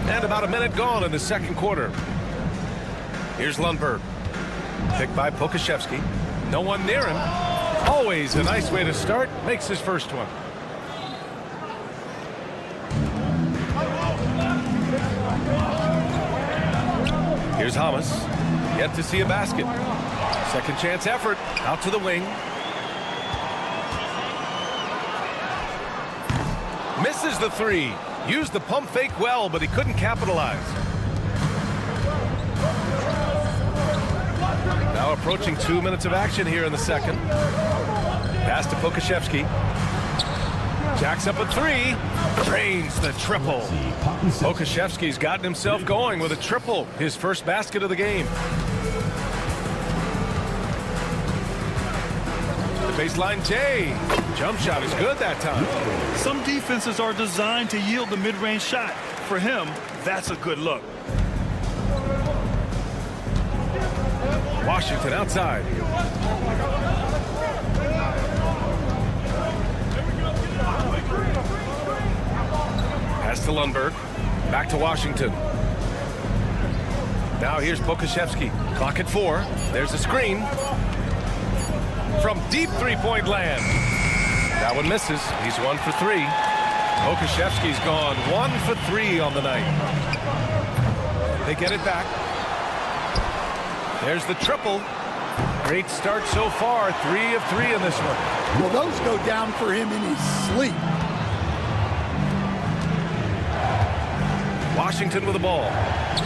And about a minute gone in the second quarter. Here's Lundberg. Picked by Pokashevsky. No one near him. Always a nice way to start. Makes his first one. Here's Hamas. Yet to see a basket. Second chance effort. Out to the wing. Misses the 3. Used the pump fake well, but he couldn't capitalize. Now approaching 2 minutes of action here in the second. Pass to Pokashevsky. Jacks up a 3. Drains the triple. Pokashevsky's gotten himself going with a triple. His first basket of the game. The baseline J. Jump shot is good that time. Some defenses are designed to yield the mid-range shot. For him, that's a good look. Washington outside. Pass to Lundberg. Back to Washington. Now here's Pokashevsky. Clock at 4. There's a screen. From deep three-point land. That one misses. He's 1 for 3. Pokashevsky's gone 1 for 3 on the night. They get it back. There's the triple. Great start so far. 3 of 3 in this one. Well, those go down for him in his sleep. Washington with the ball.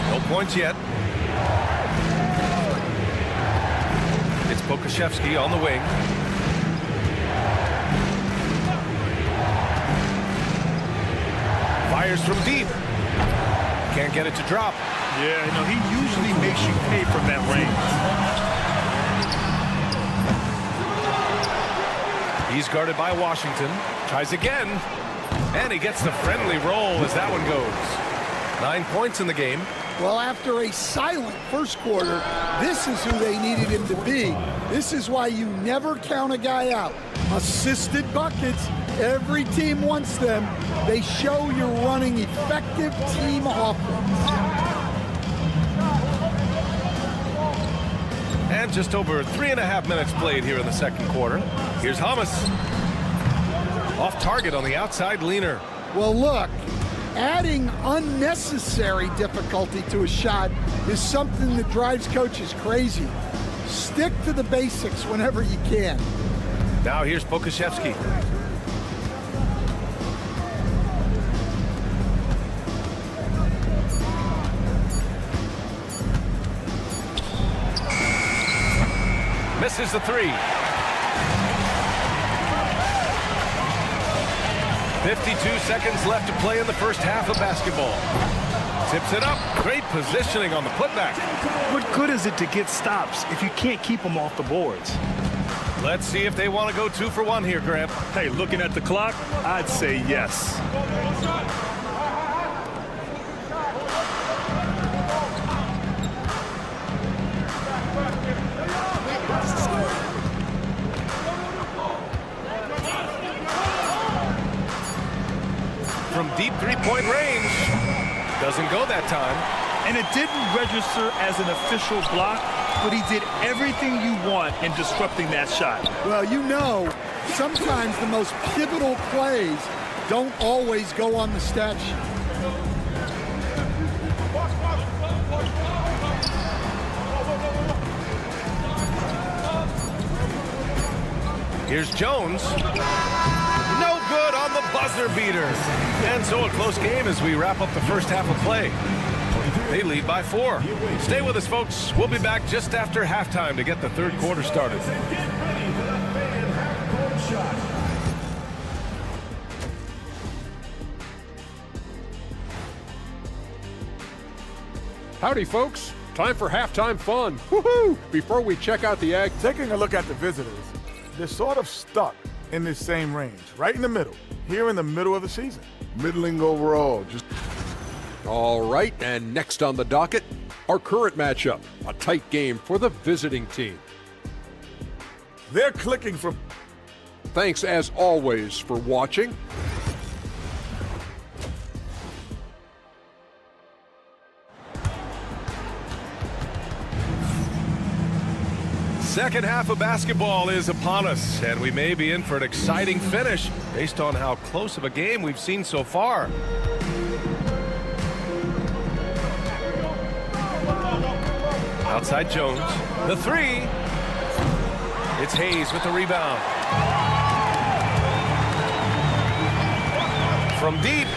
No points yet. It's Pokashevsky on the wing. Fires from deep. Can't get it to drop. Yeah, no, he usually makes you pay from that range. He's guarded by Washington. Tries again. And he gets the friendly roll as that one goes. 9 points in the game. Well, after a silent first quarter, this is who they needed him to be. This is why you never count a guy out. Assisted buckets. Every team wants them. They show you're running effective team offense. And just over 3.5 minutes played here in the second quarter. Here's Hamas. Off target on the outside leaner. Well, look, adding unnecessary difficulty to a shot is something that drives coaches crazy. Stick to the basics whenever you can. Now here's Pokashevsky. Misses the three. 52 seconds left to play in the first half of basketball. Tips it up. Great positioning on the putback. What good is it to get stops if you can't keep them off the boards? Let's see if they want to go 2 for 1 here, Grant. Hey, looking at the clock, I'd say yes. From deep three-point range. Doesn't go that time. And it didn't register as an official block, but he did everything you want in disrupting that shot. Well, you know, sometimes the most pivotal plays don't always go on the stat sheet. Here's Jones. No good on the buzzer beater. And so a close game as we wrap up the first half of play. They lead by 4. Stay with us, folks. We'll be back just after halftime to get the third quarter started. Howdy, folks. Time for halftime fun. Woohoo! Before we check out the Ag, Taking a look at the visitors, they're sort of stuck in this same range, right in the middle, here in the middle of the season. Middling overall. all right, and next on the docket, our current matchup, a tight game for the visiting team. They're clicking from... Thanks as always for watching. Second half of basketball is upon us, and we may be in for an exciting finish based on how close of a game we've seen so far. Outside Jones, the three. It's Hayes with the rebound. From deep,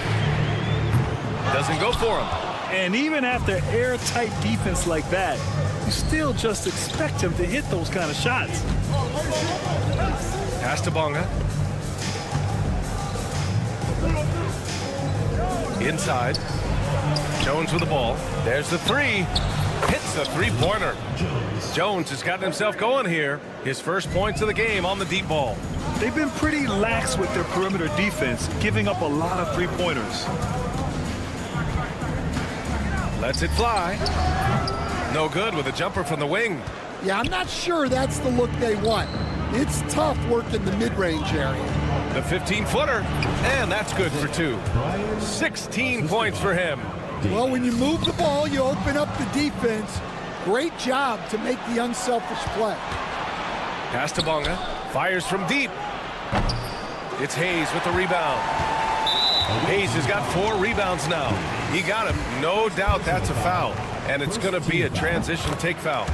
doesn't go for him. And even after airtight defense like that, you still just expect him to hit those kind of shots. Pass to Bonga. Inside. Jones with the ball. There's the three. Hits the three-pointer. Jones has gotten himself going here. His first points of the game on the deep ball. They've been pretty lax with their perimeter defense, giving up a lot of three-pointers. Lets it fly. No good with a jumper from the wing. Yeah, I'm not sure that's the look they want. It's tough working the mid-range area. The 15-footer, and that's good for two. 16 points for him. Well, when you move the ball, you open up the defense. Great job to make the unselfish play. Pass to Bonga. Fires from deep. It's Hayes with the rebound. Hayes has got 4 rebounds now. He got him. No doubt that's a foul. And it's going to be a transition take foul.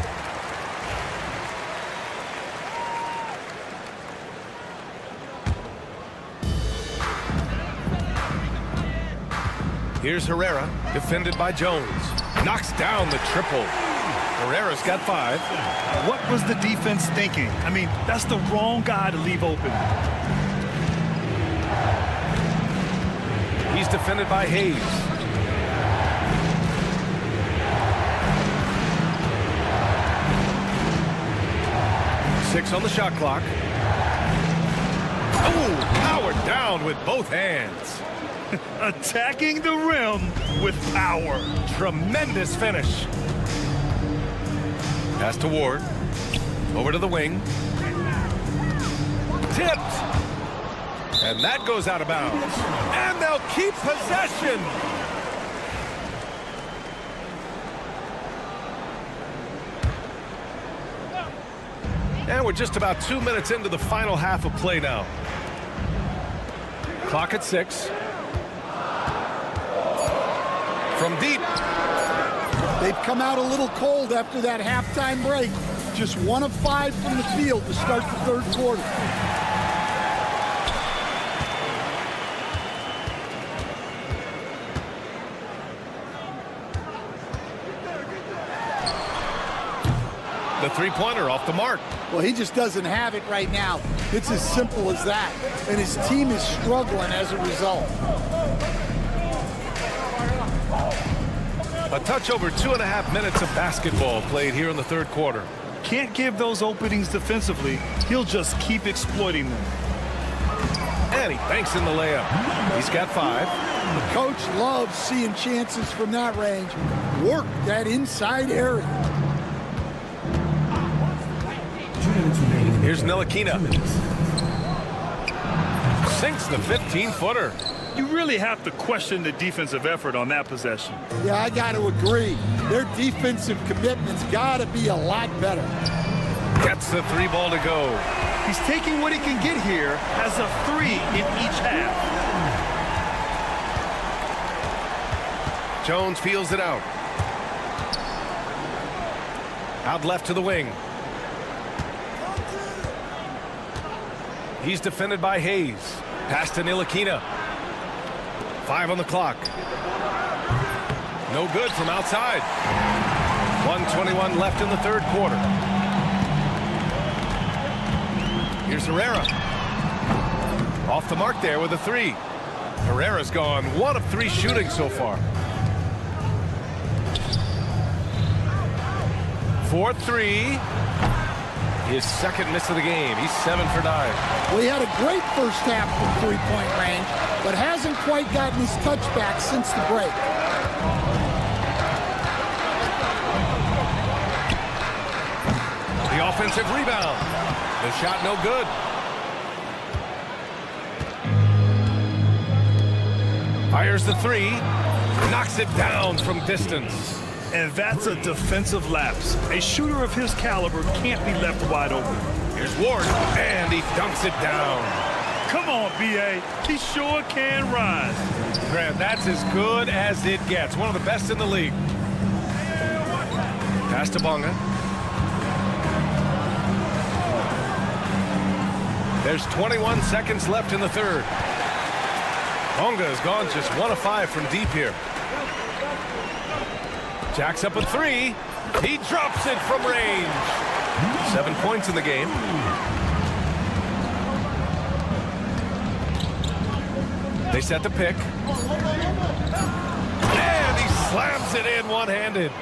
Here's Herrera, defended by Jones. Knocks down the triple. Herrera's got 5. What was the defense thinking? I mean, that's the wrong guy to leave open. He's defended by Hayes. Six on the shot clock. Oh, powered down with both hands. Attacking the rim with power. Tremendous finish. Pass to Ward. Over to the wing. Tipped. And that goes out of bounds. And they'll keep possession. And we're just about 2 minutes into the final half of play now. Clock at 6. From deep. They've come out a little cold after that halftime break. Just 1 of 5 from the field to start the third quarter. The three-pointer off the mark. Well, he just doesn't have it right now. It's as simple as that. And his team is struggling as a result. A touch over 2.5 minutes of basketball played here in the third quarter. Can't give those openings defensively. He'll just keep exploiting them. And he banks in the layup. He's got 5. The coach loves seeing chances from that range. Work that inside area. Here's Ntilikina. Sinks the 15-footer. You really have to question the defensive effort on that possession. Yeah, I got to agree. Their defensive commitment's got to be a lot better. Gets the 3 ball to go. He's taking what he can get here as a 3 in each half. Jones feels it out. Out left to the wing. He's defended by Hayes. Pass to Ntilikina. 5 on the clock. No good from outside. 1:21 left in the third quarter. Here's Herrera. Off the mark there with a 3. Herrera's gone 1 of 3 shooting so far. 4-3. His second miss of the game. He's 7 for 9. Well, he had a great first half from three-point range, but hasn't quite gotten his touchback since the break. The offensive rebound. The shot no good. Fires the 3. Knocks it down from distance. And that's a defensive lapse. A shooter of his caliber can't be left wide open. Here's Ward, and he dunks it down. Come on, B.A. He sure can rise. Grant, that's as good as it gets. One of the best in the league. Pass to Bonga. There's 21 seconds left in the third. Bonga has gone just 1 of 5 from deep here. Jacks up a 3. He drops it from range. 7 points in the game. They set the pick. And he slams it in one-handed.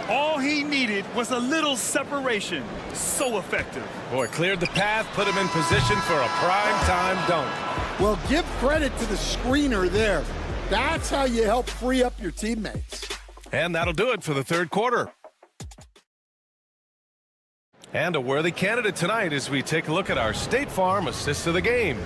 All he needed was a little separation. So effective. Boy, cleared the path, put him in position for a prime-time dunk. Well, give credit to the screener there. That's how you help free up your teammates. And that'll do it for the third quarter. And a worthy candidate tonight as we take a look at our State Farm assist of the game.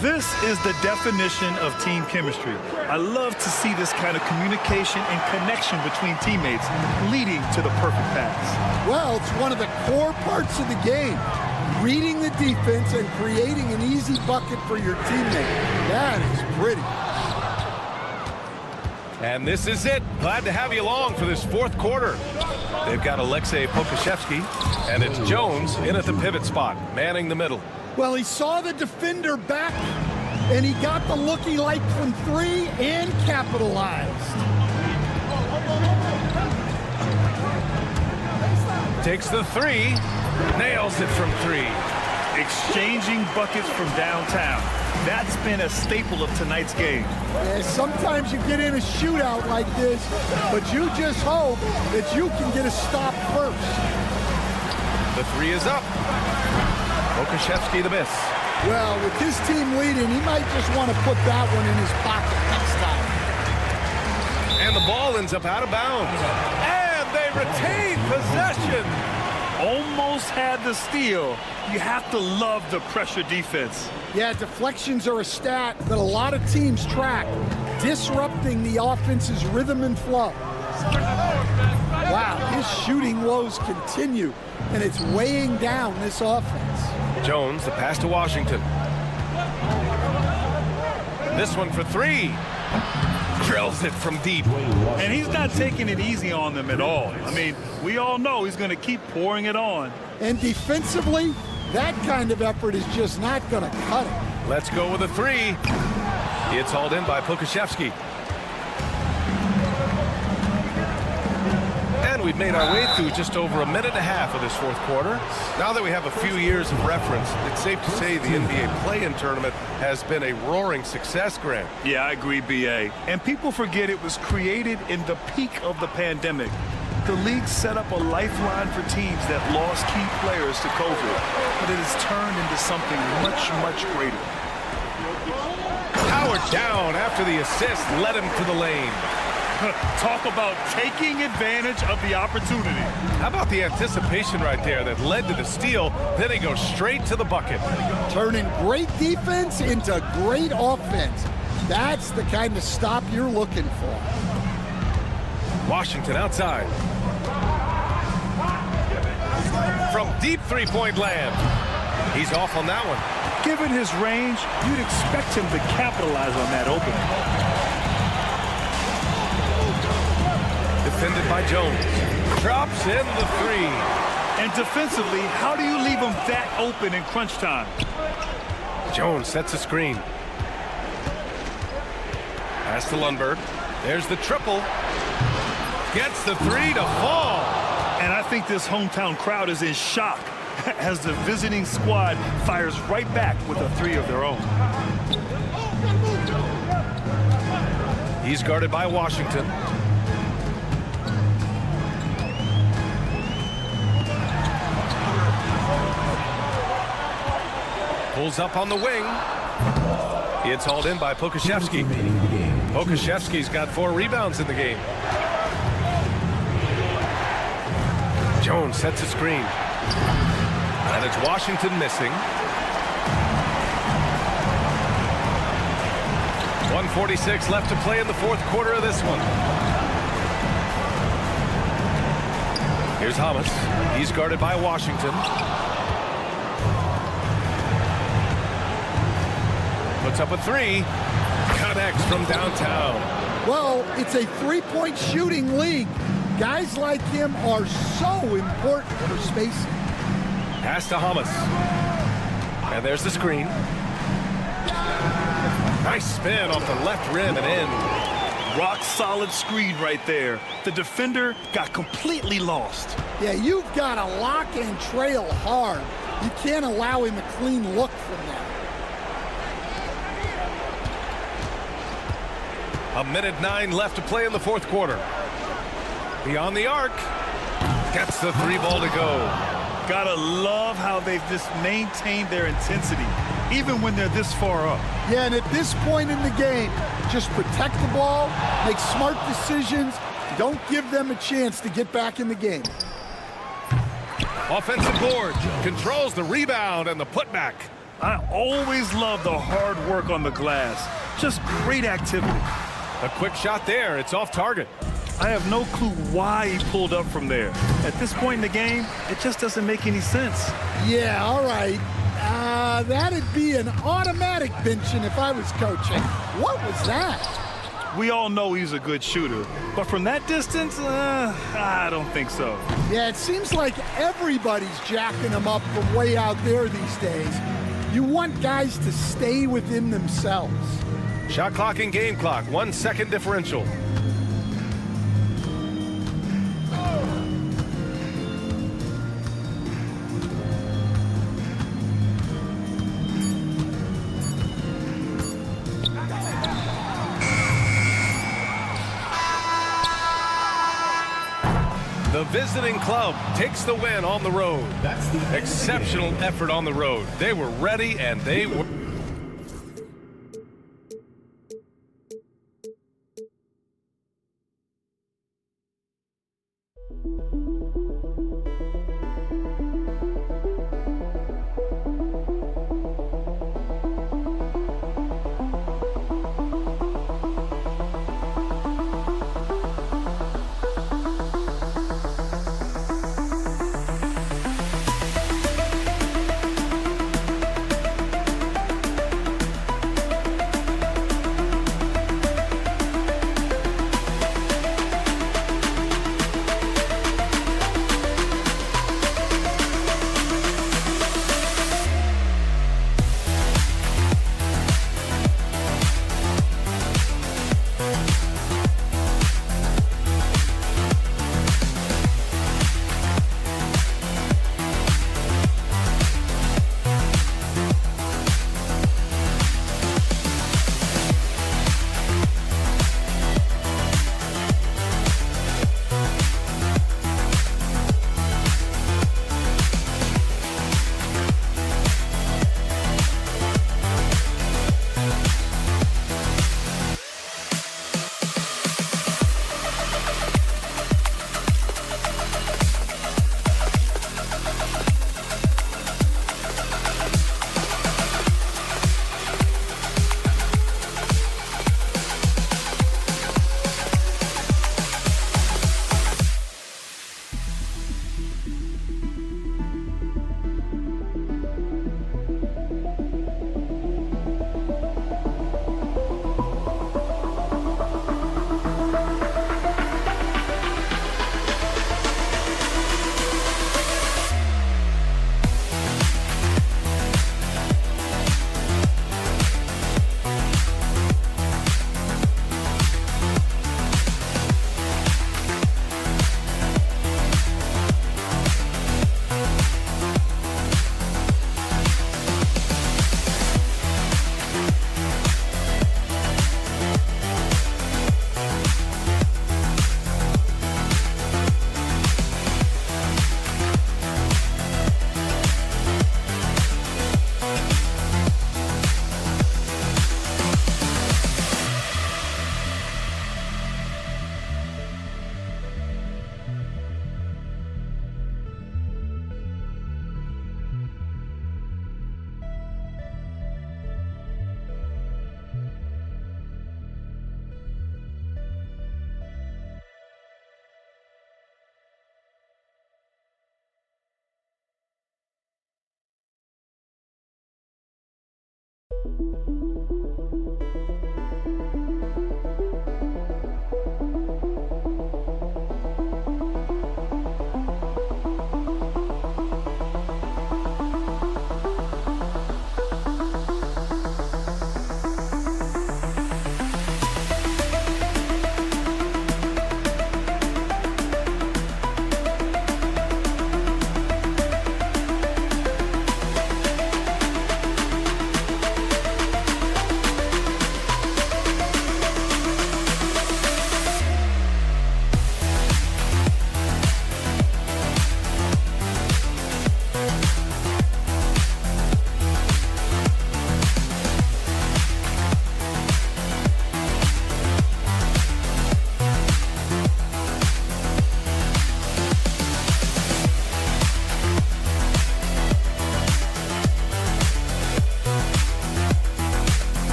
This is the definition of team chemistry. I love to see this kind of communication and connection between teammates leading to the perfect pass. Well, it's one of the core parts of the game. Reading the defense and creating an easy bucket for your teammate. That is pretty. And this is it. Glad to have you along for this fourth quarter. They've got Alexei Pokashevsky, and it's Jones in at the pivot spot, manning the middle. Well, he saw the defender back, and he got the look he liked from 3 and capitalized. Takes the 3, nails it from 3. Exchanging buckets from downtown. That's been a staple of tonight's game. Yeah, sometimes you get in a shootout like this, but you just hope that you can get a stop first. The 3 is up. Pokashevsky the miss. Well, with his team leading, he might just want to put that one in his pocket next time. And the ball ends up out of bounds. And they retain possession. Almost had the steal. You have to love the pressure defense. Yeah, deflections are a stat that a lot of teams track, disrupting the offense's rhythm and flow. Wow, his shooting woes continue, and it's weighing down this offense. Jones, the pass to Washington. This one for 3. Drills it from deep. And he's not taking it easy on them at all. I mean, we all know he's going to keep pouring it on. And defensively, that kind of effort is just not going to cut it. Let's go with a 3. It's hauled in by Pokashevsky. And And we've made our way through just over a minute and a half of this fourth quarter. Now that we have a few years of reference, it's safe to say the NBA play-in tournament has been a roaring success, Grant. Yeah, I agree, B.A. And people forget it was created in the peak of the pandemic. The league set up a lifeline for teams that lost key players to COVID, but it has turned into something much, much greater. Howard down after the assist led him to the lane. Talk about taking advantage of the opportunity. How about the anticipation right there that led to the steal? Then he goes straight to the bucket. Turning great defense into great offense. That's the kind of stop you're looking for. Washington outside. From deep three-point land. He's off on that one. Given his range, you'd expect him to capitalize on that opening. Defended by Jones. Drops in the three. And defensively, how do you leave him that open in crunch time? Jones sets a screen. Pass to Lundberg. There's the triple. Gets the three to fall. And I think this hometown crowd is in shock as the visiting squad fires right back with a three of their own. He's guarded by Washington. Pulls up on the wing. It's hauled in by Pokashevsky. Pokashevsky's got 4 rebounds in the game. Jones sets a screen. And it's Washington missing. 1:46 left to play in the fourth quarter of this one. Here's Hamas. He's guarded by Washington. Puts up a three. Connects from downtown. Well, it's a three-point shooting league. Guys like him are so important for spacing. Pass to Hamas. And there's the screen. Nice spin off the left rim and in. Rock solid screen right there. The defender got completely lost. Yeah, you've got to lock and trail hard. You can't allow him a clean look from that. A minute 9 left to play in the fourth quarter. Beyond the arc. Gets the three ball to go. Gotta love how they've just maintained their intensity, even when they're this far up. Yeah, and at this point in the game, just protect the ball, make smart decisions, don't give them a chance to get back in the game. Offensive board. Controls the rebound and the putback. I always love the hard work on the glass. Just great activity. A quick shot there. It's off target. I have no clue why he pulled up from there. At this point in the game, it just doesn't make any sense. Yeah, all right. That'd be an automatic benching if I was coaching. What was that? We all know he's a good shooter, but from that distance, I don't think so. Yeah, it seems like everybody's jacking him up from way out there these days. You want guys to stay within themselves. Shot clock and game clock. 1 second differential. The visiting club takes the win on the road. That's the Exceptional effort on the road. They were ready and they were...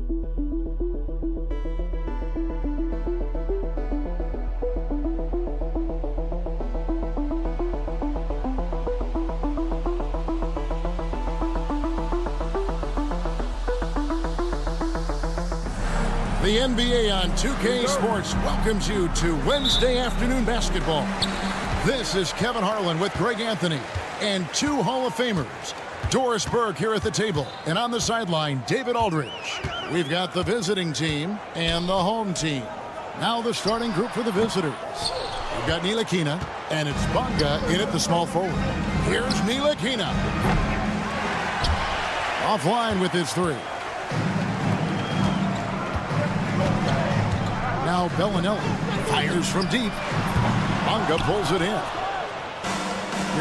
The NBA on 2K Sports welcomes you to Wednesday afternoon basketball. This is Kevin Harlan with Greg Anthony and two Hall of Famers. Doris Burke here at the table, and on the sideline, David Aldridge. We've got the visiting team and the home team. Now the starting group for the visitors. We've got Ntilikina, and it's Bonga in at the small forward. Here's Ntilikina. Offline with his three. Now Bellinelli fires from deep. Bonga pulls it in.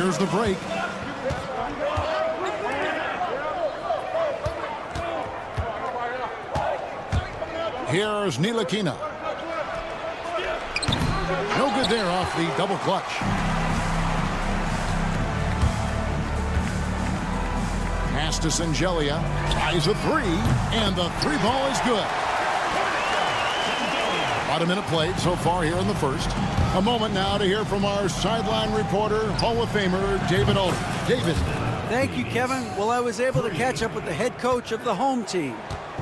Here's the break. Here's Ntilikina. No good there off the double clutch. Pass to Singelia. Tries a three, and the three ball is good. About a minute played so far here in the first. A moment now to hear from our sideline reporter, Hall of Famer, David Aldridge. David. Thank you, Kevin. Well, I was able to catch up with the head coach of the home team.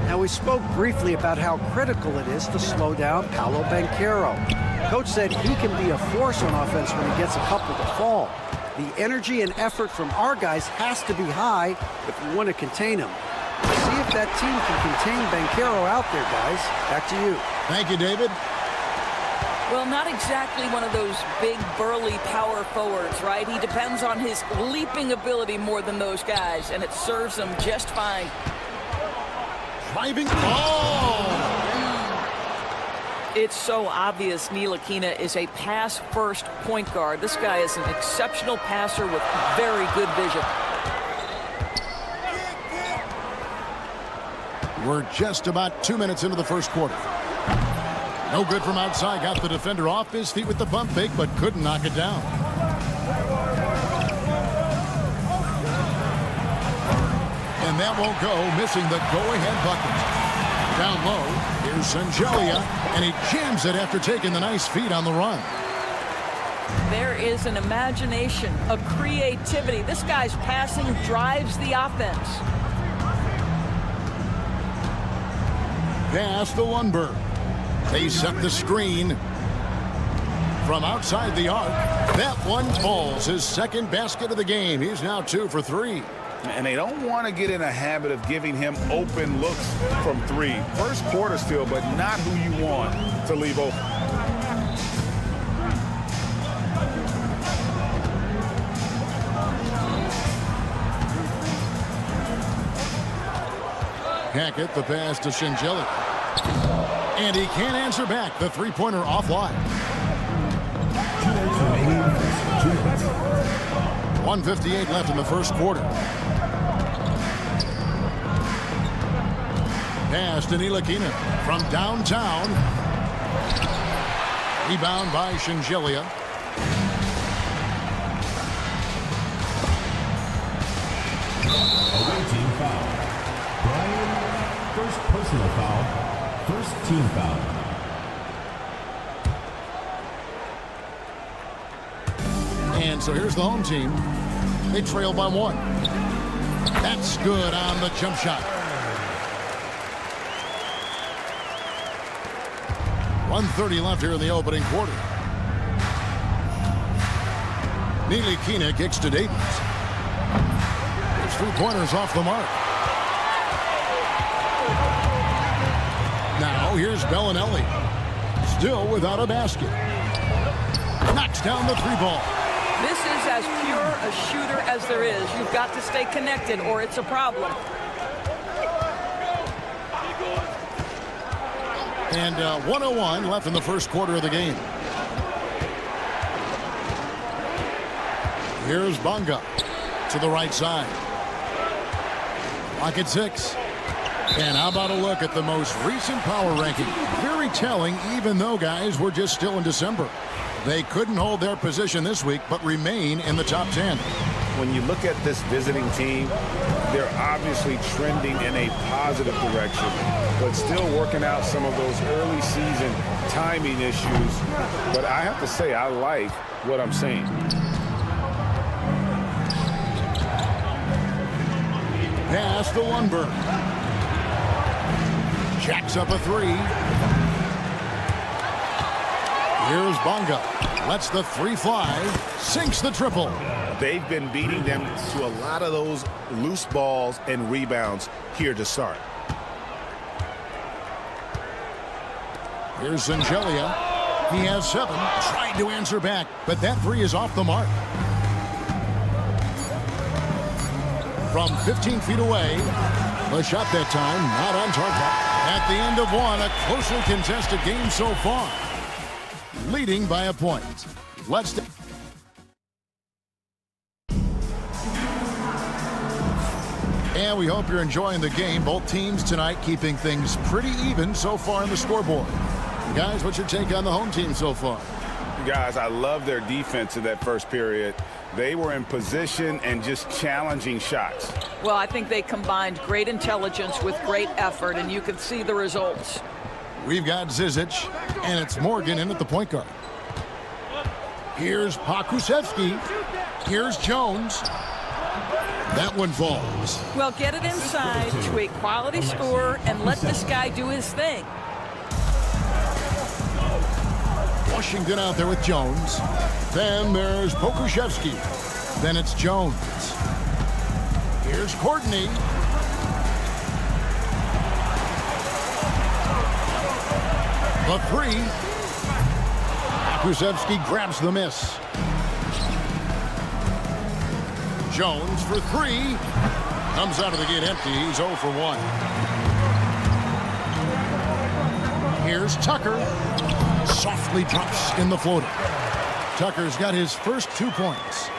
Now, we spoke briefly about how critical it is to slow down Paolo Banchero. Coach said he can be a force on offense when he gets a couple to fall. The energy and effort from our guys has to be high if we want to contain him. See if that team can contain Banchero out there, guys. Back to you. Thank you, David. Well, not exactly one of those big, burly power forwards, right? He depends on his leaping ability more than those guys, and it serves him just fine. Driving. Oh! It's so obvious Ntilikina is a pass-first point guard. This guy is an exceptional passer with very good vision. We're just about 2 minutes into the first quarter. No good from outside. Got the defender off his feet with the pump fake, but couldn't knock it down. And that won't go, missing the go-ahead bucket. Down low, here's Singelia, and he jams it after taking the nice feed on the run. There is an imagination, a creativity. This guy's passing drives the offense. Pass to Lundberg. They set the screen from outside the arc. That one falls, his second basket of the game. He's now 2 for 3. And they don't want to get in a habit of giving him open looks from three. First quarter still, but not who you want to leave open. Hackett, the pass to Singelia. And he can't answer back. The three-pointer offline. 1:58 left in the first quarter. Pass to Ntilikina from downtown. Rebound by Singelia. Away team foul. Brian, first personal foul. First team foul. And so here's the home team. They trail by 1. That's good on the jump shot. 1:30 left here in the opening quarter. Ntilikina kicks to Davis. His three-pointers off the mark. Now here's Bellinelli. Still without a basket. Knocks down the three ball. This is as pure a shooter as there is. You've got to stay connected or it's a problem. And 1:01 left in the first quarter of the game. Here's Bonga to the right side. Clock at 6. And how about a look at the most recent power ranking? Very telling, even though, guys, we're just still in December. They couldn't hold their position this week, but remain in the top 10. when you look at this visiting team, they're obviously trending in a positive direction, but still working out some of those early season timing issues. But I have to say, I like what I'm seeing. Pass to Lundberg. Jacks up a three. Here's Bonga. Lets the three fly. Sinks the triple. They've been beating them to a lot of those loose balls and rebounds here to start. Here's Zangelia. He has 7. Tried to answer back, but that three is off the mark. From 15 feet away, the shot that time not on target. At the end of one, a closely contested game so far. Leading by a point. Let's... And we hope you're enjoying the game. Both teams tonight keeping things pretty even so far in the scoreboard. Guys, what's your take on the home team so far? Guys, I love their defense in that first period. They were in position and just challenging shots. Well, I think they combined great intelligence with great effort, and you can see the results. We've got Zizic, and it's Morgan in at the point guard. Here's Pokusevski. Here's Jones. That one falls. Well, get it inside to a quality scorer and let this guy do his thing. Washington out there with Jones. Then there's Pokusevski. Then it's Jones. Here's Courtney. The three. Pokusevski grabs the miss. Jones for 3. Comes out of the gate empty. He's 0 for 1. Here's Tucker. Softly drops in the floater. Tucker's got his first 2 points.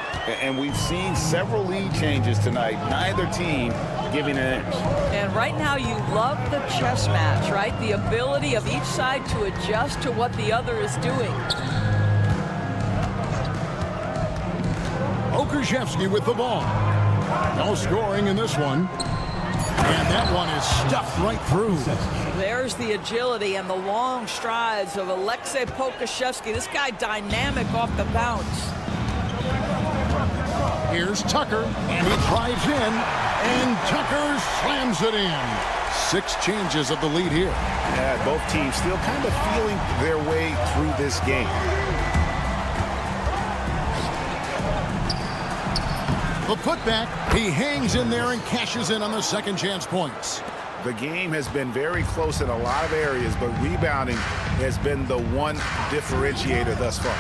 And we've seen several lead changes tonight. Neither team giving an inch. And right now you love the chess match, right? The ability of each side to adjust to what the other is doing. Pokusevski with the ball. No scoring in this one. And that one is stuffed right through. There's the agility and the long strides of Alexei Pokusevski. This guy dynamic off the bounce. Here's Tucker, and he drives in, and Tucker slams it in. 6 changes of the lead here. Yeah, both teams still kind of feeling their way through this game. The putback, he hangs in there and cashes in on the second chance points. The game has been very close in a lot of areas, but rebounding has been the one differentiator thus far.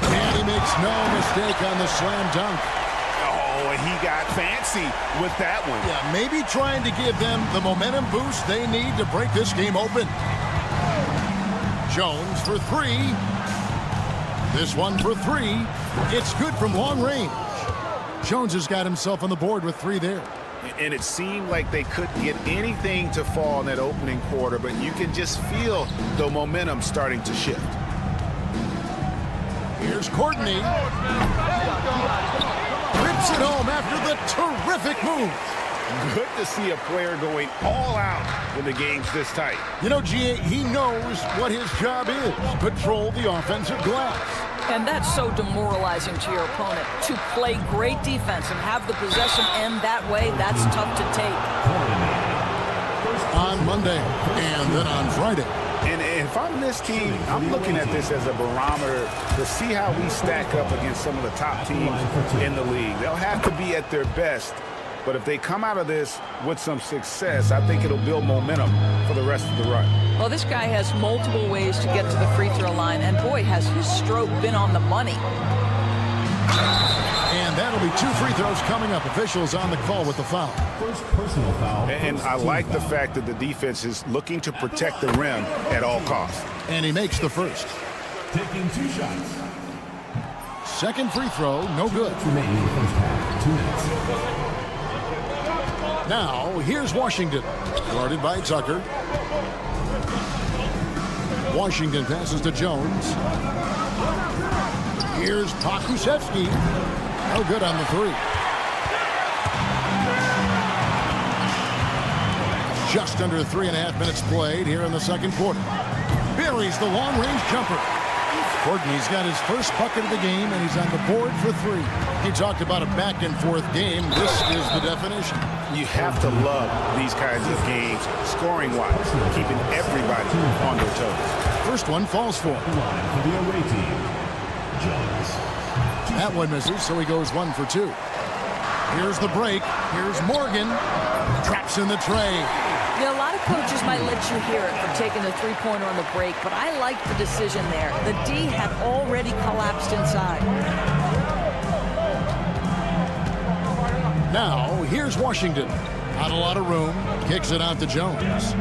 And he makes no mistake on the slam dunk. Oh, and he got fancy with that one. Yeah, maybe trying to give them the momentum boost they need to break this game open. Jones for 3. This one for 3. It's good from long range. Jones has got himself on the board with 3 there. And it seemed like they couldn't get anything to fall in that opening quarter, but you can just feel the momentum starting to shift. Here's Courtney. Rips it home after the terrific move. Good to see a player going all out when the game's this tight. You know, G.A., he knows what his job is. Control the offensive glass. And that's so demoralizing to your opponent. To play great defense and have the possession end that way, that's tough to take. On Monday and then on Friday. And if I'm this team, I'm looking at this as a barometer to see how we stack up against some of the top teams in the league. They'll have to be at their best. But if they come out of this with some success, I think it'll build momentum for the rest of the run. Well, this guy has multiple ways to get to the free throw line, and boy, has his stroke been on the money. And that'll be 2 free throws coming up. Officials on the call with the foul. First personal foul. And I like the fact that the defense is looking to protect the rim at all costs. And he makes the first. Taking 2 shots. Second free throw, no good. Remaining in the first half. 2 minutes. Now, here's Washington, guarded by Tucker. Washington passes to Jones. Here's Pokusevski. No good on the three. Just under 3.5 minutes played here in the second quarter. Buries the long-range jumper. Courtney's got his first bucket of the game, and he's on the board for three. He talked about a back-and-forth game. This is the definition. You have to love these kinds of games, scoring-wise, keeping everybody on their toes. First one falls for. For the away team, Jones. That one misses, so he goes 1 for 2. Here's the break. Here's Morgan. Traps in the tray. Yeah, a lot of coaches might let you hear it for taking the three-pointer on the break, but I like the decision there. The D had already collapsed inside. Now, here's Washington. Not a lot of room. Kicks it out to Jones.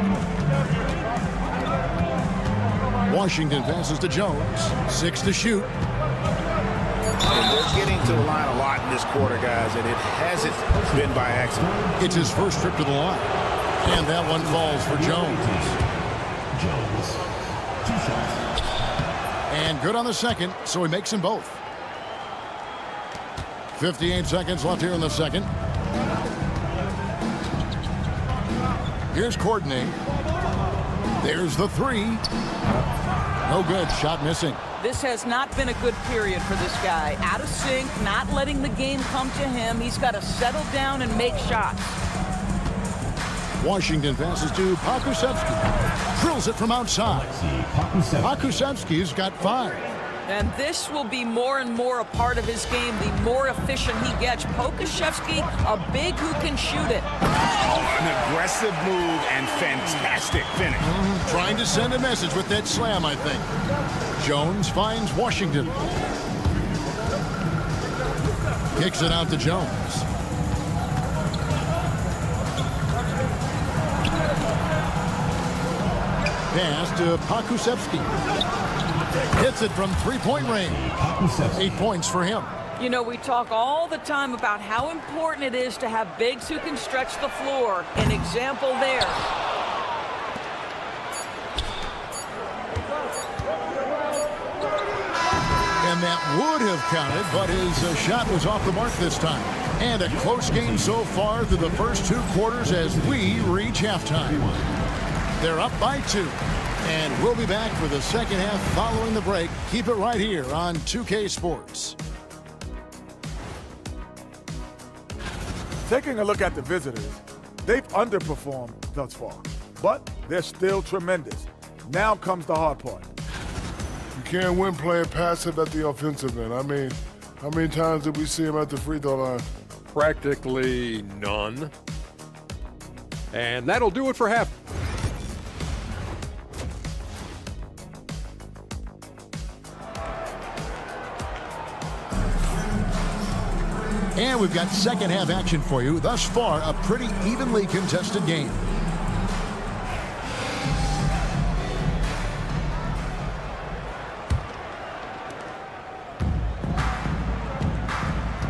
Washington passes to Jones. 6 to shoot. And they're getting to the line a lot in this quarter, guys, and it hasn't been by accident. It's his first trip to the line. And that one falls for Jones. Jones. 2 shots. And good on the second, so he makes them both. 58 seconds left here in the second. Here's Courtney. There's the three. No good. Shot missing. This has not been a good period for this guy. Out of sync, not letting the game come to him. He's got to settle down and make shots. Washington passes to Pokusevski. Drills it from outside. Pokusevski's got 5. And this will be more and more a part of his game, the more efficient he gets. Pokusevski, a big who can shoot it. An aggressive move and fantastic finish. Trying to send a message with that slam, I think. Jones finds Washington. Kicks it out to Jones. Pass to Pokusevski. Hits it from three-point range. 8 points for him. You know, we talk all the time about how important it is to have bigs who can stretch the floor. An example there. And that would have counted, but his shot was off the mark this time. And a close game so far through the first 2 quarters as we reach halftime. They're up by 2. And we'll be back for the second half following the break. Keep it right here on 2K Sports. Taking a look at the visitors, they've underperformed thus far, but they're still tremendous. Now comes the hard part. You can't win playing passive at the offensive end. I mean, how many times did we see him at the free throw line? Practically none. And that'll do it for half. And we've got second half action for you. Thus far, a pretty evenly contested game.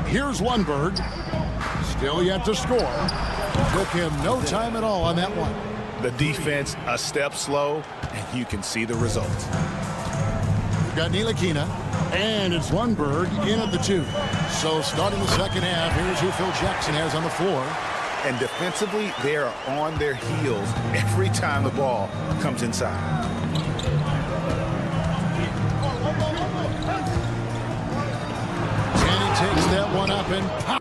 Here's Lundberg. Still yet to score. Took him no time at all on that one. The defense a step slow, and you can see the results. We've got Ntilikina, and it's Lundberg in at the 2. So starting the second half, here's who Phil Jackson has on the floor. And defensively, they are on their heels every time the ball comes inside. And he takes that one up and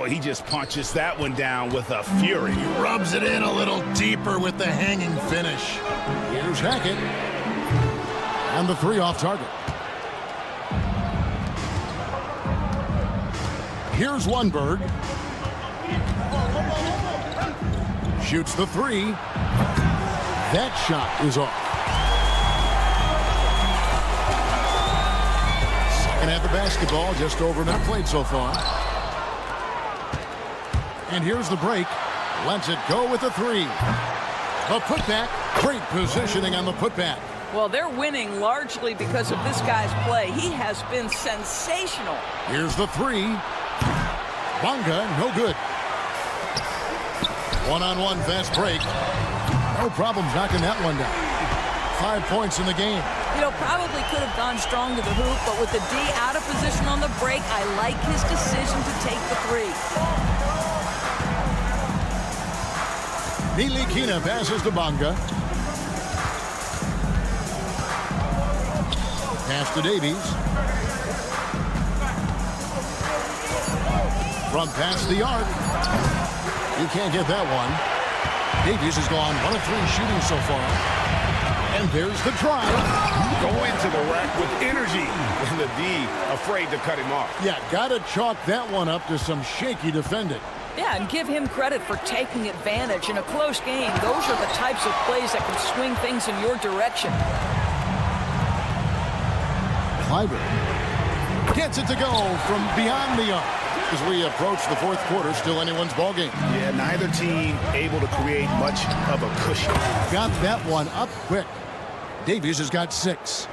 he just punches that one down with a fury. He rubs it in a little deeper with the hanging finish. Here's Hackett. And the three off target. Here's Lundberg. Shoots the three. That shot is off. Second half of basketball, just over a minute played so far. And here's the break. Lets it go with the three. A putback. Great positioning on the putback. Well, they're winning largely because of this guy's play. He has been sensational. Here's the three. Bonga, no good. One-on-one fast break. No problems knocking that one down. 5 points in the game. You know, probably could have gone strong to the hoop, but with the D out of position on the break, I like his decision to take the three. Nilikina passes to Bonga. Pass to Davies. From past the arc. You can't get that one. Davies has gone 1 of 3 shooting so far. And there's the drive. Going to the rack with energy. And the D afraid to cut him off. Yeah, got to chalk that one up to some shaky defending. Yeah, and give him credit for taking advantage. In a close game, those are the types of plays that can swing things in your direction. Kleiber gets it to go from beyond the arc. As we approach the fourth quarter, still anyone's ball game. Yeah, neither team able to create much of a cushion. Got that one up quick. Davies has got 6.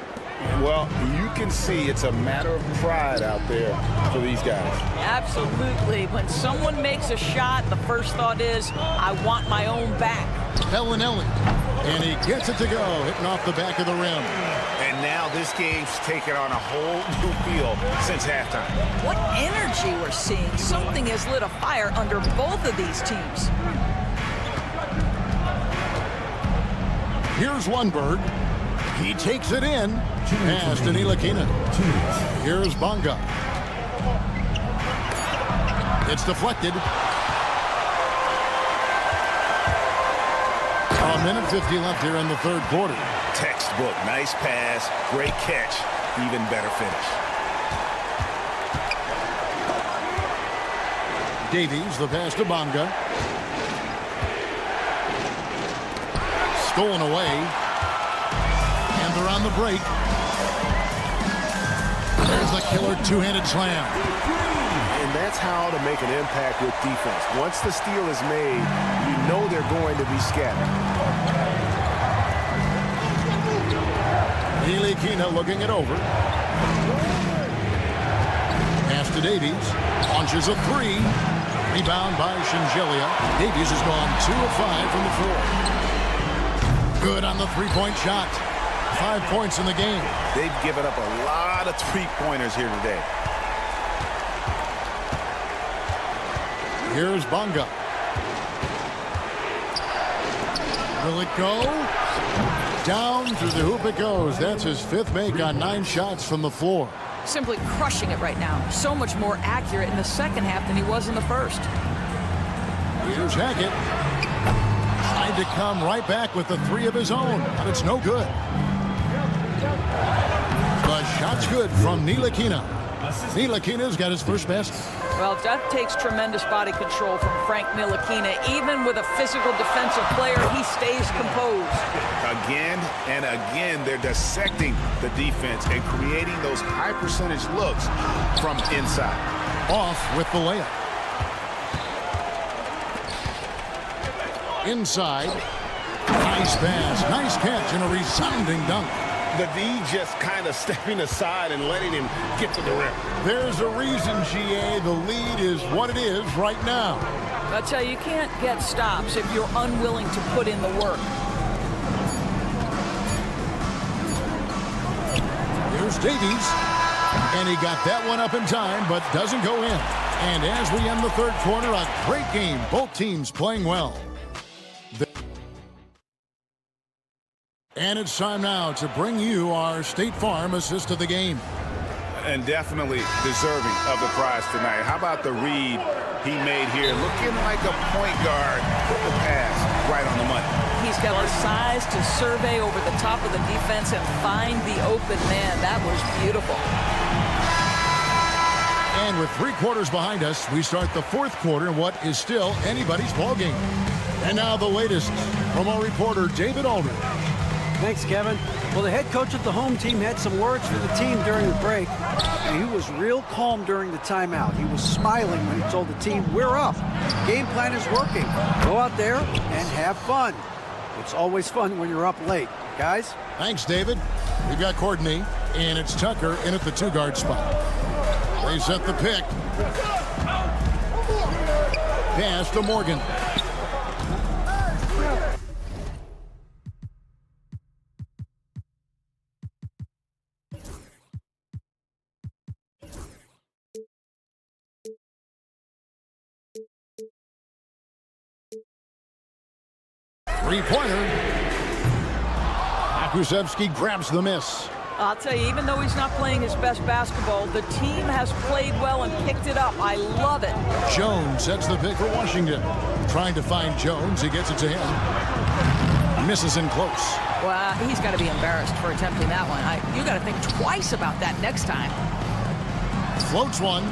Well, you can see it's a matter of pride out there for these guys. Absolutely. When someone makes a shot, the first thought is, I want my own back. Bellinelli. And he gets it to go, hitting off the back of the rim. And now this game's taken on a whole new feel since halftime. What energy we're seeing. Something has lit a fire under both of these teams. Here's Lundberg. He takes it in. Pass to Nilikina. Here's Bonga. It's deflected. A minute 50 left here in the third quarter. Textbook. Nice pass. Great catch. Even better finish. Davies, the pass to Bonga. Stolen away. And they're on the break. There's the killer two-handed slam. And that's how to make an impact with defense. Once the steal is made, you know they're going to be scattered. Nilikina looking it over. Pass to Davies. Launches a three. Rebound by Shingelia. Davies has gone 2 of 5 from the floor. Good on the three-point shot. 5 points in the game. They've given up a lot of three-pointers here today. Here's Bonga. Will it go? Down through the hoop it goes. That's his 5th make on 9 shots from the floor. Simply crushing it right now. So much more accurate in the second half than he was in the first. Here's Hackett. Tried to come right back with the 3 of his own, but it's no good. The shot's good from Nilikina. Nilikina's got his first basket. Well, that takes tremendous body control from Frank Ntilikina. Even with a physical defensive player, he stays composed. Again and again, they're dissecting the defense and creating those high-percentage looks from inside. Off with the layup. Inside. Nice pass, nice catch, and a resounding dunk. The D just kind of stepping aside and letting him get to the rim. There's a reason, GA, the lead is what it is right now. I tell you, you can't get stops if you're unwilling to put in the work. Here's Davies. And he got that one up in time, but doesn't go in. And as we end the third quarter, a great game. Both teams playing well. And it's time now to bring you our State Farm assist of the game. And definitely deserving of the prize tonight. How about the read he made here, looking like a point guard with the pass right on the money. He's got the size to survey over the top of the defense and find the open man. That was beautiful. And with 3 quarters behind us, we start the 4th quarter in what is still anybody's ballgame. And now the latest from our reporter, David Aldridge. Thanks, Kevin. Well, the head coach of the home team had some words for the team during the break, and he was real calm during the timeout. He was smiling when he told the team, "We're up. Game plan is working. Go out there and have fun." It's always fun when you're up late. Guys? Thanks, David. We've got Courtney, and it's Tucker in at the 2-guard spot. They set the pick. Pass to Morgan. Three-pointer. Akusevsky grabs the miss. I'll tell you, even though he's not playing his best basketball, the team has played well and picked it up. I love it. Jones sets the pick for Washington. Trying to find Jones. He gets it to him. Misses in close. Well, he's got to be embarrassed for attempting that one. You got to think twice about that next time. Floats one.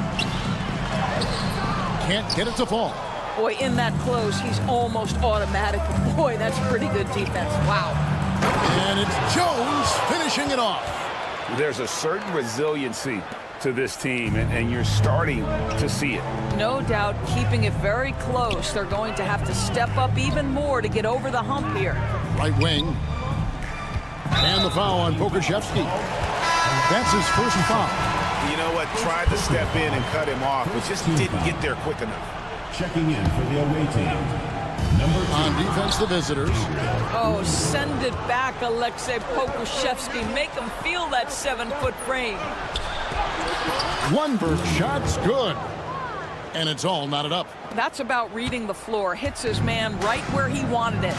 Can't get it to fall. Boy, in that close, he's almost automatic. Boy, that's pretty good defense. Wow. And it's Jones finishing it off. There's a certain resiliency to this team, and you're starting to see it. No doubt, keeping it very close. They're going to have to step up even more to get over the hump here. Right wing. And the foul on Pokuševski. That's his first foul. You know what? Tried to step in and cut him off, but just didn't get there quick enough. Checking in for the away team. Number 2. On defense, the visitors. Oh, send it back, Alexei Pokuševski. Make him feel that 7-foot frame. Lundberg shot's good. And it's all knotted up. That's about reading the floor. Hits his man right where he wanted it.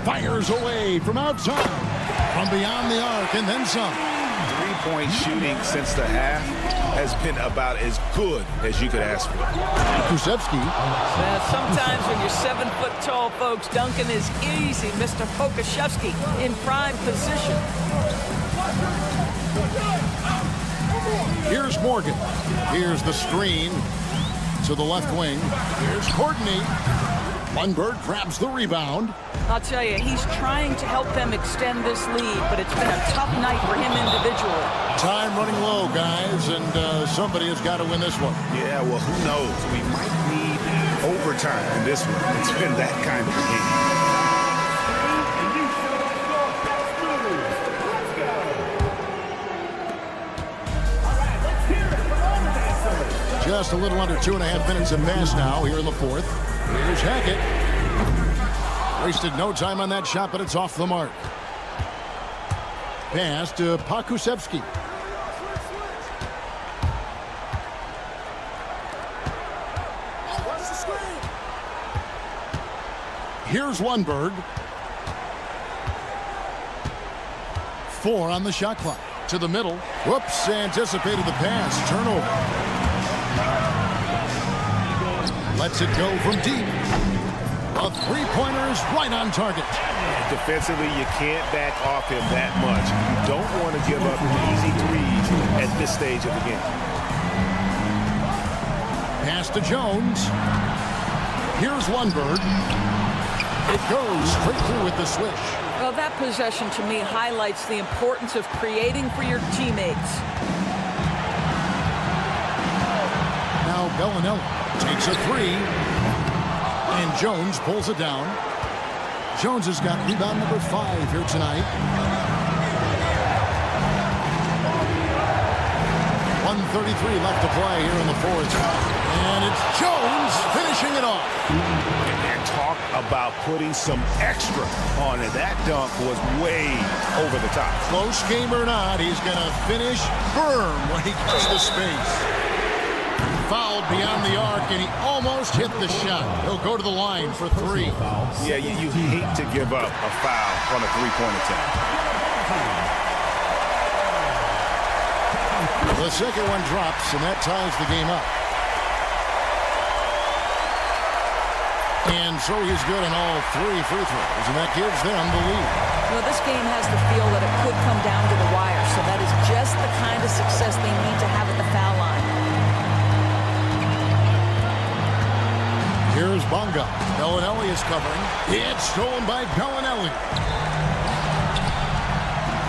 Fires away from outside. From beyond the arc and then some. 3-point shooting since the half has been about as good as you could ask for. Pokuševski. Sometimes when you're 7 foot tall, folks, dunking is easy. Mr. Pokuševski in prime position. Here's Morgan. Here's the screen to the left wing. Here's Courtney. Lundberg grabs the rebound. I'll tell you, he's trying to help them extend this lead, but it's been a tough night for him individually. Time running low, guys, and somebody has got to win this one. Yeah, well, who knows? We might need overtime in this one. It's been that kind of a game. Just a little under 2.5 minutes of mass now here in the 4th. Here's Hackett. Wasted no time on that shot, but it's off the mark. Pass to Pokuševski. Here's Lundberg. 4 on the shot clock. To the middle. Whoops, anticipated the pass. Turnover. Lets it go from deep. A three-pointer is right on target. Defensively, you can't back off him that much. You don't want to give up easy threes at this stage of the game. Pass to Jones. Here's Lundberg. It goes straight through with the switch. Well, that possession to me highlights the importance of creating for your teammates. Now Bellinelli takes a 3. And Jones pulls it down. Jones has got rebound number 5 here tonight. 1:33 left to play here in the 4th. And it's Jones finishing it off. And talk about putting some extra on it. That dunk was way over the top. Close game or not, he's going to finish firm when he gets the space. Fouled beyond the arc, and he almost hit the shot. He'll go to the line for 3. Yeah, you hate to give up a foul on a 3-point attempt. The second one drops, and that ties the game up. And so he's good on all 3 free throws, and that gives them the lead. Well, this game has the feel that it could come down to the wire, so that is just the kind of success they need to have at the foul line. Here's Bonga. Bellinelli is covering. It's stolen by Bellinelli.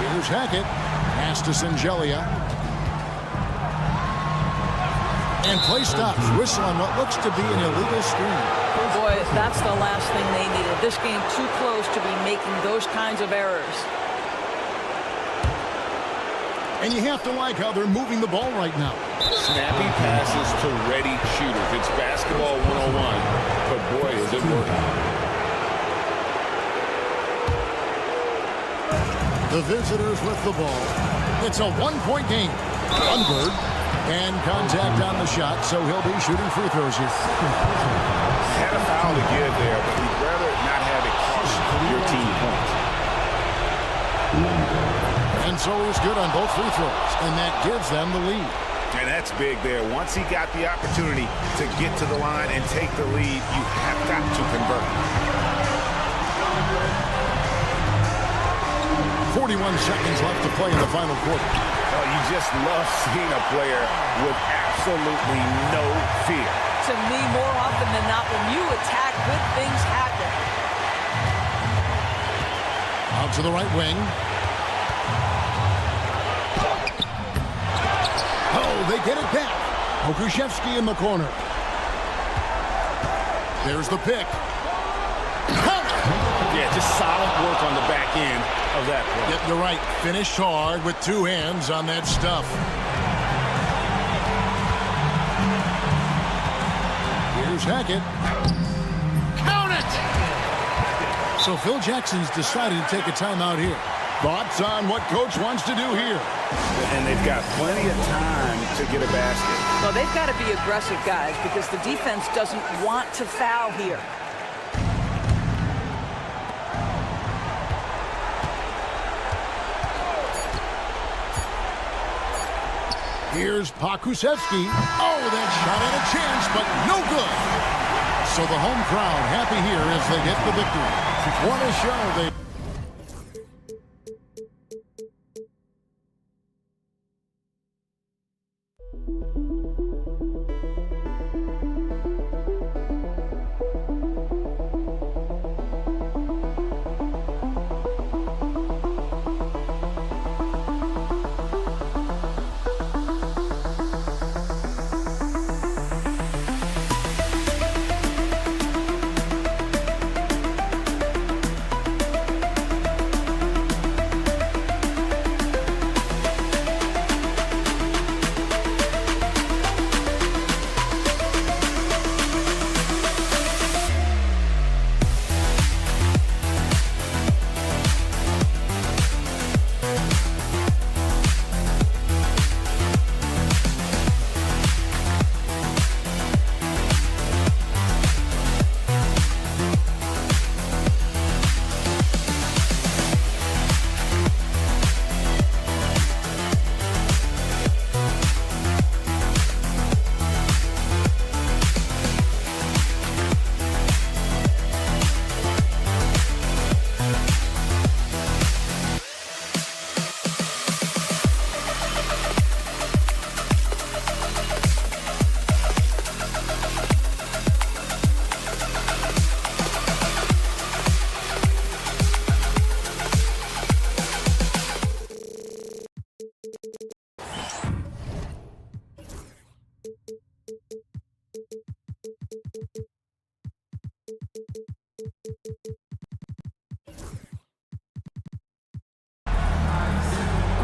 Here's Hackett. Pass to Singelia. And play stops. Whistle on what looks to be an illegal screen. Boy, that's the last thing they needed. This game too close to be making those kinds of errors. And you have to like how they're moving the ball right now. Snappy passes to ready shooters. It's basketball 101, but boy, is it working. The visitors with the ball. It's a 1-point game. Lundberg. And contact on the shot, so he'll be shooting free throws here. Had a foul to give there, but you'd rather not have it cost your team points. And so he's good on both free throws, and that gives them the lead. And that's big there. Once he got the opportunity to get to the line and take the lead, you have got to convert. 41 seconds left to play in the final quarter. Oh, you just love seeing a player with absolutely no fear. To me, more often than not, when you attack, good things happen. Out to the right wing. Oh, they get it back. Pokuševski in the corner. There's the pick. Yeah, just solid work on the back end of that play. Yep, you're right. Finished hard with 2 hands on that stuff. Here's Hackett. Count it! So Phil Jackson's decided to take a timeout here. Thoughts on what coach wants to do here? And they've got plenty of time to get a basket. Well, they've got to be aggressive, guys, because the defense doesn't want to foul here. Here's Pokuševski. Oh, that shot had a chance, but no good. So the home crowd happy here as they get the victory. What a show they...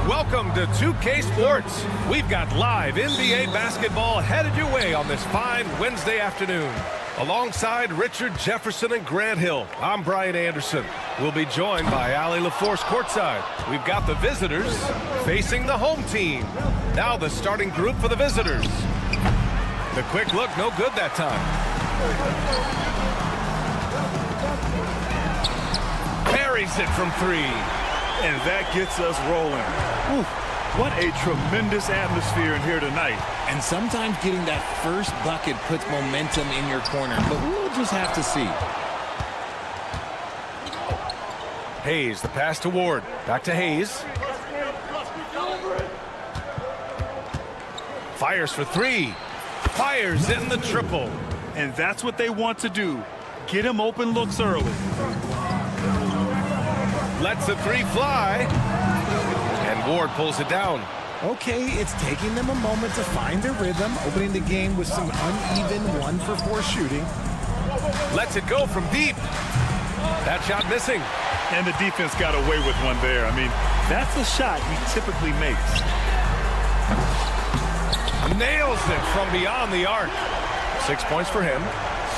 Welcome to 2K Sports. We've got live NBA basketball headed your way on this fine Wednesday afternoon. Alongside Richard Jefferson and Grant Hill, I'm Brian Anderson. We'll be joined by Ali LaForce courtside. We've got the visitors facing the home team. Now the starting group for the visitors. The quick look, no good that time. Parries it from 3. And that gets us rolling. Whew. What a tremendous atmosphere in here tonight. And sometimes getting that first bucket puts momentum in your corner, but we'll just have to see. Hayes, the pass to Ward. Back to Hayes. Fires for three. Fires in the triple. And that's what they want to do. Get him open looks early. Lets the three fly. And Ward pulls it down. Okay, it's taking them a moment to find their rhythm, opening the game with some uneven 1-for-4 shooting. Lets it go from deep. That shot missing. And the defense got away with one there. I mean, that's a shot he typically makes. Nails it from beyond the arc. 6 points for him.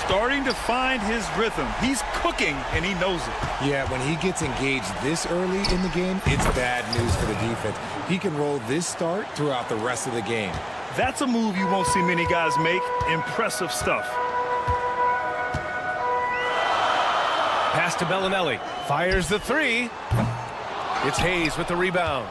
Starting to find his rhythm. He's cooking, and he knows it. Yeah, when he gets engaged this early in the game, it's bad news for the defense. He can roll this start throughout the rest of the game. That's a move you won't see many guys make. Impressive stuff. Pass to Bellinelli. Fires the three. It's Hayes with the rebound.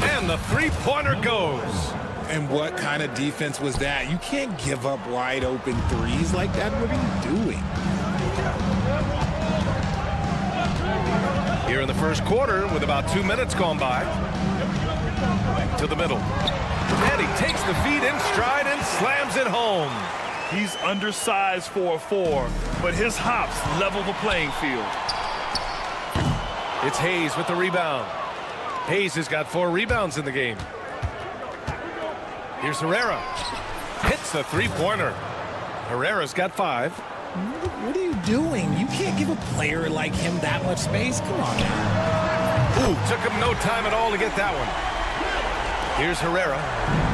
And the three-pointer goes. And what kind of defense was that? You can't give up wide open threes like that. What are you doing? Here in the first quarter with about 2 minutes gone by. To the middle. And he takes the feed in stride and slams it home. He's undersized for a 4, but his hops level the playing field. It's Hayes with the rebound. Hayes has got 4 rebounds in the game. Here's Herrera. Hits the three-pointer. Herrera's got 5. What are you doing? You can't give a player like him that much space. Come on now. Ooh, took him no time at all to get that one. Here's Herrera.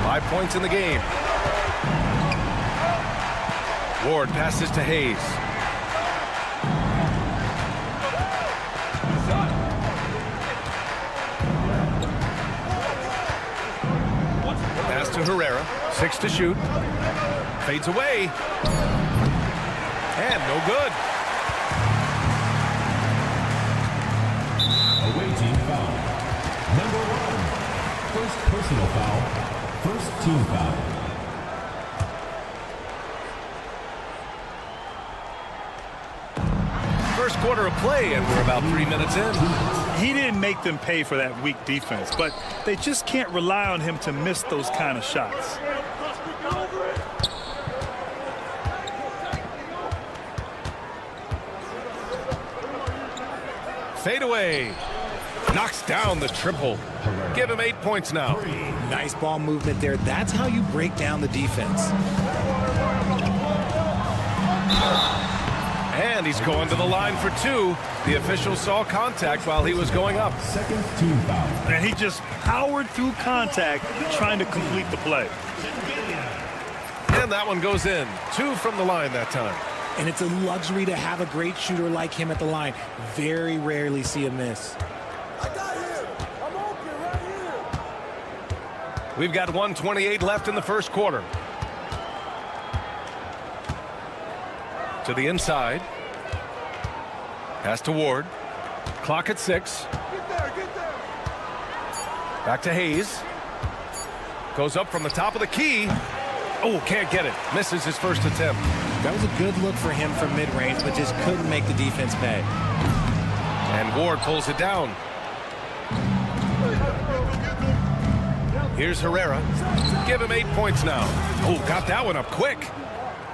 5 points in the game. Ward passes to Hayes. Pass to Herrera. 6 to shoot. Fades away. And no good. Away team foul. Number 1. First personal foul. First team foul. First quarter of play, and we're about 3 minutes in. He didn't make them pay for that weak defense, but they just can't rely on him to miss those kind of shots. Fade away. Knocks down the triple. Give him 8 points now. Nice ball movement there. That's how you break down the defense. And he's going to the line for 2. The official saw contact while he was going up. Second team foul. And he just powered through contact trying to complete the play. And that one goes in. 2 from the line that time. And it's a luxury to have a great shooter like him at the line. Very rarely see a miss. We've got 1:28 left in the first quarter. To the inside. Pass to Ward. Clock at 6. Back to Hayes. Goes up from the top of the key. Oh, can't get it. Misses his first attempt. That was a good look for him from mid-range, but just couldn't make the defense pay. And Ward pulls it down. Here's Herrera. Give him 8 points now. Oh, got that one up quick.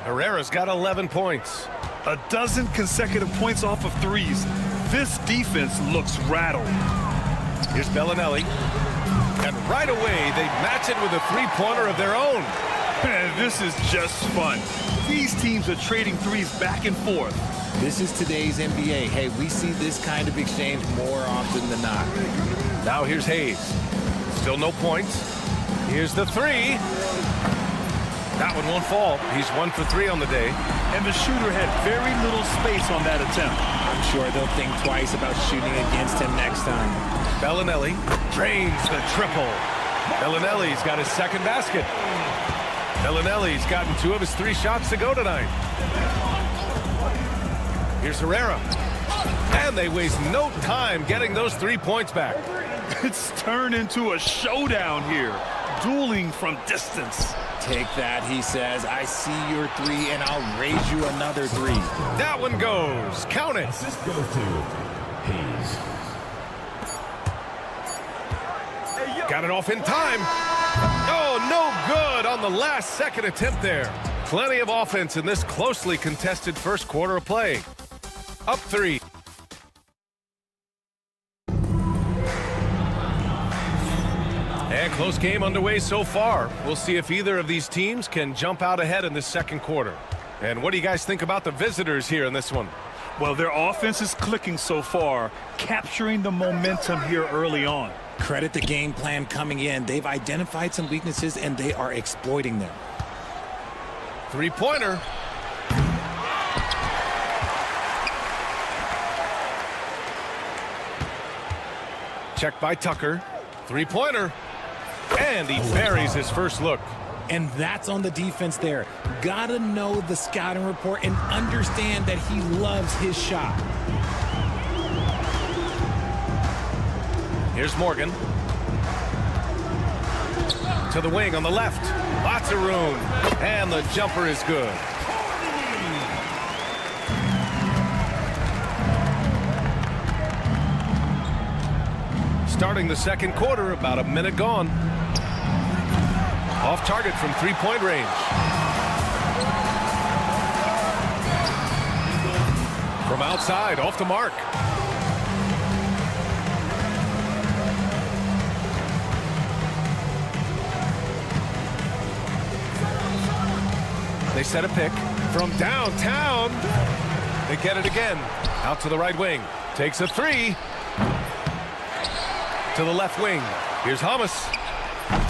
Herrera's got 11 points. A dozen consecutive points off of threes. This defense looks rattled. Here's Bellinelli. And right away, they match it with a three-pointer of their own. Man, this is just fun. These teams are trading threes back and forth. This is today's NBA. Hey, we see this kind of exchange more often than not. Now here's Hayes. Still no points. Here's the three. That one won't fall. He's 1 for 3 on the day. And the shooter had very little space on that attempt. I'm sure they'll think twice about shooting against him next time. Bellinelli drains the triple. Bellinelli's got his second basket. Bellinelli's gotten 2 of his 3 shots to go tonight. Here's Herrera. And they waste no time getting those 3 points back. It's turned into a showdown here. Dueling from distance. Take that, he says. I see your 3, and I'll raise you another 3. That one goes. Count it. Assist goes to Hayes. Got it off in time. Oh, no good on the last second attempt there. Plenty of offense in this closely contested first quarter of play. Up 3. And close game underway so far. We'll see if either of these teams can jump out ahead in this second quarter. And what do you guys think about the visitors here in this one? Well, their offense is clicking so far, capturing the momentum here early on. Credit the game plan coming in. They've identified some weaknesses, and they are exploiting them. 3-pointer. Check by Tucker. 3-pointer. And he buries his first look. And that's on the defense there. Gotta know the scouting report and understand that he loves his shot. Here's Morgan. To the wing on the left. Lots of room. And the jumper is good. Starting the second quarter, about a minute gone. Off target from 3-point range. From outside, off the mark. They set a pick from downtown. They get it again. Out to the right wing. Takes a 3. To the left wing. Here's Hamas.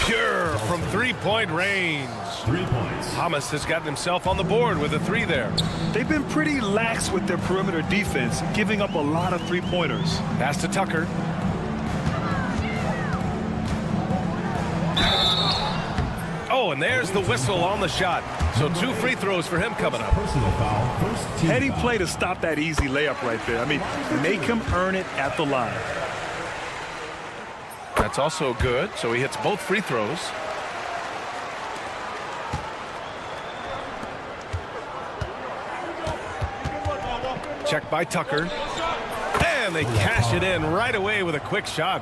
Pure from 3-point range. 3 points. Hamas has gotten himself on the board with a 3 there. They've been pretty lax with their perimeter defense, giving up a lot of 3-pointers. Pass to Tucker. Oh, and there's the whistle on the shot. So 2 free throws for him coming up. Personal foul. First team Heady foul. play to stop that easy layup right there. I mean, make him earn it at the line. That's also good. So he hits both free throws. Check by Tucker. And they cash it in right away with a quick shot.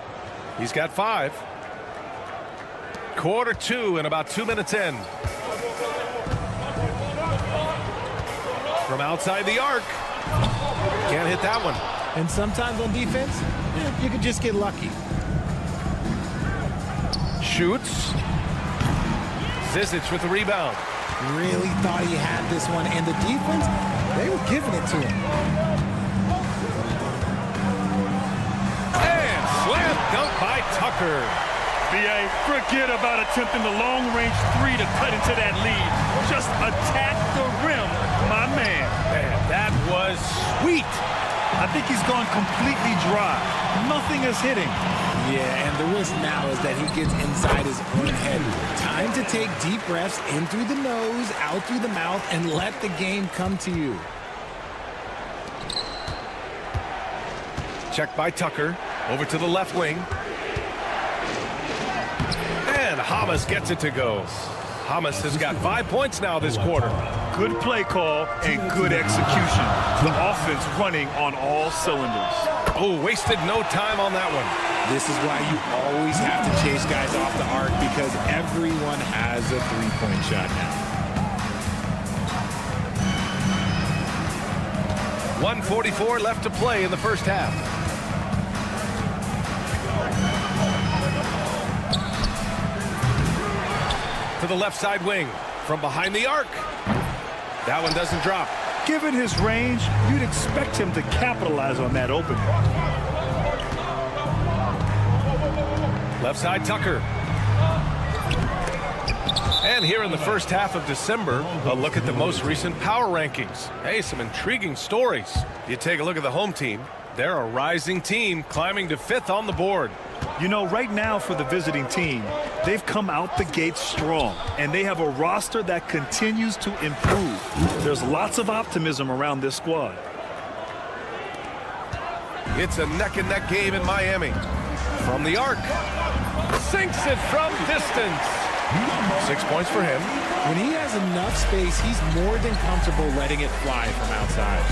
He's got 5. Quarter 2 and about 2 minutes in. From outside the arc. Can't hit that one. And sometimes on defense, you can just get lucky. Shoots. Zizic with the rebound. Really thought he had this one, and the defense, they were giving it to him. And slam dunk by Tucker. B.A., forget about attempting the long-range 3 to cut into that lead. Just attack the rim, my man. Man, that was sweet. I think he's gone completely dry. Nothing is hitting. Yeah, and the risk now is that he gets inside his own head. Time to take deep breaths in through the nose, out through the mouth, and let the game come to you. Check by Tucker. Over to the left wing. And Hamas gets it to go. Hamas has got 5 points now this quarter. Good play call and good execution. The offense running on all cylinders. Oh, wasted no time on that one. This is why you always have to chase guys off the arc, because everyone has a three-point shot now. 1:44 left to play in the first half. To the left side wing. From behind the arc. That one doesn't drop. Given his range, you'd expect him to capitalize on that opening. Left side Tucker. And here in the first half of December, a look at the most recent power rankings. Hey, some intriguing stories. You take a look at the home team. They're a rising team climbing to 5th on the board. You know, right now for the visiting team, they've come out the gate strong, and they have a roster that continues to improve. There's lots of optimism around this squad. It's a neck-and-neck game in Miami. From the arc. Sinks it from distance. 6 points for him. When he has enough space, he's more than comfortable letting it fly from outside.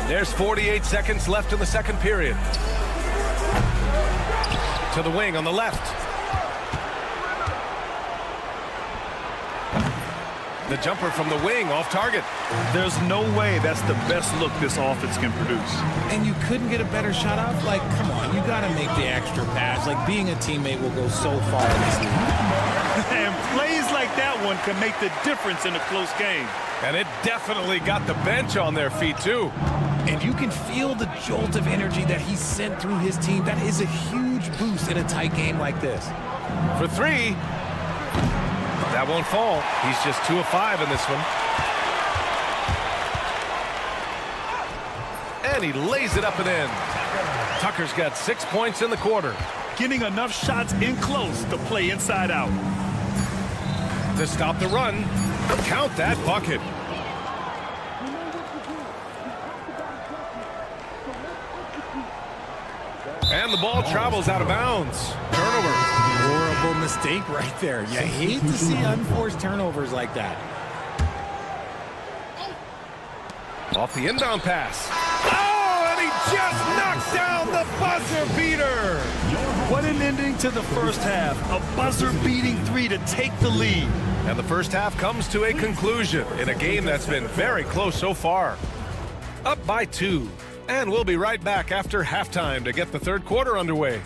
There's 48 seconds left in the second period. To the wing on the left. The jumper from the wing off target. There's no way that's the best look this offense can produce. And you couldn't get a better shot off? Like, come on, you got to make the extra pass. Like, being a teammate will go so far in this league. And plays like that one can make the difference in a close game. And it definitely got the bench on their feet, too. And you can feel the jolt of energy that he sent through his team. That is a huge boost in a tight game like this. For three. That won't fall. He's just 2 of 5 in this one. And he lays it up and in. Tucker's got 6 points in the quarter. Getting enough shots in close to play inside out. To stop the run. Count that bucket. And the ball travels out of bounds. Turnover. Horrible mistake right there. You hate to see unforced turnovers like that. Off the inbound pass. Oh, and he just knocked down the buzzer beater. What an ending to the first half. A buzzer-beating 3 to take the lead. And the first half comes to a conclusion in a game that's been very close so far. Up by 2. And we'll be right back after halftime to get the third quarter underway.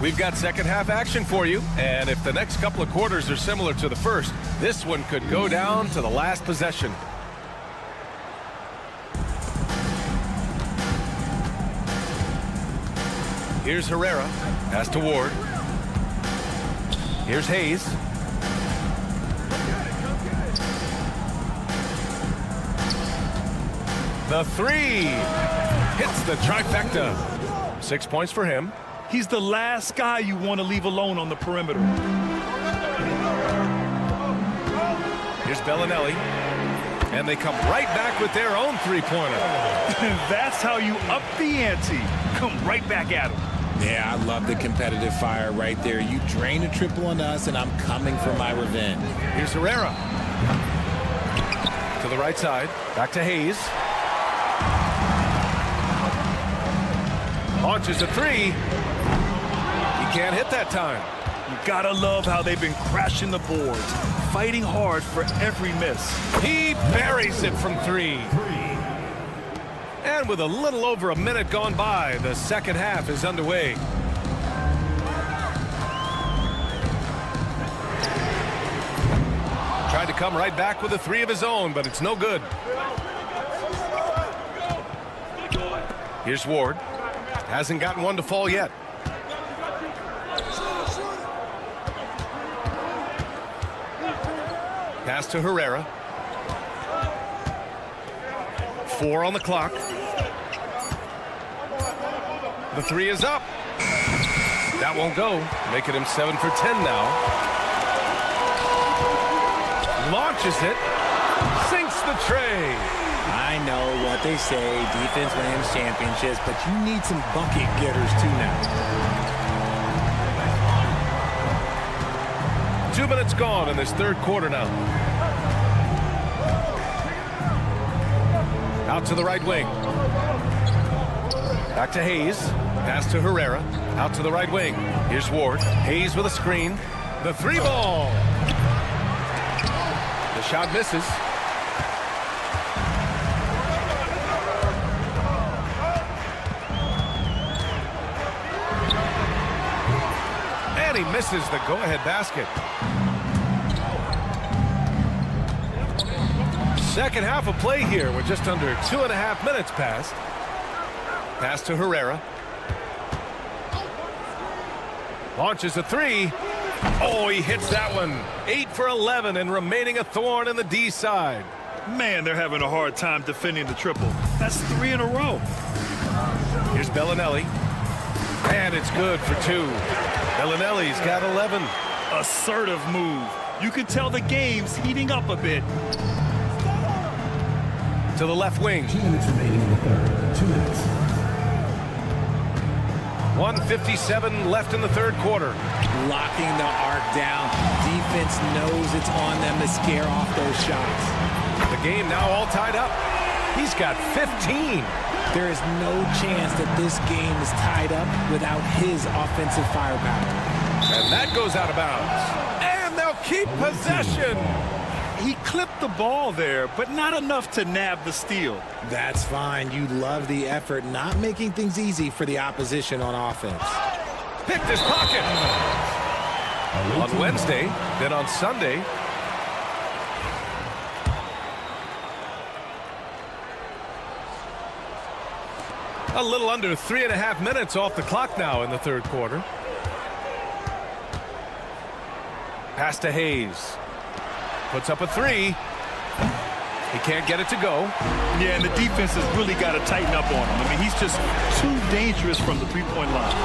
We've got second half action for you, and if the next couple of quarters are similar to the first, this one could go down to the last possession. Here's Herrera, pass to Ward. Here's Hayes. The 3 hits the trifecta. 6 points for him. He's the last guy you want to leave alone on the perimeter. Here's Bellinelli. And they come right back with their own three-pointer. That's how you up the ante. Come right back at him. Yeah, I love the competitive fire right there. You drain a triple on us, and I'm coming for my revenge. Here's Herrera. To the right side. Back to Hayes. Launches a 3. He can't hit that time. You gotta love how they've been crashing the boards, fighting hard for every miss. He buries it from 3. And with a little over a minute gone by, the second half is underway. Tried to come right back with a 3 of his own, but it's no good. Here's Ward. Hasn't gotten one to fall yet. Pass to Herrera. 4 on the clock. The 3 is up. That won't go, making him 7 for 10 now. Launches it. Sinks the tray. I know what they say, defense wins championships, but you need some bucket getters too now. 2 minutes gone in this third quarter now. Out to the right wing. Back to Hayes. Pass to Herrera. Out to the right wing. Here's Ward. Hayes with a screen. The 3 ball. The shot misses. And he misses the go-ahead basket. Second half of play here with just under 2.5 minutes passed. Pass to Herrera. Launches a three. Oh, he hits that one. 8 for 11 and remaining a thorn in the D side. Man, they're having a hard time defending the triple. That's 3 in a row. Here's Bellinelli. And it's good for 2. Bellinelli's got 11. Assertive move. You can tell the game's heating up a bit. To the left wing. 2 minutes remaining in the third. 2 minutes. 1:57 left in the third quarter. Locking the arc down. Defense knows it's on them to scare off those shots. The game now all tied up. He's got 15. There is no chance that this game is tied up without his offensive firepower. And that goes out of bounds. And they'll keep possession. He clipped the ball there, but not enough to nab the steal. That's fine. You love the effort, not making things easy for the opposition on offense. Picked his pocket. On Wednesday, then on Sunday. A little under 3.5 minutes off the clock now in the third quarter. Pass to Hayes. Puts up a three. He can't get it to go. Yeah, and the defense has really got to tighten up on him. I mean, he's just too dangerous from the three-point line.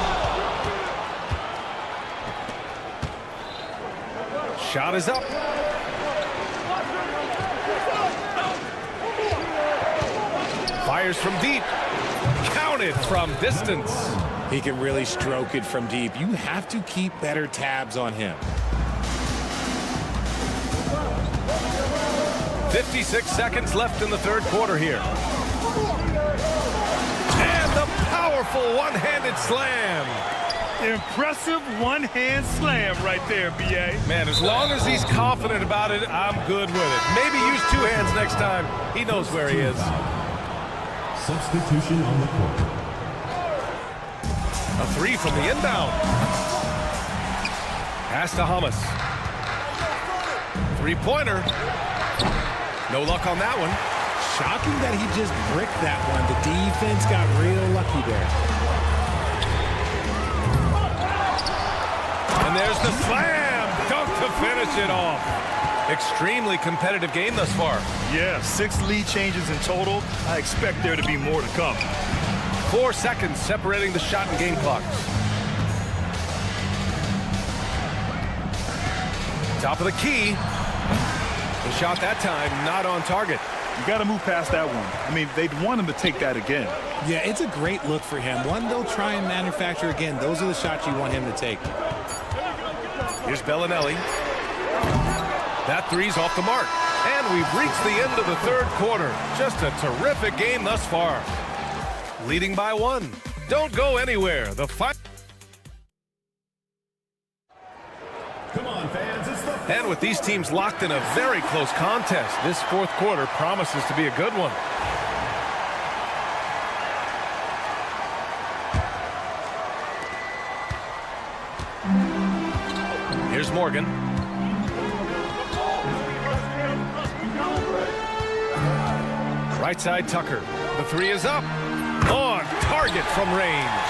Shot is up. Fires from deep. Counted from distance. He can really stroke it from deep. You have to keep better tabs on him. 56 seconds left in the third quarter here. And the powerful one-handed slam. Impressive one-hand slam right there, B.A. Man, as long as he's confident about it, I'm good with it. Maybe use 2 hands next time. He knows where he is. Substitution on the court. A three from the inbound. Pass to Hamas. Three-pointer. No luck on that one. Shocking that he just bricked that one. The defense got real lucky there. And there's the slam. Dunk to finish it off. Extremely competitive game thus far. Yeah, 6 lead changes in total. I expect there to be more to come. 4 seconds separating the shot and game clocks. Top of the key. The shot that time not on target. You got to move past that one. I mean, they'd want him to take that again. Yeah, it's a great look for him. One they'll try and manufacture again. Those are the shots you want him to take. Here's Bellinelli. That three's off the mark. And we've reached the end of the third quarter. Just a terrific game thus far. Leading by 1. Don't go anywhere. The fight. Come on, fans. It's the And with these teams locked in a very close contest, this fourth quarter promises to be a good one. Here's Morgan. Right side, Tucker. The three is up. On target from range.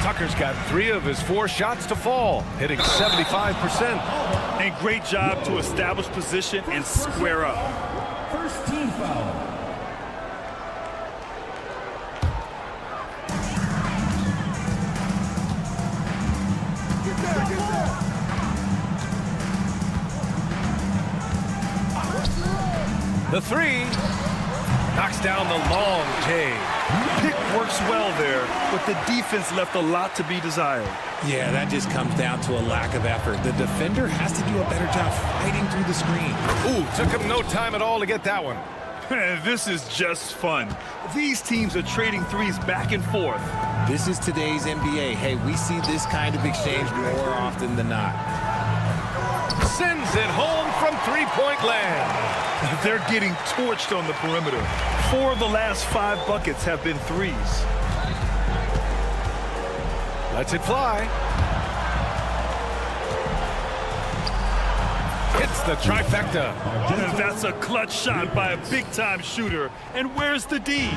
Tucker's got 3 of his 4 shots to fall, hitting 75%. And great job to establish position and square up. first team foul. The three knocks down the long J. Pick works well there, but the defense left a lot to be desired. Yeah, that just comes down to a lack of effort. The defender has to do a better job fighting through the screen. Ooh, took him no time at all to get that one. This is just fun. These teams are trading threes back and forth. This is today's NBA. Hey, we see this kind of exchange more often than not. Sends it home from three-point land. They're getting torched on the perimeter. 4 of the last 5 buckets have been threes. Lets it fly. Hits the trifecta. And that's a clutch shot by a big-time shooter. And where's the D?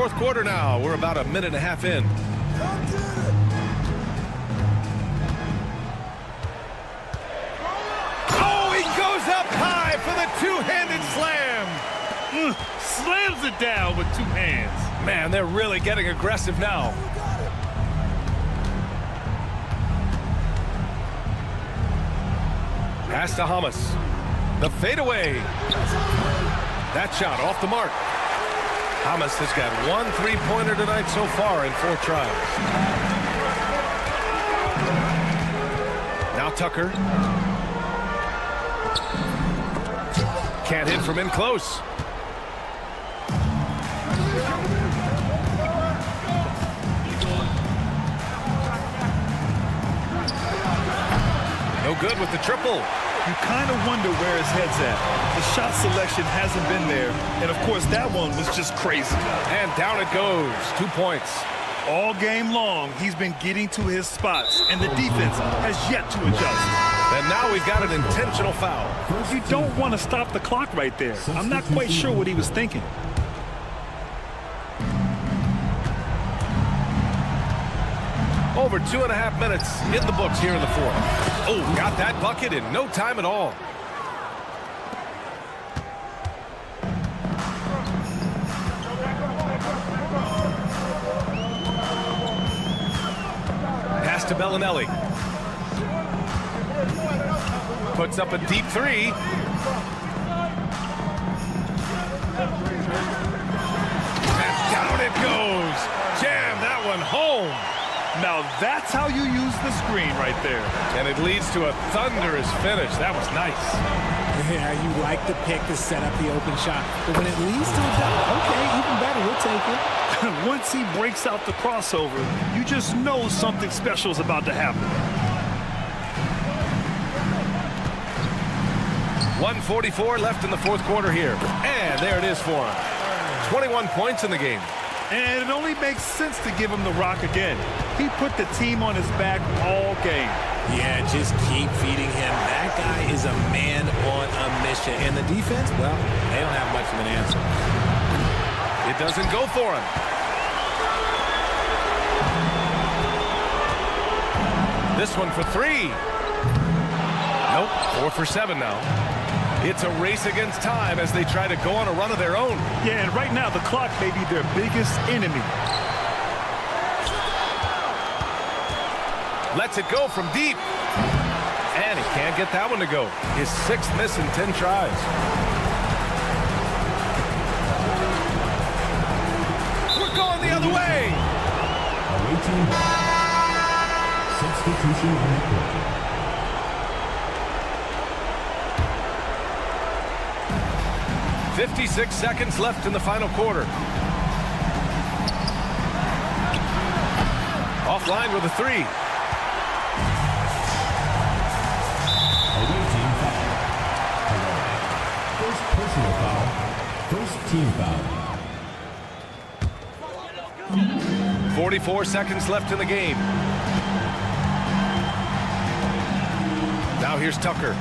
fourth quarter now. We're about a minute and a half in. Oh, he goes up high for the two-handed slam. Slams it down with two hands. Man, they're really getting aggressive now. Pass to Hamas. The fadeaway. That shot off the mark. Hamas has got 1 3-pointer tonight so far in 4 tries. Now Tucker. Can't hit from in close. No good with the triple. You kind of wonder where his head's at. The shot selection hasn't been there. And, of course, that one was just crazy. And down it goes. 2 points. All game long, he's been getting to his spots, and the defense has yet to adjust. And now we've got an intentional foul. You don't want to stop the clock right there. I'm not quite sure what he was thinking. Over 2.5 minutes in the books here in the fourth. Oh, got that bucket in no time at all. Pass to Bellinelli. Puts up a deep 3. And down it goes. Jam that one home. Now that's how you use the screen right there. And it leads to a thunderous finish. That was nice. Yeah, you like the pick to set up the open shot. But when it leads to a dunk, okay, even better, we'll take it. Once he breaks out the crossover, you just know something special is about to happen. 1:44 left in the fourth quarter here. And there it is for him. 21 points in the game. And it only makes sense to give him the rock again. He put the team on his back all game. Yeah, just keep feeding him. That guy is a man on a mission. And the defense, well, they don't have much of an answer. It doesn't go for him. This one for 3. Nope, 4 for 7 now. It's a race against time as they try to go on a run of their own. Yeah, and right now the clock may be their biggest enemy. Lets it go from deep. And he can't get that one to go. His 6th miss in 10 tries. We're going the other way. Awaiting substitution on the court. 56 seconds left in the final quarter. Offline with a 3. Awaiting foul. First personal foul. First team foul. 44 seconds left in the game. Now here's Tucker.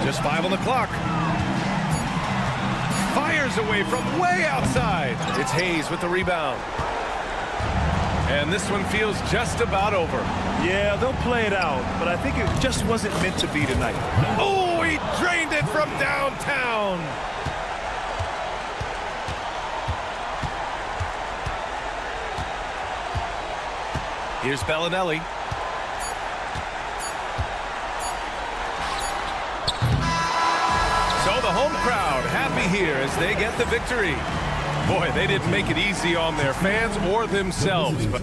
Just 5 on the clock. Fires away from way outside. It's Hayes with the rebound. And this one feels just about over. Yeah, they'll play it out, but I think it just wasn't meant to be tonight. Oh, he drained it from downtown. Here's Bellinelli. So the home crowd happy here as they get the victory. Boy, they didn't make it easy on their fans or themselves, but